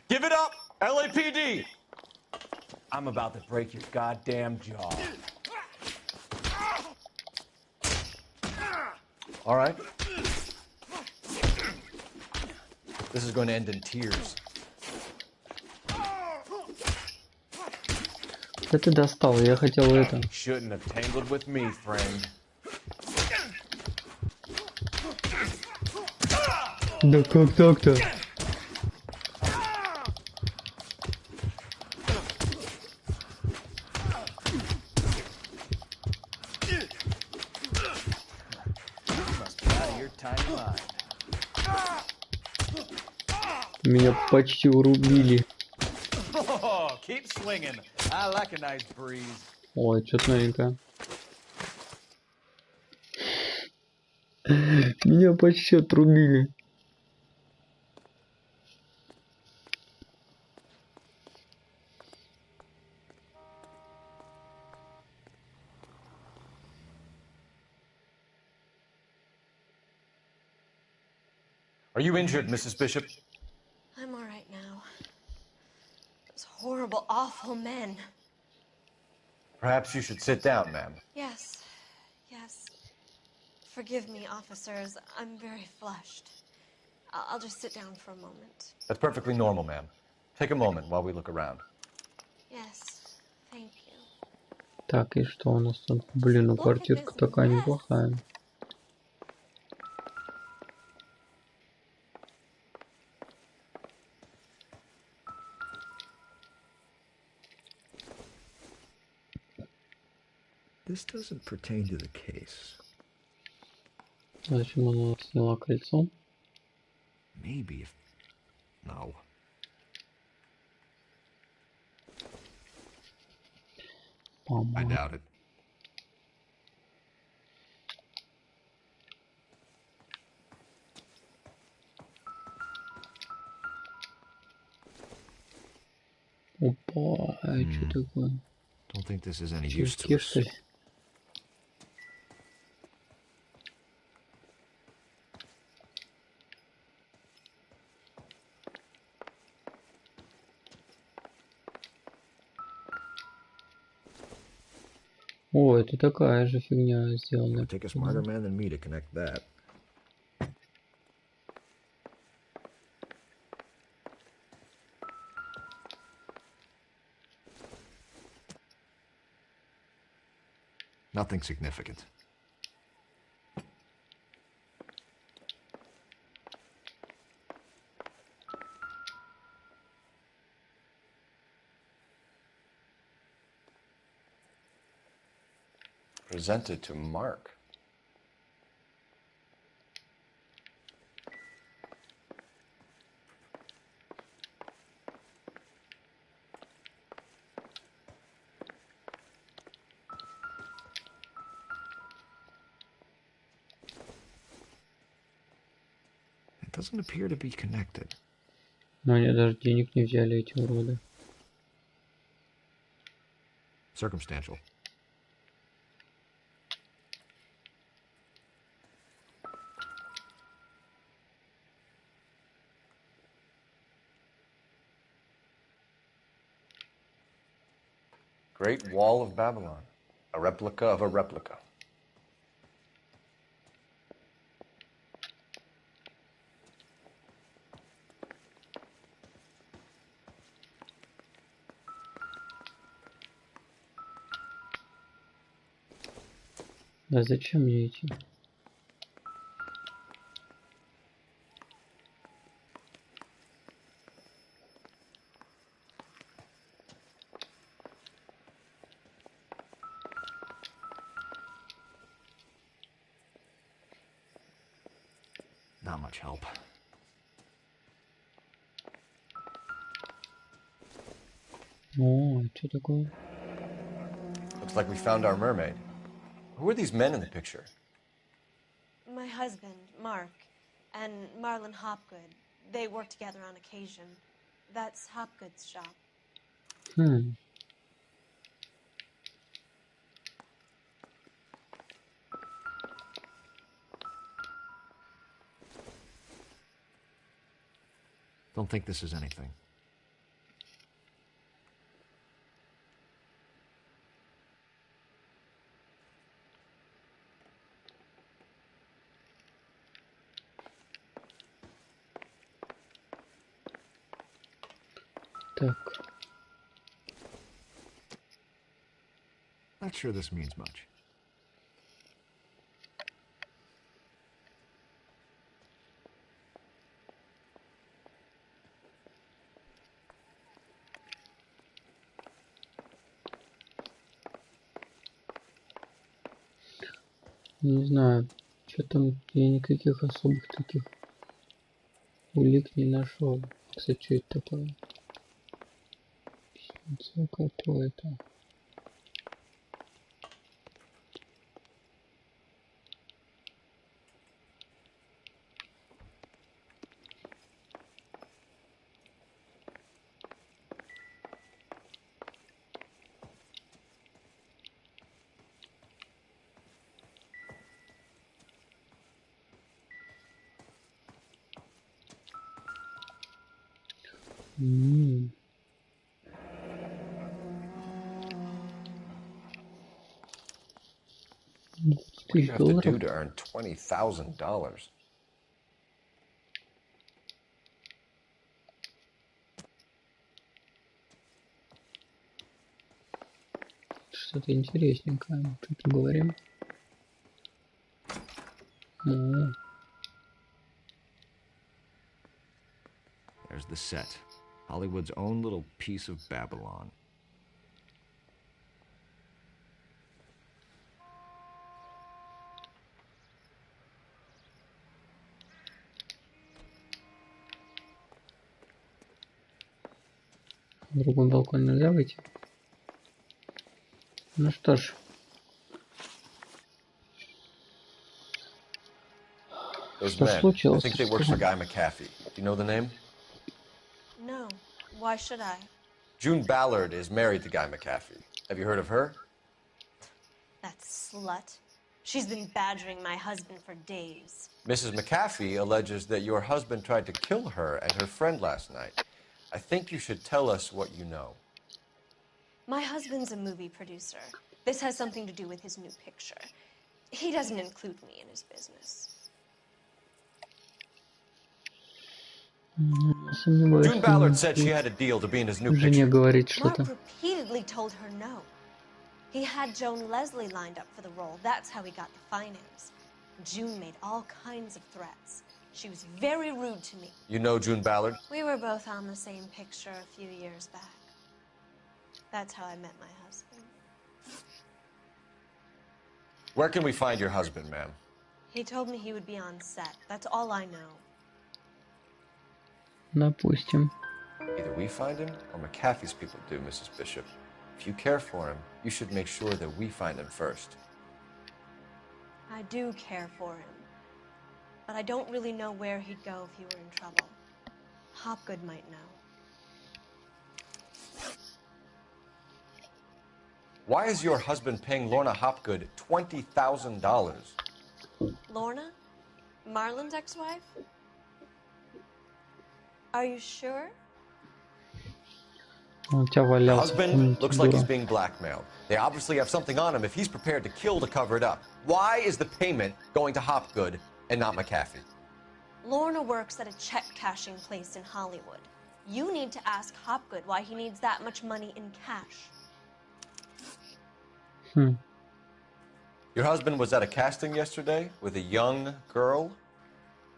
Give it up, LAPD! I'm about to break your goddamn jaw. All right. This is going to end in tears. Да ты достал, я хотел это. Shouldn't have tangled with me, friend. Да как так-то? Меня почти урубили. Keep swinging. I like a nice breeze. Ой, что-то новенькое. Меня почти отрубили. Are you injured, Mrs. Bishop? I'm all right now. Those horrible, awful men. Perhaps you should sit down, ma'am. Yes, yes. Forgive me, officers. I'm very flushed. I'll just sit down for a moment. That's perfectly normal, ma'am. Take a moment while we look around. Yes, thank you. Так, и что у нас тут? Блин, ну квартирка такая неплохая. This doesn't pertain to the case. Зачем она сняла кольцо? Maybe if... No. I doubt it. Опа, что такое? Don't think this is any use to us. О, это такая же фигня сделана. Take a smarter man than me to connect that. Nothing significant. Presented to Mark. It doesn't appear to be connected. Но они даже денег не взяли, эти уроды. Circumstantial. Great Wall of Babylon, a replica of a replica. Да зачем мне идти? Not much help. О, что такое? Looks like we found our mermaid. Who are these men in the picture? My husband, Mark, and Marlon Hopgood. They work together on occasion. That's Hopgood's shop. Don't think this is anything. Так. Not sure this means much. Не знаю, что там, я никаких особых таких улик не нашел. Кстати, что это такое? Какое-то. What do you have to do to earn $20,000? Что-то интересненькое. Что поговорим? There's the set. Hollywood's own little piece of Babylon. В другом балконе нельзя выйти. Ну что ж. Что случилось? I think they work for Guy McAfee. Do you know the name? No. Why should I? June Ballard is married to Guy McAfee. Have you heard of her? That slut. She's been badgering my husband for days. Mrs. McAfee alleges that your husband tried to kill her and her friend last night. I think you should tell us what you know. My husband's a movie producer. This has something to do with his new picture. He doesn't include me in his business. June Ballard said she had a deal to be in his new picture. Mark repeatedly told her no. He had Joan Leslie lined up for the role. That's how he got the finance. June made all kinds of threats. She was very rude to me. You know June Ballard? We were both on the same picture a few years back. That's how I met my husband. Where can we find your husband, ma'am? He told me he would be on set. That's all I know. Допустим. Either we find him or McAfee's people do, Mrs. Bishop. If you care for him, you should make sure that we find him first. I do care for him. But I don't really know where he'd go if he were in trouble. Hopgood might know. Why is your husband paying Lorna Hopgood $20,000? Lorna? Marlon's ex-wife? Are you sure? Husband looks like he's being blackmailed. They obviously have something on him if he's prepared to kill to cover it up. Why is the payment going to Hopgood and not McAfee? Lorna works at a check-cashing place in Hollywood. You need to ask Hopgood why he needs that much money in cash. Your husband was at a casting yesterday with a young girl?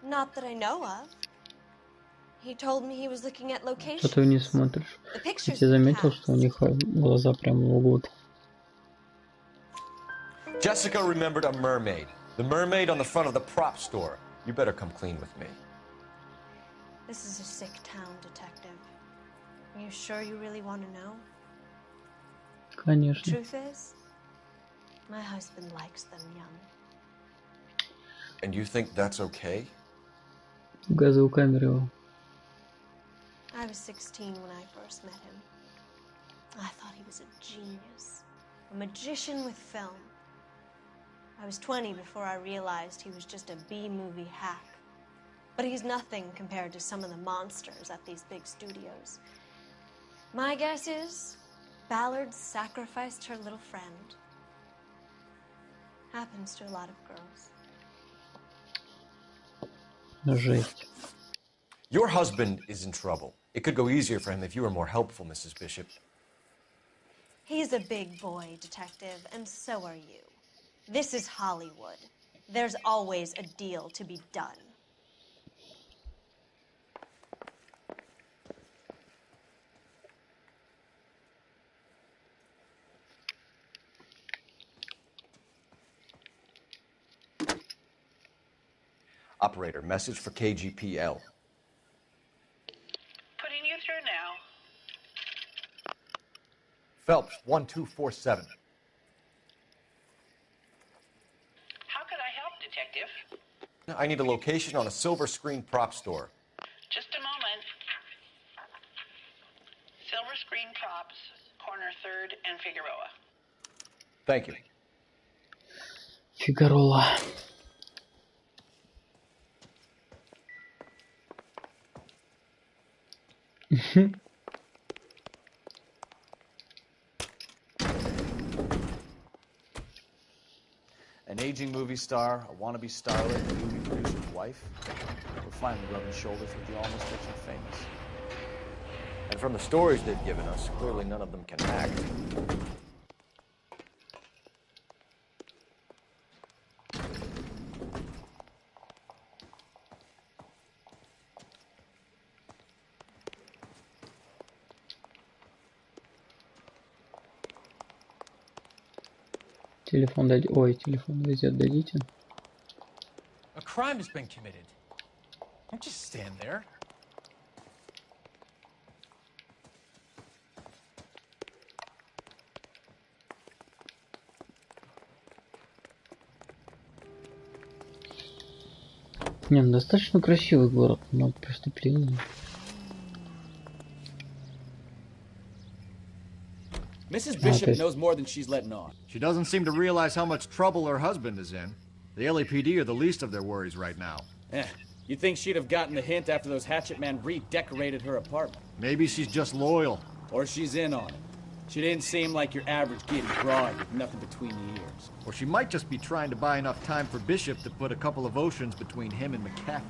Not that I know of. He told me he was looking at locations. Что ты не смотришь? Я заметил, что у них глаза прям лгут. Jessica remembered a mermaid. The mermaid on the front of the prop store. You better come clean with me. This is a sick town, detective. Are you sure you really want to know? Конечно. Truth is, my husband likes them young. And you think that's okay? Газовую камеру. I was 16 when I first met him. I thought he was a genius, a magician with film. I was 20 before I realized he was just a B-movie hack. But he's nothing compared to some of the monsters at these big studios. My guess is Ballard sacrificed her little friend. Happens to a lot of girls. Жесть. Your husband is in trouble. It could go easier for him if you were more helpful, Mrs. Bishop. He's a big boy, detective, and so are you. This is Hollywood. There's always a deal to be done. Operator, message for KGPL. Putting you through now. Phelps, 1247. How could I help, Detective? I need a location on a silver screen prop store. Just a moment. Silver Screen Props, corner 3rd and Figueroa. Thank you. Фигарола. An aging movie star, a wannabe starlet, a movie producer's wife. We're finally rubbing shoulders with the almost rich and famous. And from the stories they've given us, clearly none of them can act. Телефон дадите. Ой, телефон везет дадите. A crime has been committed. Don't just stand there. Не, ну достаточно красивый город, но преступление. Mrs. Bishop knows more than she's letting on. She doesn't seem to realize how much trouble her husband is in. The LAPD are the least of their worries right now. You'd think she'd have gotten the hint after those hatchet men redecorated her apartment. Maybe she's just loyal. Or she's in on it. She didn't seem like your average giddy broad with nothing between the ears. Or she might just be trying to buy enough time for Bishop to put a couple of oceans between him and McAfee.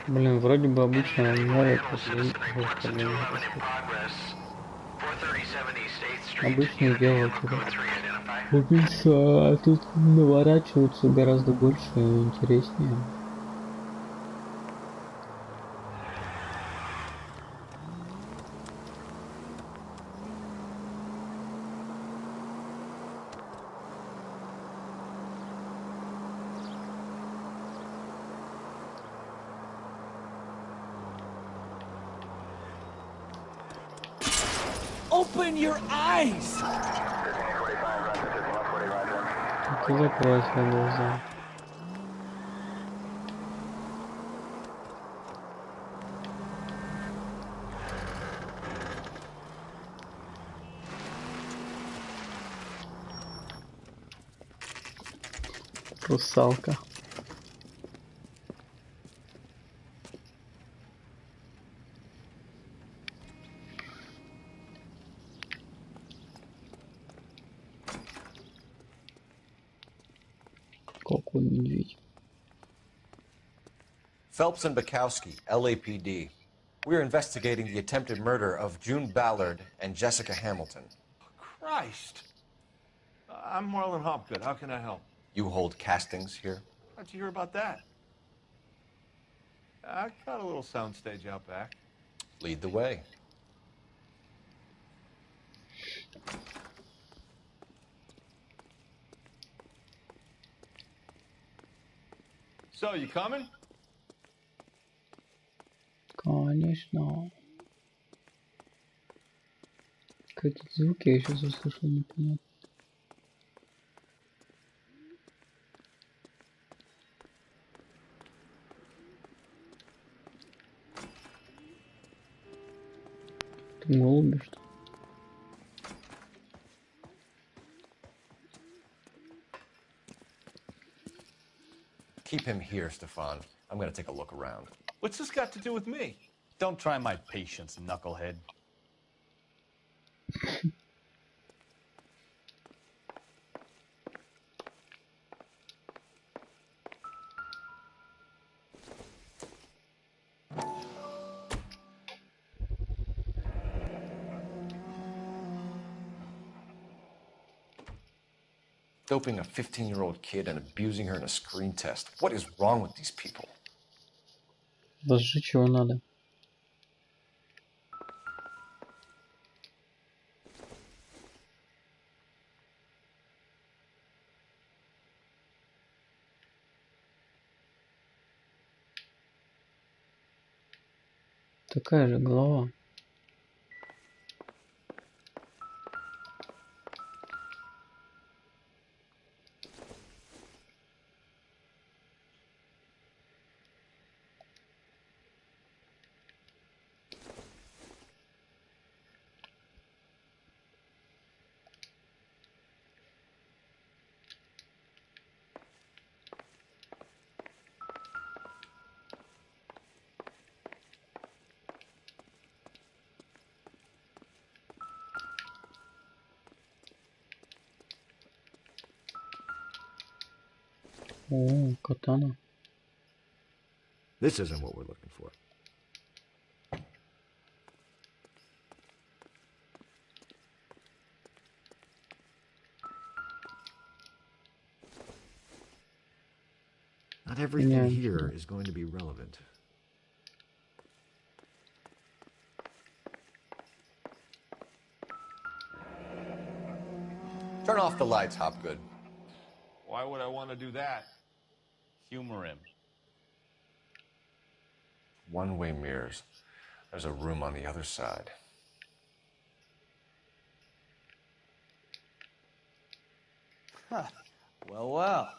Блин, вроде бы обычно море после обычное дело а тут наворачиваются гораздо больше и интереснее. Open your eyes! Ты закрой свои глаза. Русалка. Какой медведь. Phelps and Bukowski, LAPD. We're investigating the attempted murder of June Ballard and Jessica Hamilton. Christ. I'm Marlon Hopgood. How can I help? You hold castings here? How'd you hear about that? I got a little soundstage out back. Lead the way. So, you coming? Конечно. Какие-то звуки я сейчас услышал, непонятно. Это голуби, что ли? Keep him here, Stefan. I'm gonna take a look around. What's this got to do with me? Don't try my patience, knucklehead. Doping a 15-year-old kid and abusing her in a screen test. What is wrong with these people? Возжечь его надо. Такая же голова. О, катана. This isn't what we're looking for. Not everything here is going to be relevant. Turn off the lights, Hopgood. Why would I want to do that? Humor him. One-way mirrors. There's a room on the other side. Huh. Well, well.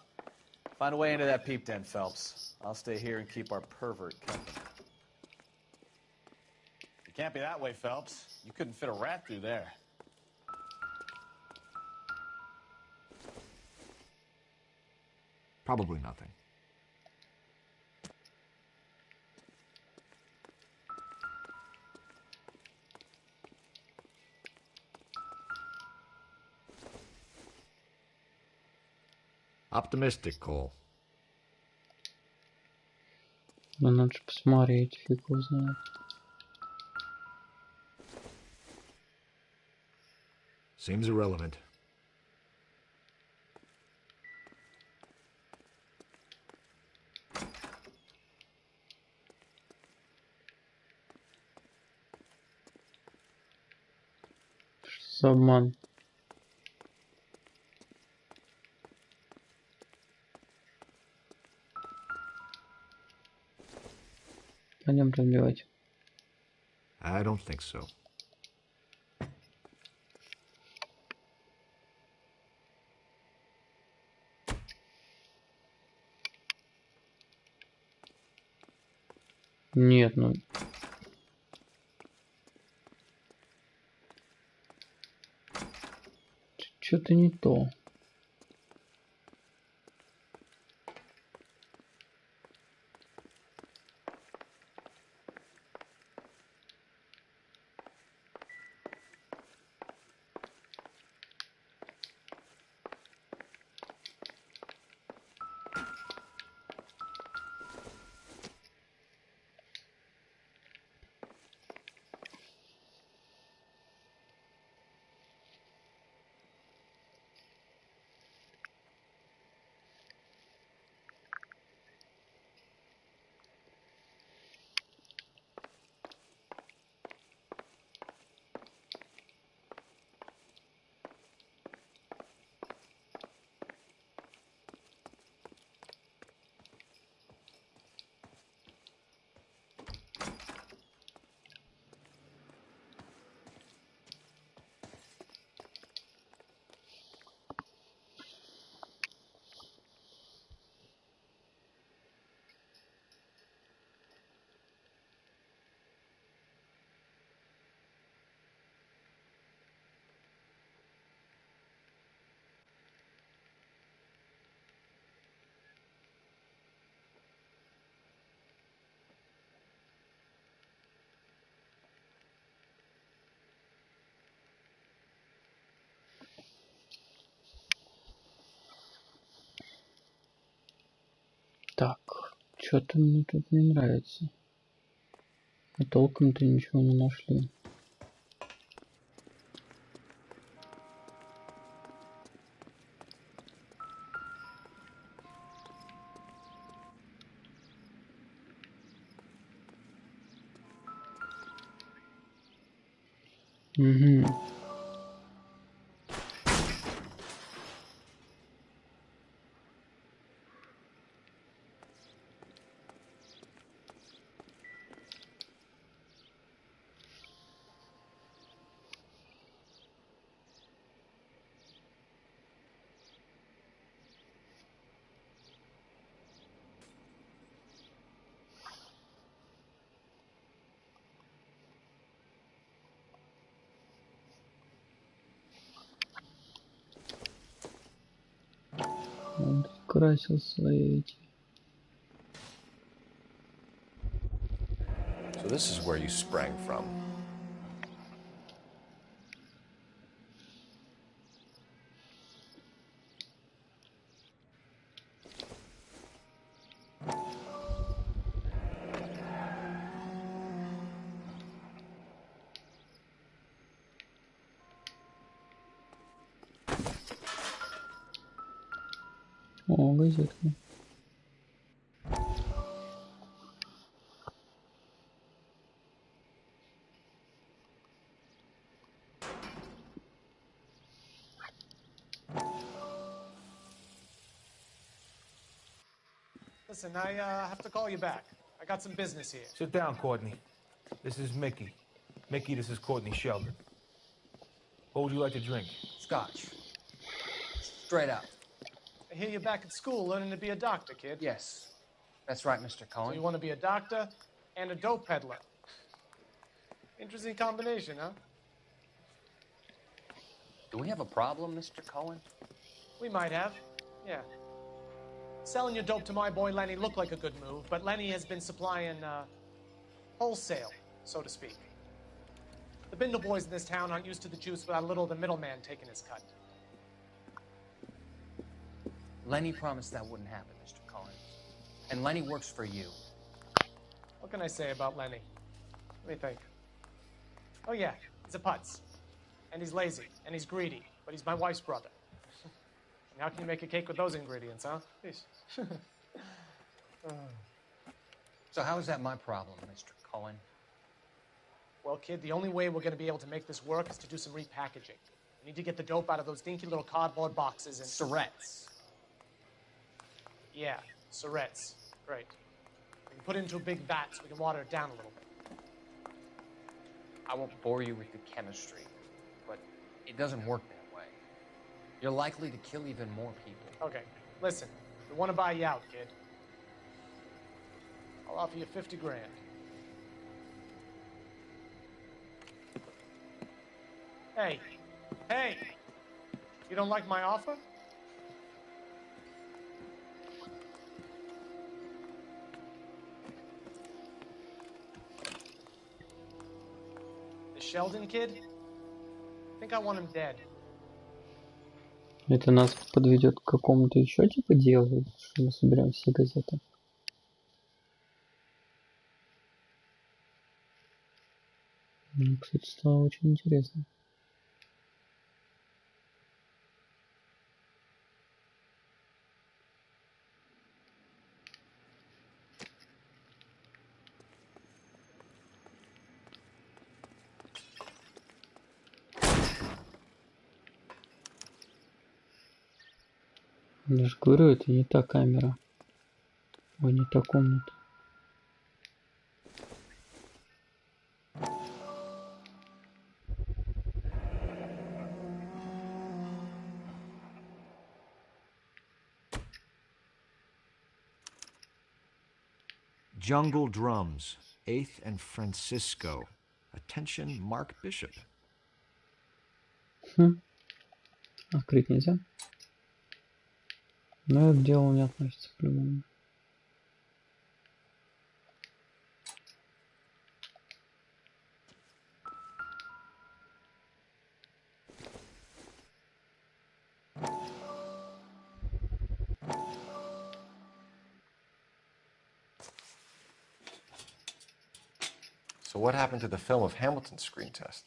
Find a way into that peep den, Phelps. I'll stay here and keep our pervert company. You can't be that way, Phelps. You couldn't fit a rat through there. Probably nothing. Optimistic, Cole. Ну надо же посмотреть, фиг его знает. Seems irrelevant. Что за обман? Пойдем разбивать. I don't think so. Нет, ну... Что-то не то. Что-то мне тут не нравится. А толком-то ничего не нашли. Угу. Он красил свои эти. So this is where you sprang from. О, газетка. Listen, I have to call you back. I got some business here. Sit down, Courtney. This is Mickey. Mickey, this is Courtney Sheldon. What would you like to drink? Scotch. Straight out. I hear you're back at school learning to be a doctor, kid. Yes. That's right, Mr. Cohen. So you want to be a doctor and a dope peddler. Interesting combination, huh? Do we have a problem, Mr. Cohen? We might have, yeah. Selling your dope to my boy Lenny looked like a good move, but Lenny has been supplying, wholesale, so to speak. The Bindle boys in this town aren't used to the juice without a little of the middleman taking his cut. Lenny promised that wouldn't happen, Mr. Cohen. And Lenny works for you. What can I say about Lenny? Let me think. Oh yeah, he's a putz. And he's lazy, and he's greedy, but he's my wife's brother. And how can you make a cake with those ingredients, huh? Please. So how is that my problem, Mr. Cohen? Well, kid, the only way we're going to be able to make this work is to do some repackaging. We need to get the dope out of those dinky little cardboard boxes and... Surrettes. Yeah, surrettes. Great. We can put it into a big vat so we can water it down a little bit. I won't bore you with the chemistry, but it doesn't work that way. You're likely to kill even more people. Okay, listen. We want to buy you out, kid. I'll offer you 50 grand. Hey, hey! You don't like my offer? The Sheldon kid? I think I want him dead. Это нас подведет к какому-то еще типа делу, что мы соберем все газеты. Ну, кстати, стало очень интересно. Я же говорю, это не та камера. Ой, не та комната. Jungle Drums, 8th and Francisco. Attention, Mark Bishop. Открыть нельзя? Но это дело не относится к любому. So what happened to the film of Hamilton's screen test?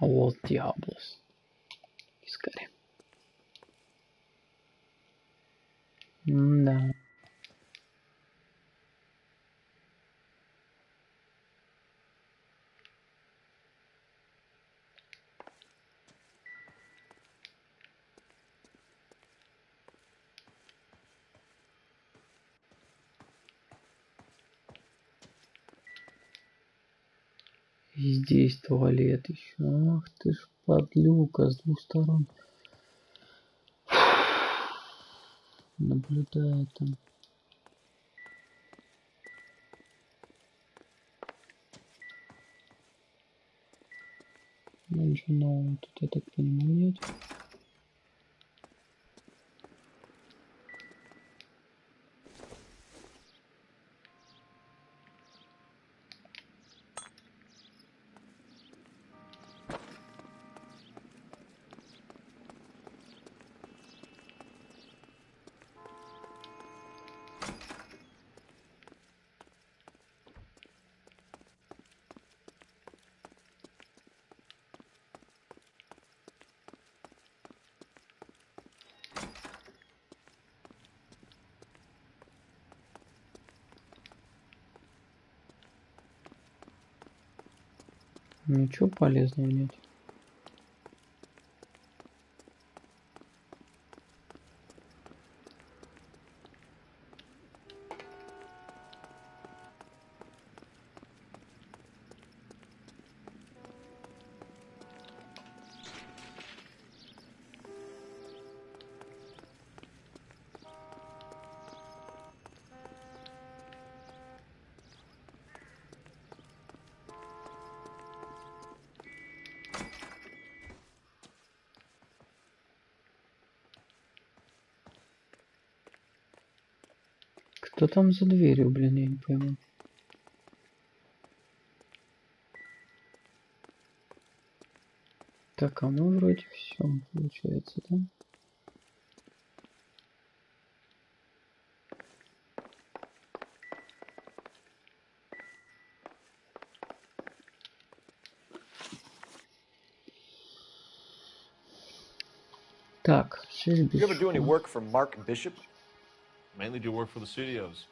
Вот Диаблос. Искали. Да. И здесь туалет еще. Ах ты ж подлюка с двух сторон. Наблюдает там. Ничего нового тут, я так понимаю, нет. Ничего полезного нет. Кто там за дверью, блин, я не пойму. Так, а мы вроде все получается, да? Так, 6 You ever do any work for Mark Bishop? Mainly do work for the studios.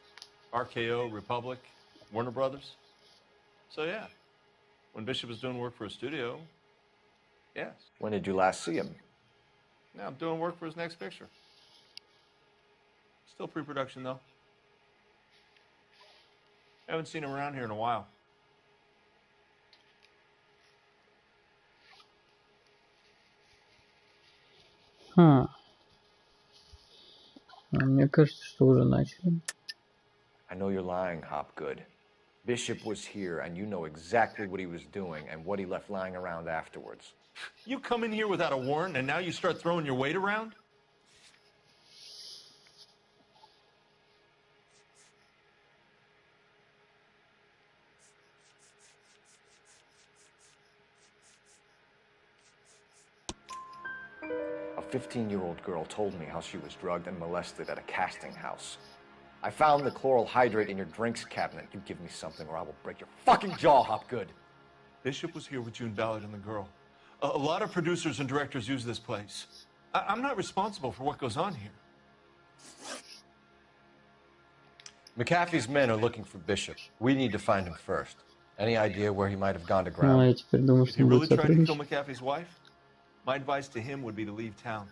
RKO, Republic, Warner Brothers. So yeah, when Bishop was doing work for a studio, yes. When did you last see him? Now I'm doing work for his next picture. Still pre-production though. Haven't seen him around here in a while. Мне кажется, что уже начали. I know you're lying, Hopgood. Bishop was here, and you know exactly what he was doing and what he left lying around afterwards. You come in here without a warrant, and now you start throwing your weight around? A 15-year-old girl told me how she was drugged and molested at a casting house. I found the chloral hydrate in your drinks cabinet. You give me something or I will break your fucking jaw, Hopgood. Bishop was here with June Ballard and the girl. A lot of producers and directors use this place. I'm not responsible for what goes on here. McAfee's men are looking for Bishop. We need to find him first. Any idea where he might have gone to ground? If he really tried to kill McAfee's wife, my advice to him would be to leave town.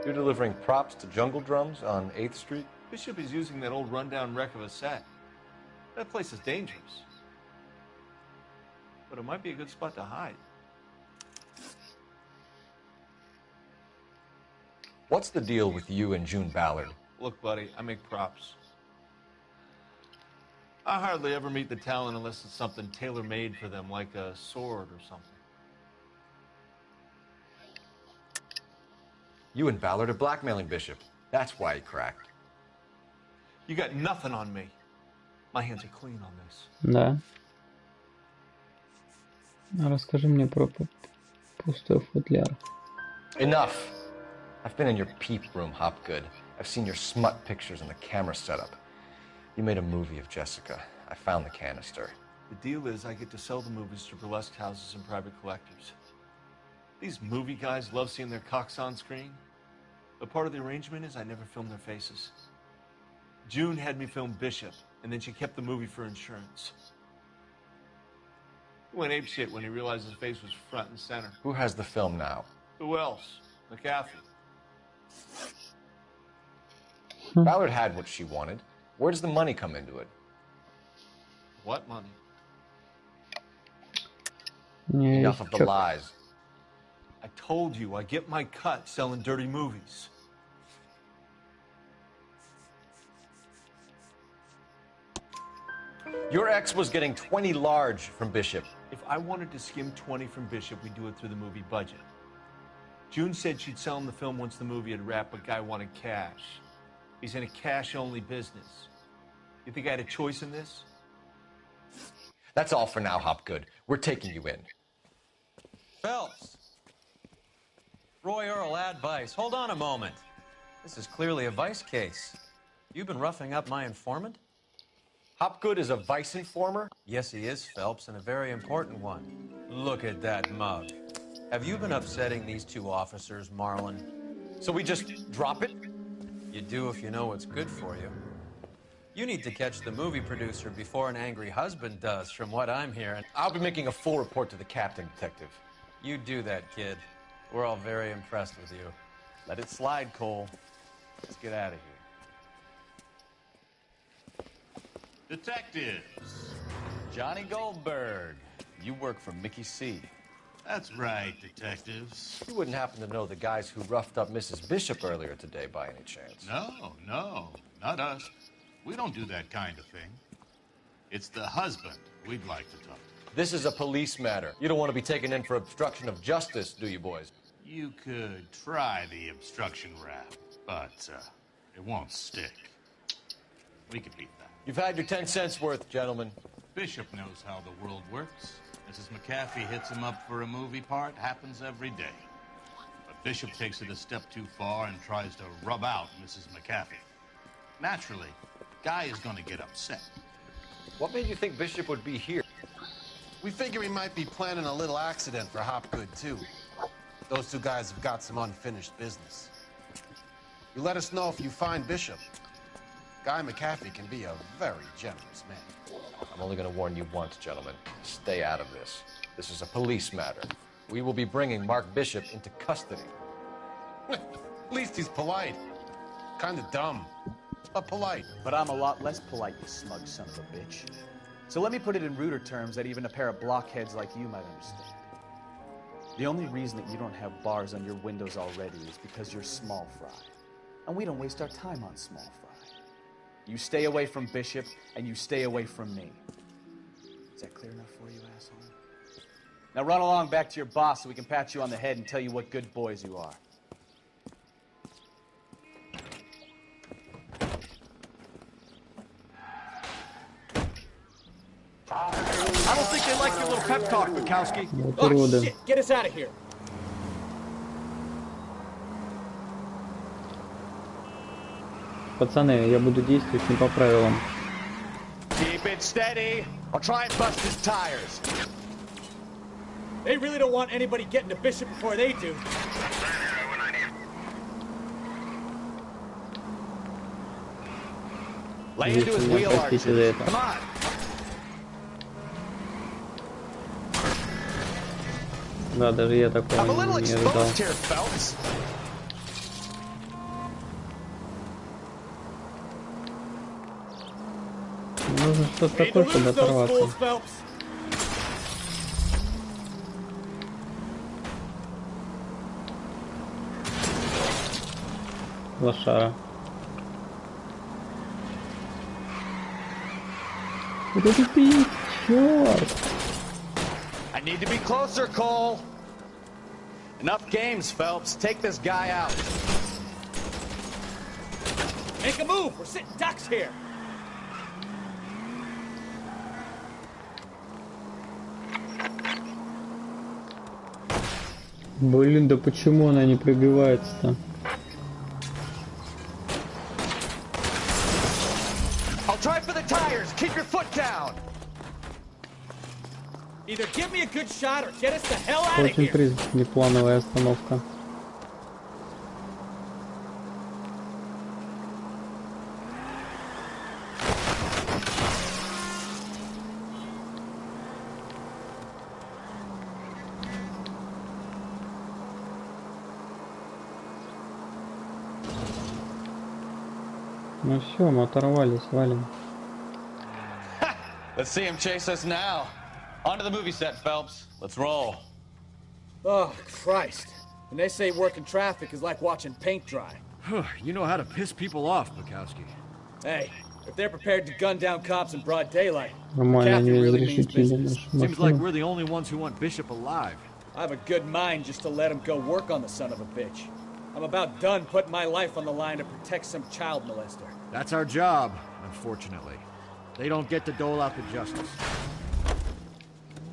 You're delivering props to Jungle Drums on 8th Street? Bishop is using that old rundown wreck of a set. That place is dangerous. But it might be a good spot to hide. What's the deal with you and June Ballard? Look, buddy, I make props. I hardly ever meet the talent unless it's something tailor-made for them, like a sword or something. You and Ballard are blackmailing Bishop. That's why he cracked. You got nothing on me. My hands are clean on this. Да. Расскажи мне про пустой футляр. Enough. I've been in your peep room, Hopgood. I've seen your smut pictures and the camera setup. You made a movie of Jessica. I found the canister. The deal is I get to sell the movies to burlesque houses and private collectors. These movie guys love seeing their cocks on screen. But part of the arrangement is I never film their faces. June had me film Bishop, and then she kept the movie for insurance. He went apeshit when he realized his face was front and center. Who has the film now? Who else? McAfee. Ballard had what she wanted. Where does the money come into it? What money? Enough of the lies. I told you, I get my cut selling dirty movies. Your ex was getting 20 large from Bishop. If I wanted to skim 20 from Bishop, we'd do it through the movie budget. June said she'd sell him the film once the movie had wrapped, but Guy wanted cash. He's in a cash-only business. You think I had a choice in this? That's all for now, Hopgood. We're taking you in. Phelps. Roy Earl, advice. Hold on a moment. This is clearly a vice case. You've been roughing up my informant? Hopgood is a vice informer? Yes, he is, Phelps, and a very important one. Look at that mug. Have you been upsetting these two officers, Marlon? So we just drop it? You do if you know what's good for you. You need to catch the movie producer before an angry husband does, from what I'm hearing. I'll be making a full report to the captain, Detective. You do that, kid. We're all very impressed with you. Let it slide, Cole. Let's get out of here. Detectives. Johnny Goldberg. You work for Mickey C. That's right, detectives. You wouldn't happen to know the guys who roughed up Mrs. Bishop earlier today by any chance? No, not us. We don't do that kind of thing. It's the husband we'd like to talk to. This is a police matter. You don't want to be taken in for obstruction of justice, do you, boys? You could try the obstruction rap, but it won't stick. We could beat that. You've had your 10 cents worth, gentlemen. Bishop knows how the world works. Mrs. McAfee hits him up for a movie part. Happens every day. But Bishop takes it a step too far and tries to rub out Mrs. McAfee. Naturally, Guy is going to get upset. What made you think Bishop would be here? We figure he might be planning a little accident for Hopgood, too. Those two guys have got some unfinished business. You let us know if you find Bishop. Guy McAfee can be a very generous man. I'm only going to warn you once, gentlemen. Stay out of this. This is a police matter. We will be bringing Mark Bishop into custody. At least he's polite. Kind of dumb, but polite. But I'm a lot less polite, you smug son of a bitch. So let me put it in ruder terms that even a pair of blockheads like you might understand. The only reason that you don't have bars on your windows already is because you're small fry. And we don't waste our time on small fry. You stay away from Bishop, and you stay away from me. Is that clear enough for you, asshole? Now run along back to your boss so we can pat you on the head and tell you what good boys you are. I don't think they like your little pep talk, Bukowski. Oh, shit! Get us out of here! Пацаны, я буду действовать не по правилам. Keep it steady. I'll try and bust his tires. They really don't want anybody getting to Bishop before they do. Lay into his wheel arches. Come on. Да, даже я такого не ожидал. Нужно что-то такое, чтобы оторваться. Лошара. Куда ты пить? Черт! I need to be closer, Cole. Enough games, Phelps. Take this guy out. Make a move. We're sitting ducks here. Блин, да почему она не пробивается-то? I'll try for the tires. Keep your foot down. Either give me a good shot or get us the hell out of Очень here. признак неплановая остановка. Ну все, мы оторвались, валим. Let's see him chase us now. Onto the movie set, Phelps. Let's roll. Oh, Christ. When they say working traffic is like watching paint dry. You know how to piss people off, Bukowski. Hey, if they're prepared to gun down cops in broad daylight, Нормально, они really means разрешили business. нашу Seems like машину. we're the only ones who want Bishop alive. I have a good mind just to let him go work on the son of a bitch. I'm about done putting my life on the line to protect some child molester. That's our job, unfortunately. They don't get to dole out the justice.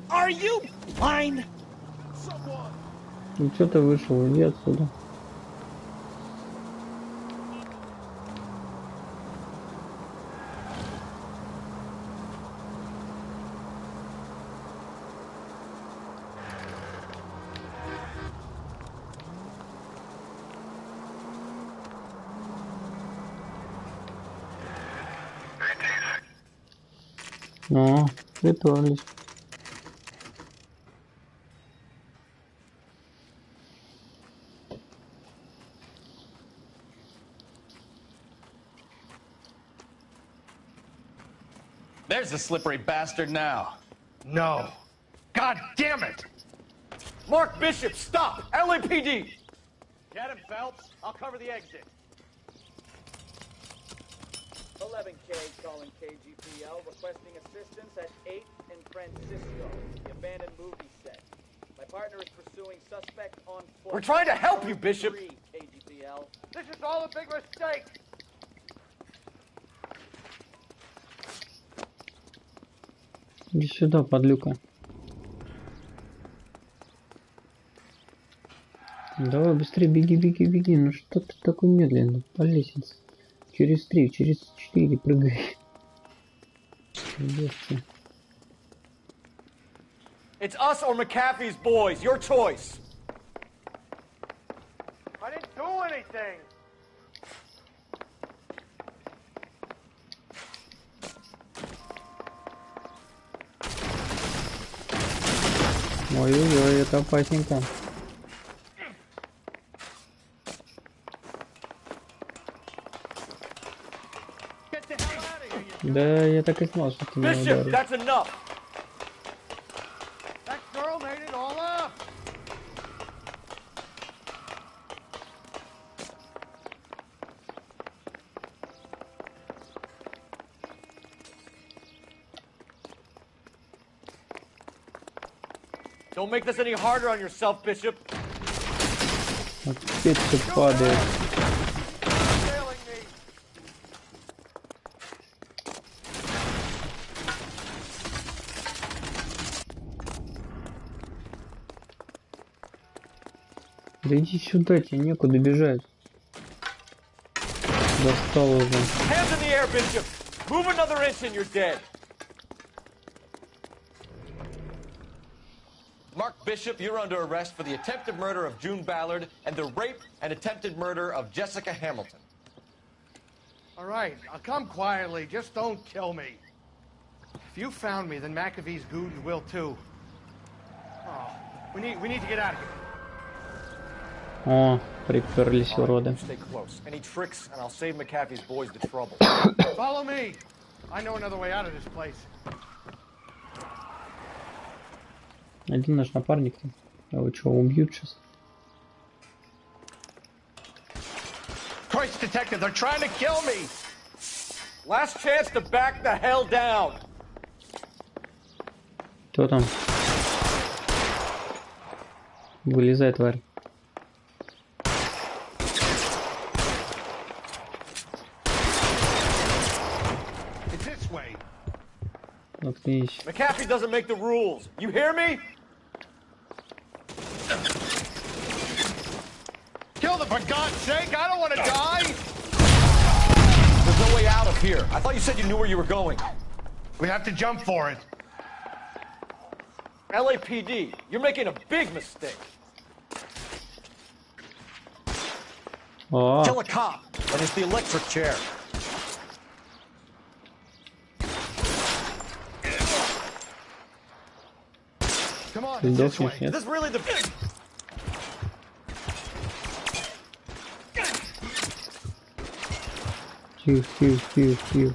Are you blind? Ну что ты вышел, иди отсюда. О, притворились. There's the slippery bastard now. No. God damn it! Mark Bishop, stop! LAPD! Get him, Phelps. I'll cover the exit. 11K calling KGPL, requesting assistance at 8th and Francisco, the abandoned movie set. My partner is pursuing suspect on foot. We're trying to help you, Bishop! KGPL. This is all a big mistake! Иди сюда, подлюка. Давай быстрее, беги, беги, беги. Ну что ты такой медленный? По лестнице. Через 3, через 4 прыгай. Бегите. It's us or McAfee's boys, your choice. I didn't do anything. Ой-ой-ой, это опасненько. Да, я так и знал, что ты меня Bishop, ударишь. that's enough. That girl made it all up. Don't make this any harder on yourself, Bishop. Опять все падает. Да иди сюда, тебе некуда бежать. Достал уже. Hands in the air, Bishop. Move another inch and you're dead. Mark Bishop, you're under arrest for the attempted murder of June Ballard and the rape and attempted murder of Jessica Hamilton. All right, I'll come quietly. Just don't kill me. If you found me, then McAfee's goons will too. Oh, we need to get out of here. О, приперлись уроды. Stay close. Any tricks, and I'll save McAfee's boys the trouble. Follow me. I know another way out of this place. Один наш напарник-то. А вы что, убьют сейчас? Christ, detective, they're trying to kill me. Last chance to back the hell down. Кто там? Вылезай, тварь. It's this way. Отлично. McAfee doesn't make the rules. You hear me? For God's sake, I don't want to die! There's no way out of here. I thought you said you knew where you were going. We have to jump for it. LAPD, you're making a big mistake. Oh. Kill a cop, and it's the electric chair. Come on, this way. Is this really the... Фью.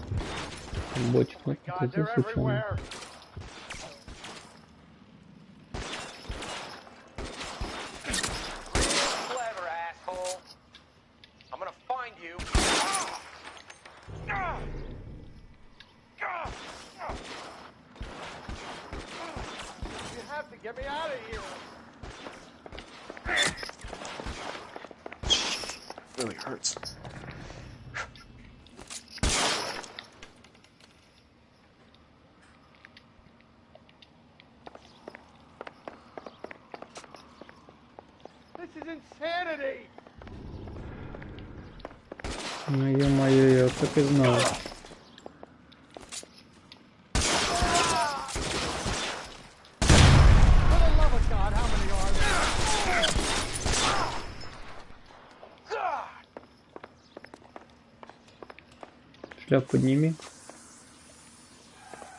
Бочка. God, they're everywhere. Clever, asshole. I'm gonna find you. You have to get me out of here. Really hurts. This is insanity. Ну ё-моё, я так и знал. Шляп подними.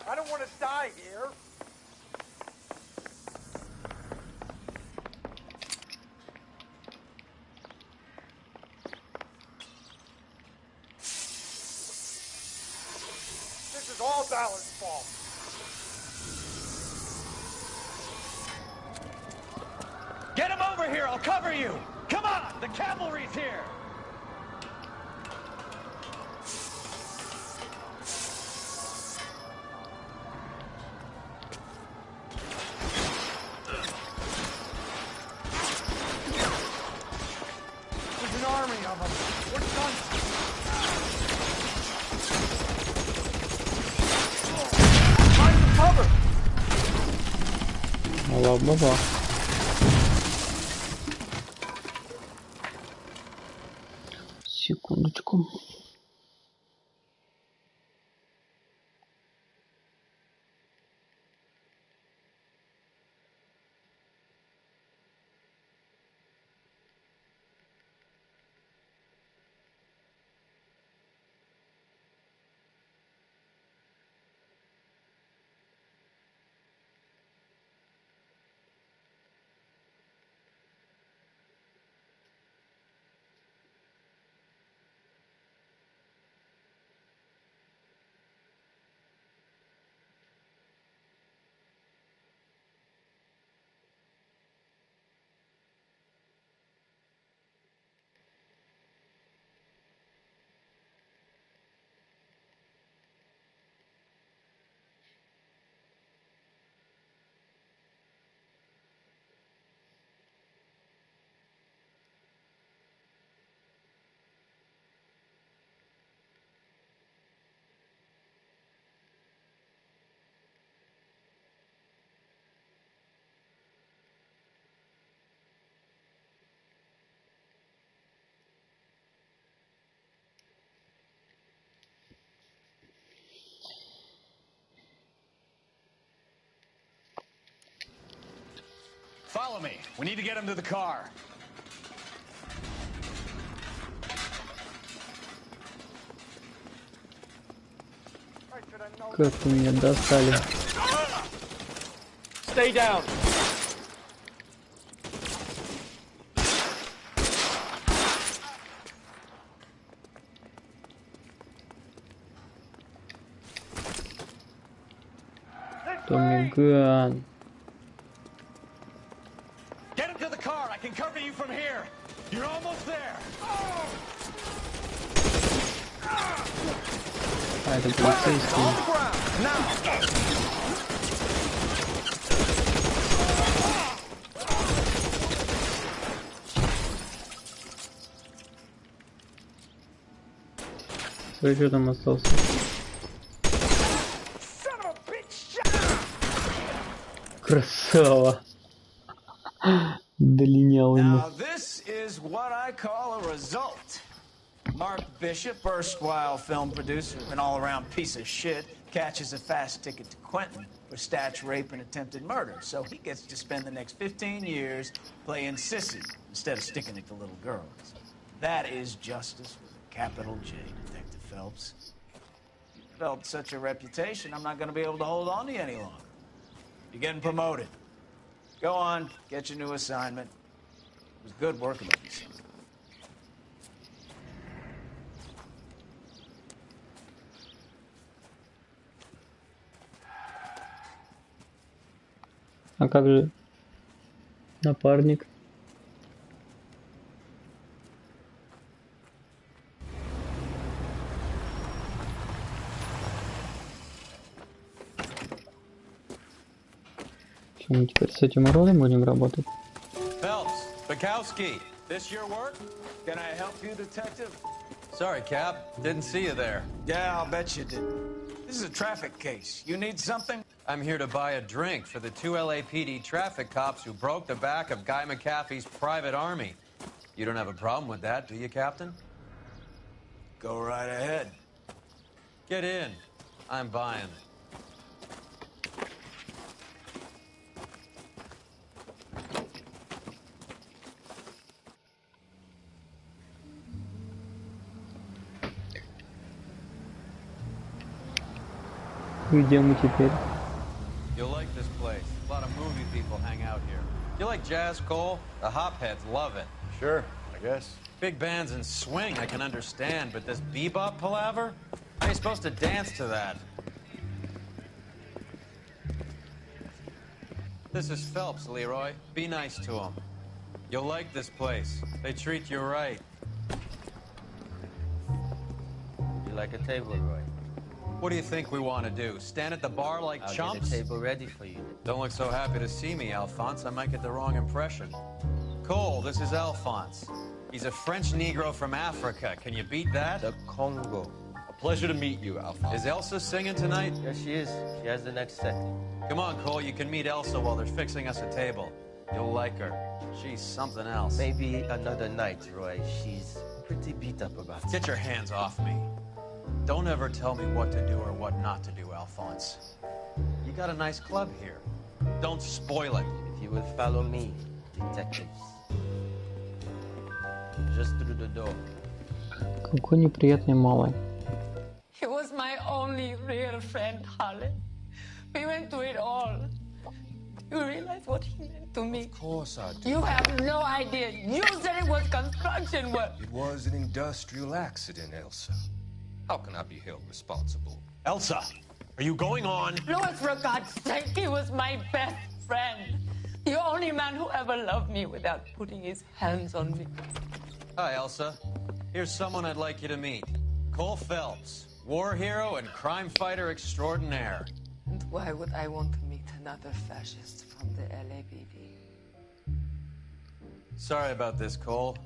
I don't want to die here. This is all Ballard's fault. Get him over here, I'll cover you! Come on, the cavalry's here! There's an army of them. We're done. Find the cover. Баба. Секундочку. Follow me. We need to get him to the car. Как вы меня достали. Stay down. Томиган. Get him to the car. I can cover you from here. You're almost there. А, это полицейский. Смотри, что там остался. Красава. Долинял ему. Now this is what I I call a result. Mark Bishop, erstwhile film producer and all-around piece of shit, catches a fast ticket to Quentin for statutory rape and attempted murder, so he gets to spend the next 15 years playing sissy instead of sticking it to little girls. That is justice with a capital J, Detective Phelps. You developed such a reputation, I'm not going to be able to hold on to you any longer. You're getting promoted. Go on, get your new assignment. It was good working with you, son. А как же напарник? Что мы теперь с этим уродом будем работать? Phelps, Bukowski, this your work? Can I help you, Detective? Sorry, Cap. Didn't see you there. Yeah, I'll bet you didn't. This is a traffic case. You need something? I'm here to buy a drink for the 2 LAPD traffic cops who broke the back of Guy McAfee's private army. You don't have a problem with that, do you, Captain? Go right ahead. Get in. I'm buying. Где мы теперь? You'll like this place. A lot of movie people hang out here. You like jazz, Cole? The hopheads love it. Sure, I guess. Big bands and swing I can understand, but this bebop palaver? How are you supposed to dance to that? This is Phelps, Leroy. Be nice to him. You'll like this place. They treat you right. You like a table, Roy? What do you think we want to do? Stand at the bar like I'll chumps? get a table ready for you. Don't look so happy to see me, Alphonse. I might get the wrong impression. Cole, this is Alphonse. He's a French Negro from Africa. Can you beat that? The Congo. A pleasure to meet you, Alphonse. Is Elsa singing tonight? Yes, she is. She has the next set. Come on, Cole. You can meet Elsa while they're fixing us a table. You'll like her. She's something else. Maybe another night, Roy. She's pretty beat up about it. Get your hands off me. Don't ever tell me what to do or what not to do, Alphonse. You got a nice club here. Don't spoil it. If you will follow me, detectives. Just through the door. Какой неприятный малый. He was my only real friend, Harlan. We went through it all. You realize what he meant to me? Of course I do. You have no idea. You said it was construction work. It was an industrial accident, Elsa. How can I be held responsible? Elsa, are you going on? Louis, for God's sake, he was my best friend. The only man who ever loved me without putting his hands on me. Hi, Elsa. Here's someone I'd like you to meet. Cole Phelps, war hero and crime fighter extraordinaire. And why would I want to meet another fascist from the LAPD? Sorry about this, Cole.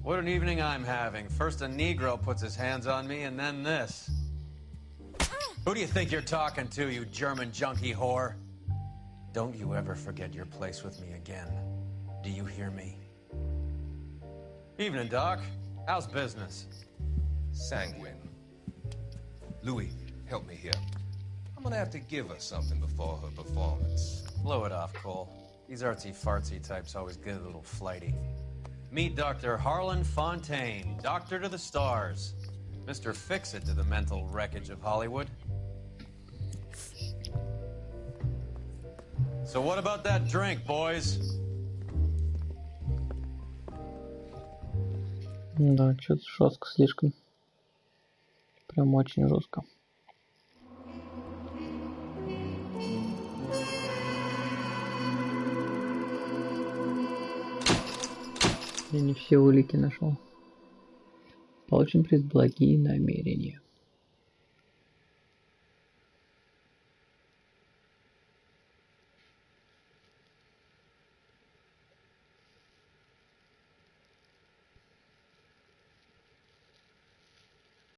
What an evening I'm having. First a Negro puts his hands on me, and then this. Who do you think you're talking to, you German junkie whore? Don't you ever forget your place with me again. Do you hear me? Evening, Doc. How's business? Sanguine. Louis, help me here. I'm gonna have to give her something before her performance. Blow it off, Cole. These artsy-fartsy types always get a little flighty. Meet Dr. Harlan Fontaine, doctor to the stars. Mr. Fix-It to the mental wreckage of Hollywood. So what about that drink, boys? Да, что-то жестко слишком. Прям очень жестко. Я не все улики нашел. Получен приз «Благие намерения».